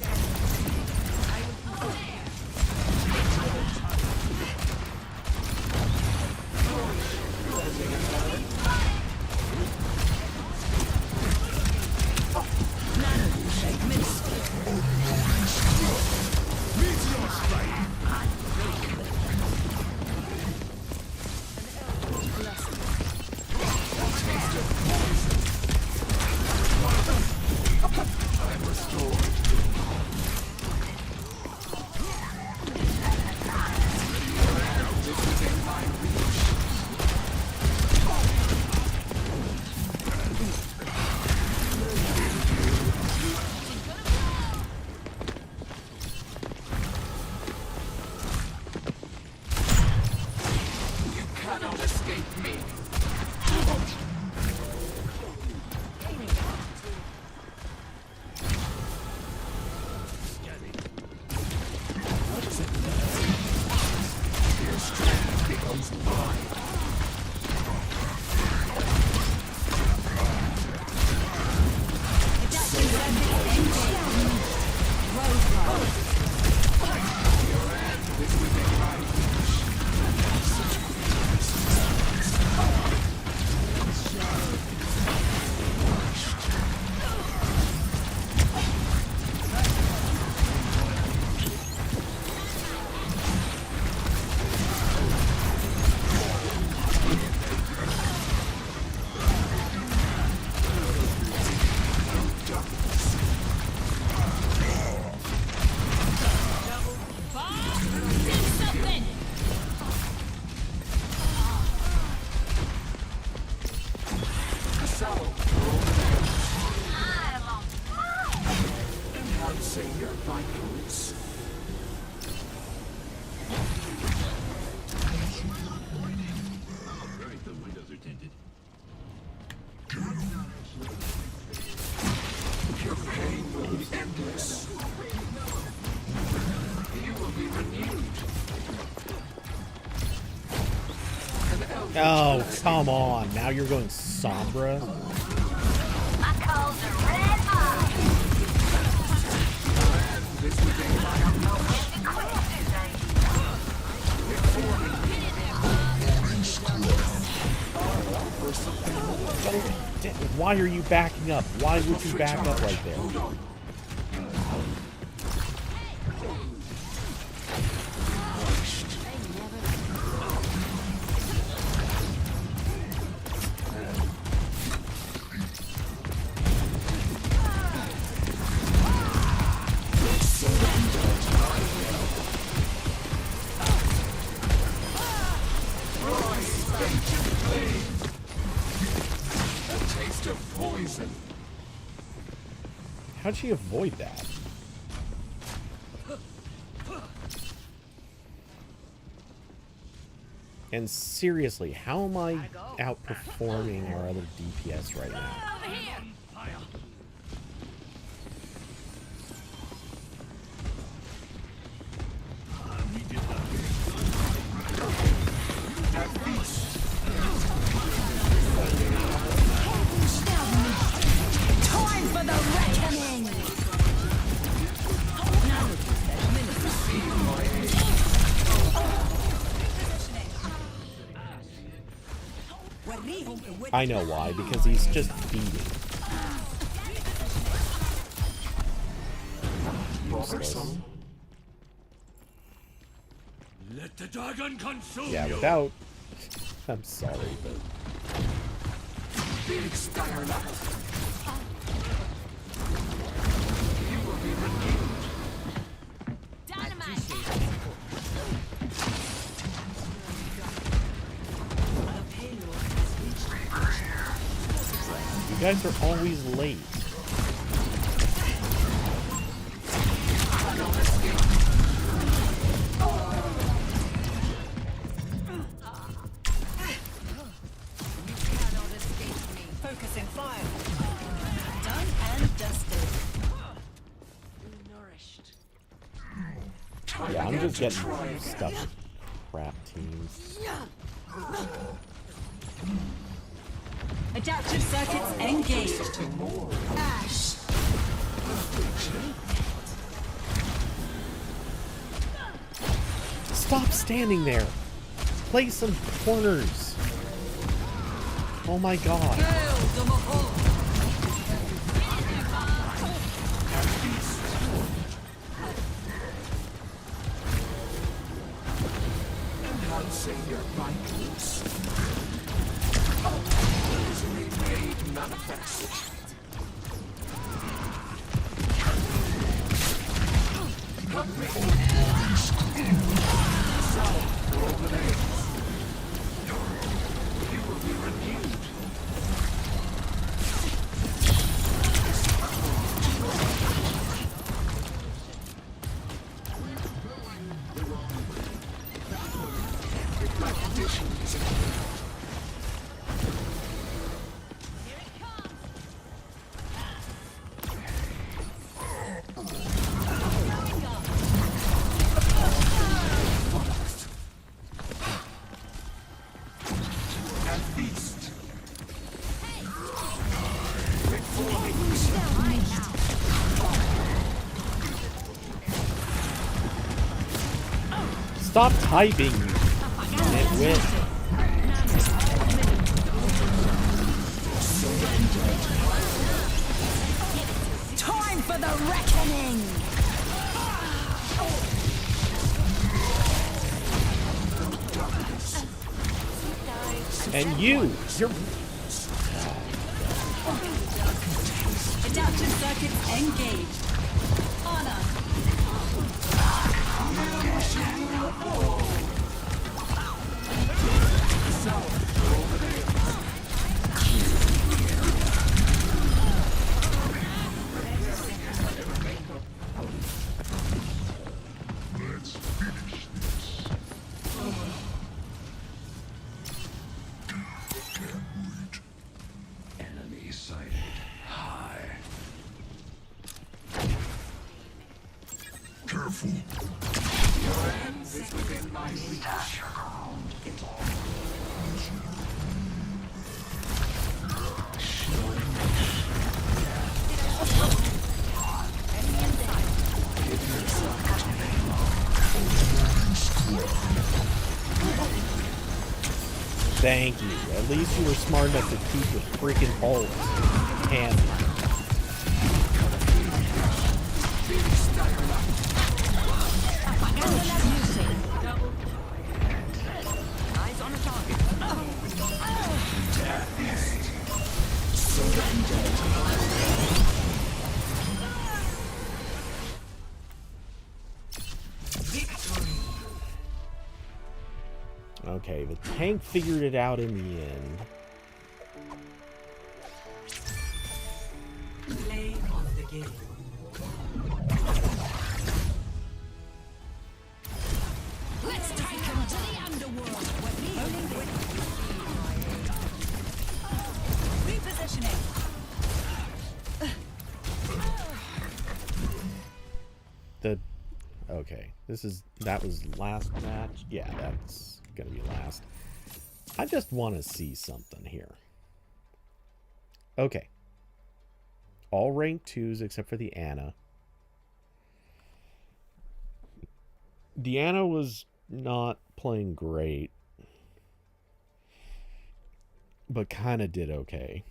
Oh, come on. Now you're going Sombra? My calls are red hot. Why are you backing up? Why would you back up right there? How'd she avoid that? And seriously, how am I outperforming our other DPS right now? Time for the reckoning. I know why, because he's just feeding. Useless. Let the dragon consume Yeah, you. without... I'm sorry, but... Big Starlight. You will be Dynamite. You guys are always late. Focusing fire. Done and dusted. Nourished. Yeah, I'm just getting stuck with crap teams. Adaptive circuits engaged. Ash. Stop standing there! Play some corners! Oh my god. enhancing your vitals. Easily made manifest. You will be renewed. My condition is and feast. Stop typing, nitwit. Time for the reckoning. And you're... Adaptive circuits engaged. Honor. Enemy sighted. High. Careful. Your end is within my reach. Thank you. At least you were smart enough to keep your freaking ult handy. Eyes on a target. Okay, the tank figured it out in the end. Play of the game. Let's take them to the underworld. Repositioning. Okay, that was last match. Yeah, that's gonna be last. I just want to see something here. Okay. All rank 2s except for the Ana. The Ana was not playing great. but kind of did okay.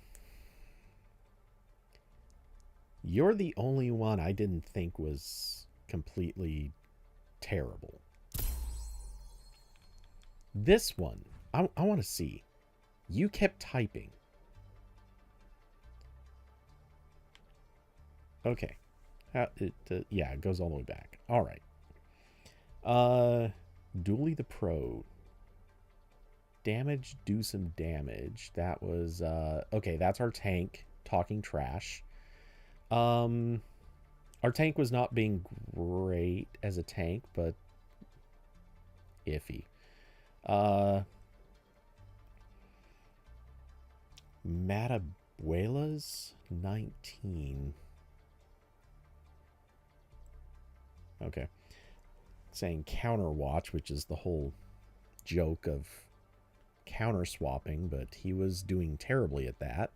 You're the only one I didn't think was completely terrible. This one, I want to see. You kept typing. Okay. Yeah, it goes all the way back. All right. Dooley the Pro. Damage, do some damage. That was, okay, that's our tank talking trash. Our tank was not being great as a tank, but iffy. Matabuelas 19. Okay. Saying counter watch, which is the whole joke of counter swapping, but he was doing terribly at that.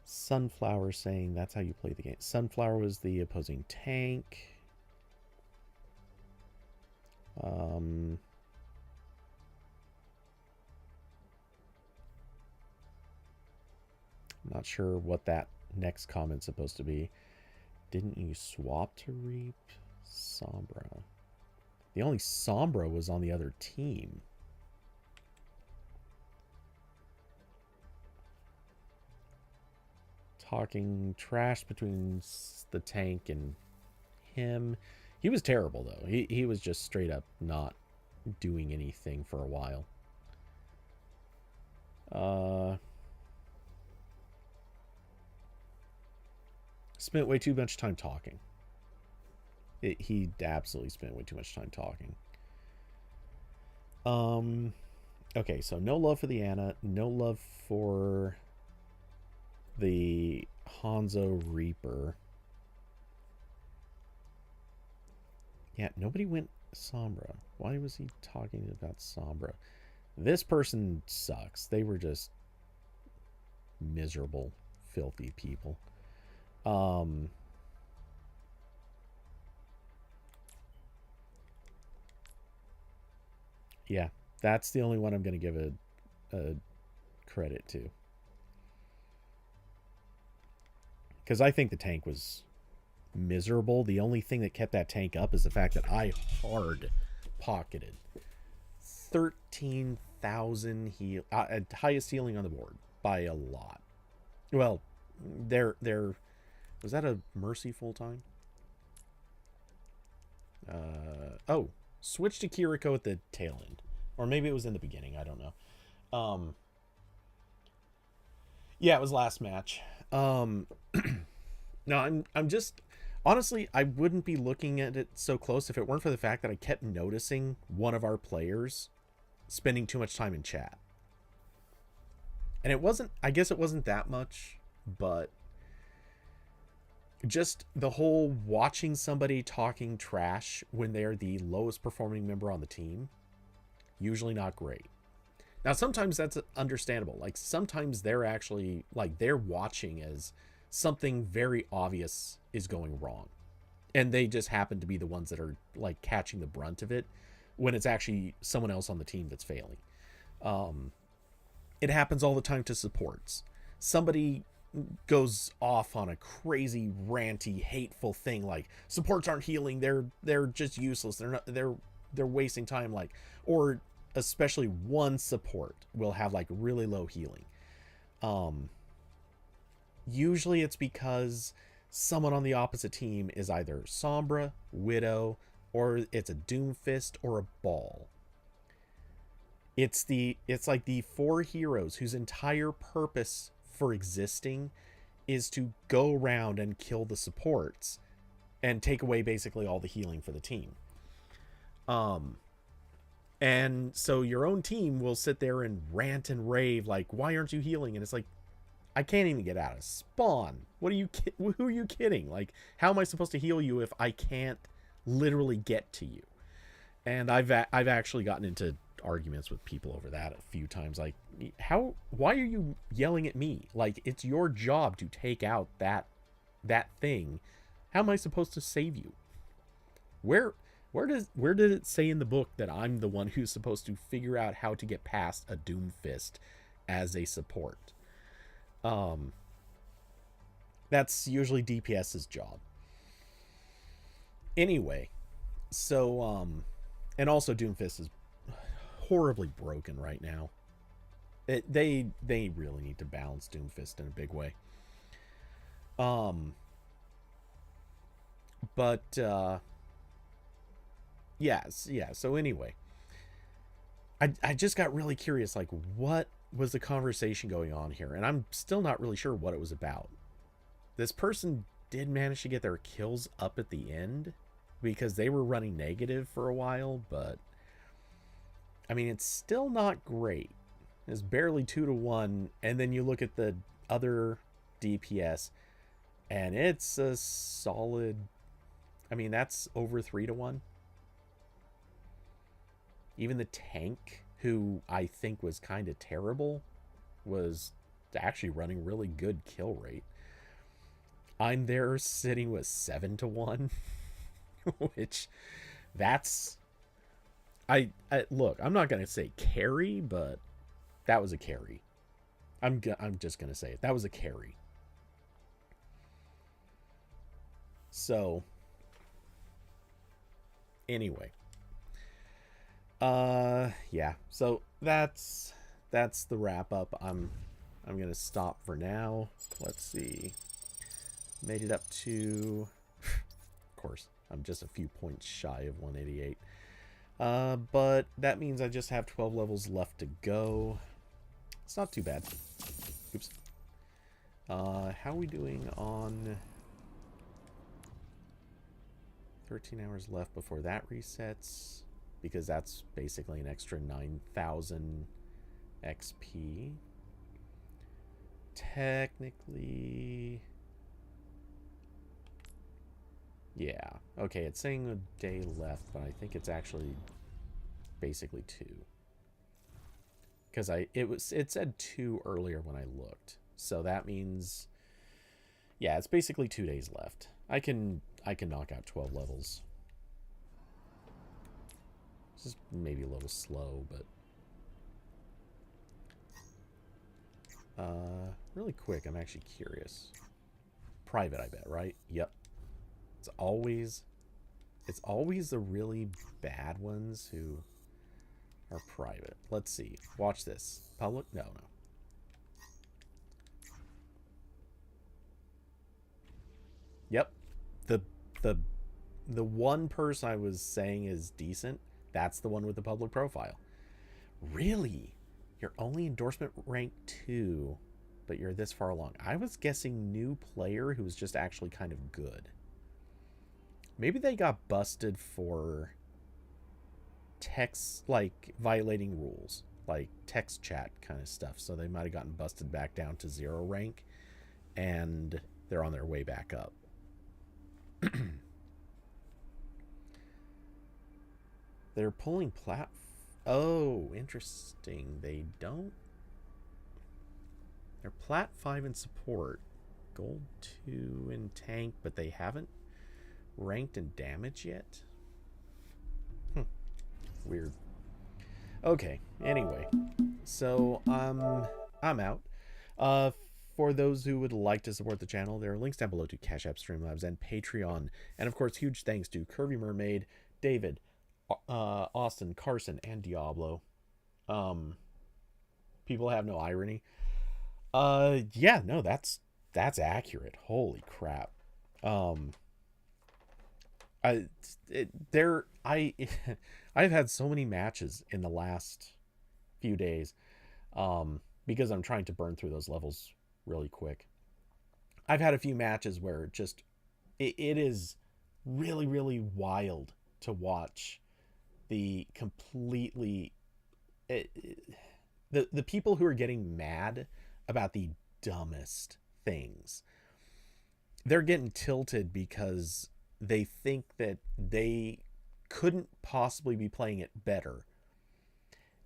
Sunflower saying that's how you play the game. Sunflower was the opposing tank. I'm not sure what that next comment's supposed to be. Didn't you swap to Reap? Sombra. The only Sombra was on the other team. Talking trash between the tank and him. He was terrible, though. He was just straight up not doing anything for a while. Spent way too much time talking. He absolutely spent way too much time talking. Okay, so no love for the Ana, no love for the Hanzo Reaper. Yeah, nobody went Sombra. Why was he talking about Sombra? This person sucks. They were just miserable, filthy people. Yeah, that's the only one I'm going to give a credit to. Because I think the tank was miserable. The only thing that kept that tank up is the fact that I hard pocketed 13,000 heal, highest healing on the board by a lot. Well, there was that a mercy full time? Oh, switch to Kiriko at the tail end, or maybe it was in the beginning. I don't know. Yeah, it was last match. No, I'm just honestly, I wouldn't be looking at it so close if it weren't for the fact that I kept noticing one of our players spending too much time in chat. And it wasn't, I guess it wasn't that much, but just the whole watching somebody talking trash when they're the lowest performing member on the team, usually not great. Now, sometimes that's understandable. Like, sometimes they're actually, like, they're watching as something very obvious is going wrong. And they just happen to be the ones that are, like, catching the brunt of it when it's actually someone else on the team that's failing. It happens all the time to supports. Somebody goes off on a crazy, ranty, hateful thing like, supports aren't healing, they're just useless. They're wasting time, like, or especially one support will have like really low healing. Usually it's because someone on the opposite team is either Sombra, Widow, or it's a Doomfist or a Ball. It's like the four heroes whose entire purpose for existing is to go around and kill the supports and take away basically all the healing for the team. And so your own team will sit there and rant and rave like, why aren't you healing? And it's like, I can't even get out of spawn. What are you? Who are you kidding? Like, how am I supposed to heal you if I can't literally get to you? And I've actually gotten into arguments with people over that a few times. Like, why are you yelling at me? Like, it's your job to take out that thing. How am I supposed to save you? where did it say in the book that I'm the one who's supposed to figure out how to get past a Doomfist as a support? That's usually DPS's job. Anyway, so and also Doomfist is horribly broken right now. They really need to balance Doomfist in a big way. But yes, yeah. So anyway, I just got really curious, like, what was the conversation going on here, and I'm still not really sure what it was about. This person did manage to get their kills up at the end because they were running negative for a while, but I mean, it's still not great. It's barely 2-1, and then you look at the other DPS, and it's a solid. I mean, that's over 3-1. Even the tank, who I think was kind of terrible, was actually running really good kill rate. I'm there sitting with 7-1, which that's. I look. I'm not gonna say carry, but that was a carry. I'm just gonna say it. That was a carry. So anyway, yeah. So that's the wrap up. I'm gonna stop for now. Let's see. Made it up to. Of course, I'm just a few points shy of 188. But that means I just have 12 levels left to go. It's not too bad. Oops. How are we doing on 13 hours left before that resets? Because that's basically an extra 9,000 XP. Technically... yeah. Okay, it's saying a day left, but I think it's actually basically 2. Because it said 2 earlier when I looked. So that means, yeah, it's basically 2 days left. I can knock out 12 levels. This is maybe a little slow, but really quick, I'm actually curious. Private, I bet, right? Yep. It's always the really bad ones who are private. Let's see. Watch this. Public? No. Yep. The one person I was saying is decent, that's the one with the public profile. Really? You're only endorsement rank 2, but you're this far along. I was guessing new player who was just actually kind of good. Maybe they got busted for text, like violating rules, like text chat kind of stuff. So they might have gotten busted back down to 0 rank, and they're on their way back up. They're pulling plat. Oh, interesting. They don't. They're plat 5 in support, gold 2 in tank, but they haven't ranked in damage yet. Weird. Okay, anyway, so I'm out. For those who would like to support the channel, there are links down below to Cash App, Streamlabs, and Patreon. And of course, huge thanks to Curvy Mermaid, David, Austin, Carson, and Diablo. People have no irony. Yeah, no, that's accurate. Holy crap. I've had so many matches in the last few days, because I'm trying to burn through those levels really quick. I've had a few matches where just it is really, really wild to watch the completely the people who are getting mad about the dumbest things. They're getting tilted because they think that they couldn't possibly be playing it better.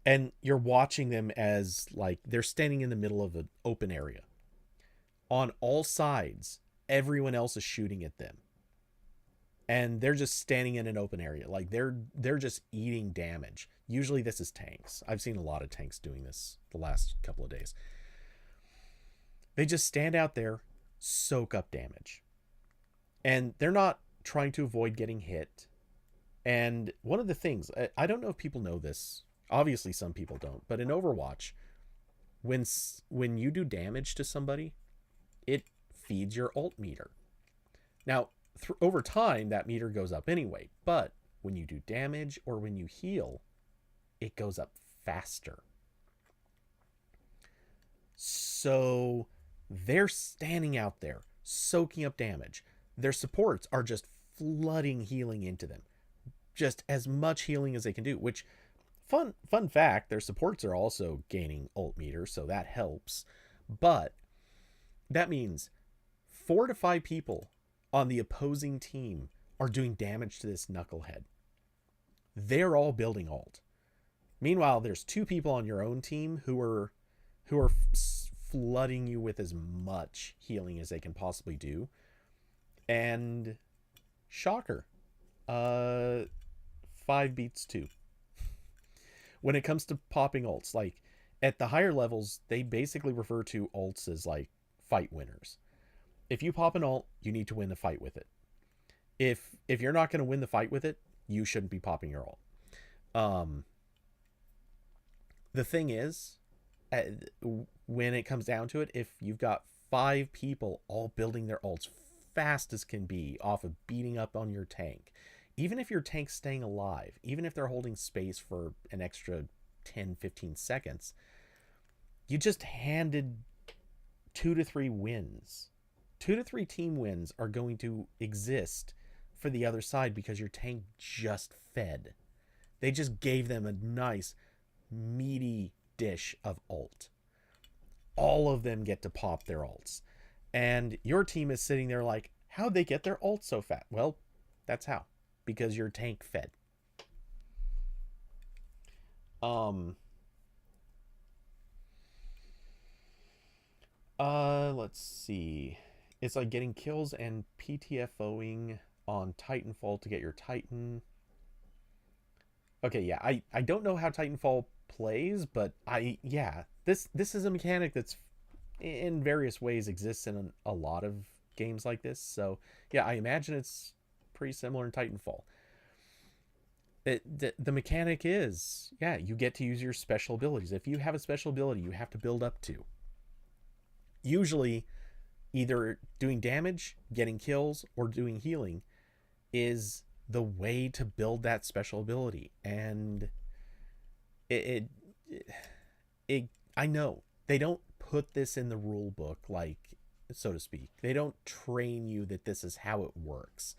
And you're watching them as, like, they're standing in the middle of an open area. On all sides, everyone else is shooting at them. and they're just standing in an open area. Like they're just eating damage. Usually this is tanks. I've seen a lot of tanks doing this the last couple of days. They just stand out there, soak up damage. And they're not trying to avoid getting hit. And one of the things, I don't know if people know this. Obviously some people don't, but in Overwatch, when you do damage to somebody, it feeds your ult meter. Now, over time, that meter goes up anyway, but when you do damage or when you heal, it goes up faster. So they're standing out there, soaking up damage. Their supports are just flooding healing into them. Just as much healing as they can do, which, fun fact, their supports are also gaining ult meter, so that helps. But that means 4 to 5 people on the opposing team are doing damage to this knucklehead. They're all building ult. Meanwhile, there's 2 people on your own team who are flooding you with as much healing as they can possibly do. And shocker, 5 beats 2. When it comes to popping ults, like at the higher levels, they basically refer to ults as like fight winners. If you pop an ult, you need to win the fight with it. If you're not going to win the fight with it, you shouldn't be popping your ult. The thing is, when it comes down to it, if you've got 5 people all building their ults fast as can be off of beating up on your tank, even if your tank's staying alive, even if they're holding space for an extra 10-15 seconds, you just handed 2 to 3 wins. 2 to 3 team wins are going to exist for the other side because your tank just fed. They just gave them a nice meaty dish of ult. All of them get to pop their ults. And your team is sitting there like, how'd they get their ult so fast? Well, that's how. Because your tank fed. Let's see. It's like getting kills and PTFOing on Titanfall to get your Titan. Okay, yeah, I don't know how Titanfall plays, but this is a mechanic that's in various ways exists in a lot of games like this. So yeah, I imagine it's pretty similar in Titanfall. The mechanic is, yeah, you get to use your special abilities. If you have a special ability you have to build up to, usually either doing damage, getting kills, or doing healing is the way to build that special ability. And it I know they don't put this in the rule book, like, so to speak. They don't train you that this is how it works.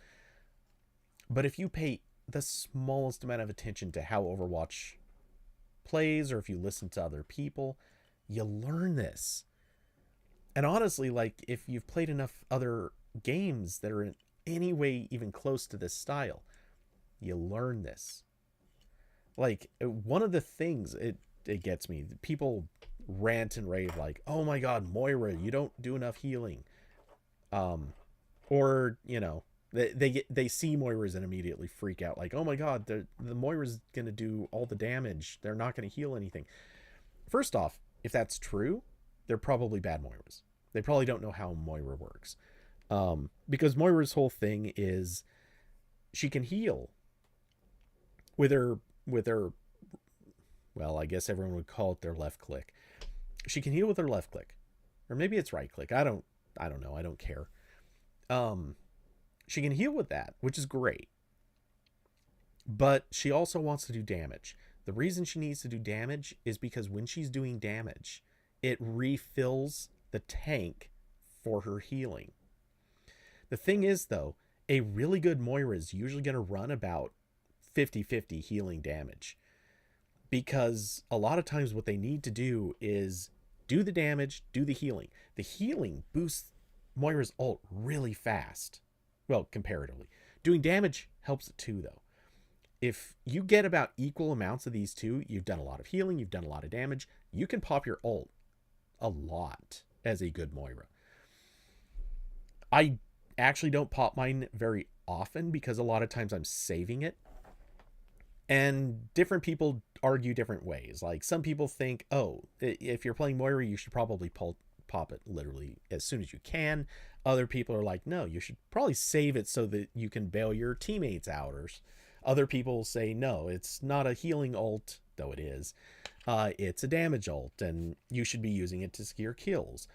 But if you pay the smallest amount of attention to how Overwatch plays, or if you listen to other people, you learn this. And honestly, like, if you've played enough other games that are in any way even close to this style, you learn this. Like, one of the things it gets me, people rant and rave like, oh my god, Moira, you don't do enough healing. Or, you know, they see Moiras and immediately freak out like, oh my god, the Moira's gonna do all the damage, they're not gonna heal anything. First off, if that's true, they're probably bad Moiras. They probably don't know how Moira works. Because Moira's whole thing is she can heal with her, well, I guess everyone would call it their left click. She can heal with her left click. Or maybe it's right click. I don't know. I don't care. She can heal with that, which is great. But she also wants to do damage. The reason she needs to do damage is because when she's doing damage, it refills the tank for her healing. The thing is, though, a really good Moira is usually going to run about 50-50 healing damage. Because a lot of times what they need to do is do the damage, do the healing. The healing boosts Moira's ult really fast. Well, comparatively. Doing damage helps it too, though. If you get about equal amounts of these two, you've done a lot of healing, you've done a lot of damage, you can pop your ult a lot as a good Moira. I actually don't pop mine very often because a lot of times I'm saving it. And different people argue different ways. Like some people think, oh, if you're playing Moira, you should probably pop it literally as soon as you can. Other people are like, no, you should probably save it so that you can bail your teammates out. Or other people say, no, it's not a healing ult, though it is. It's a damage ult, and you should be using it to secure kills.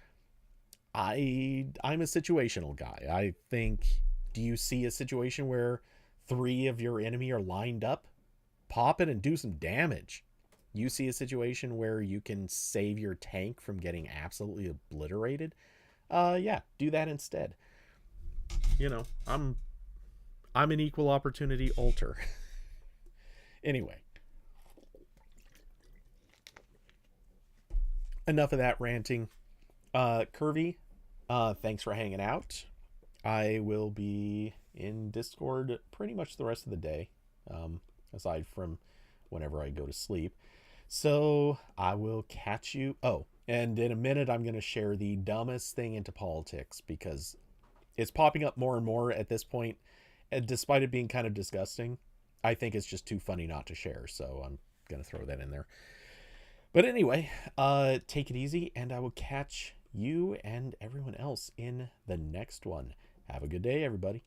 I'm a situational guy. I think, do you see a situation where 3 of your enemy are lined up? Pop it and do some damage. You see a situation where you can save your tank from getting absolutely obliterated? Yeah, do that instead. You know, I'm an equal opportunity ulter. Anyway, enough of that ranting. Curvy, thanks for hanging out. I will be in Discord pretty much the rest of the day, aside from whenever I go to sleep. So I will catch you. Oh, and in a minute, I'm going to share the dumbest thing into politics because it's popping up more and more at this point. And despite it being kind of disgusting, I think it's just too funny not to share. So I'm going to throw that in there. But anyway, take it easy, and I will catch you and everyone else in the next one. Have a good day, everybody.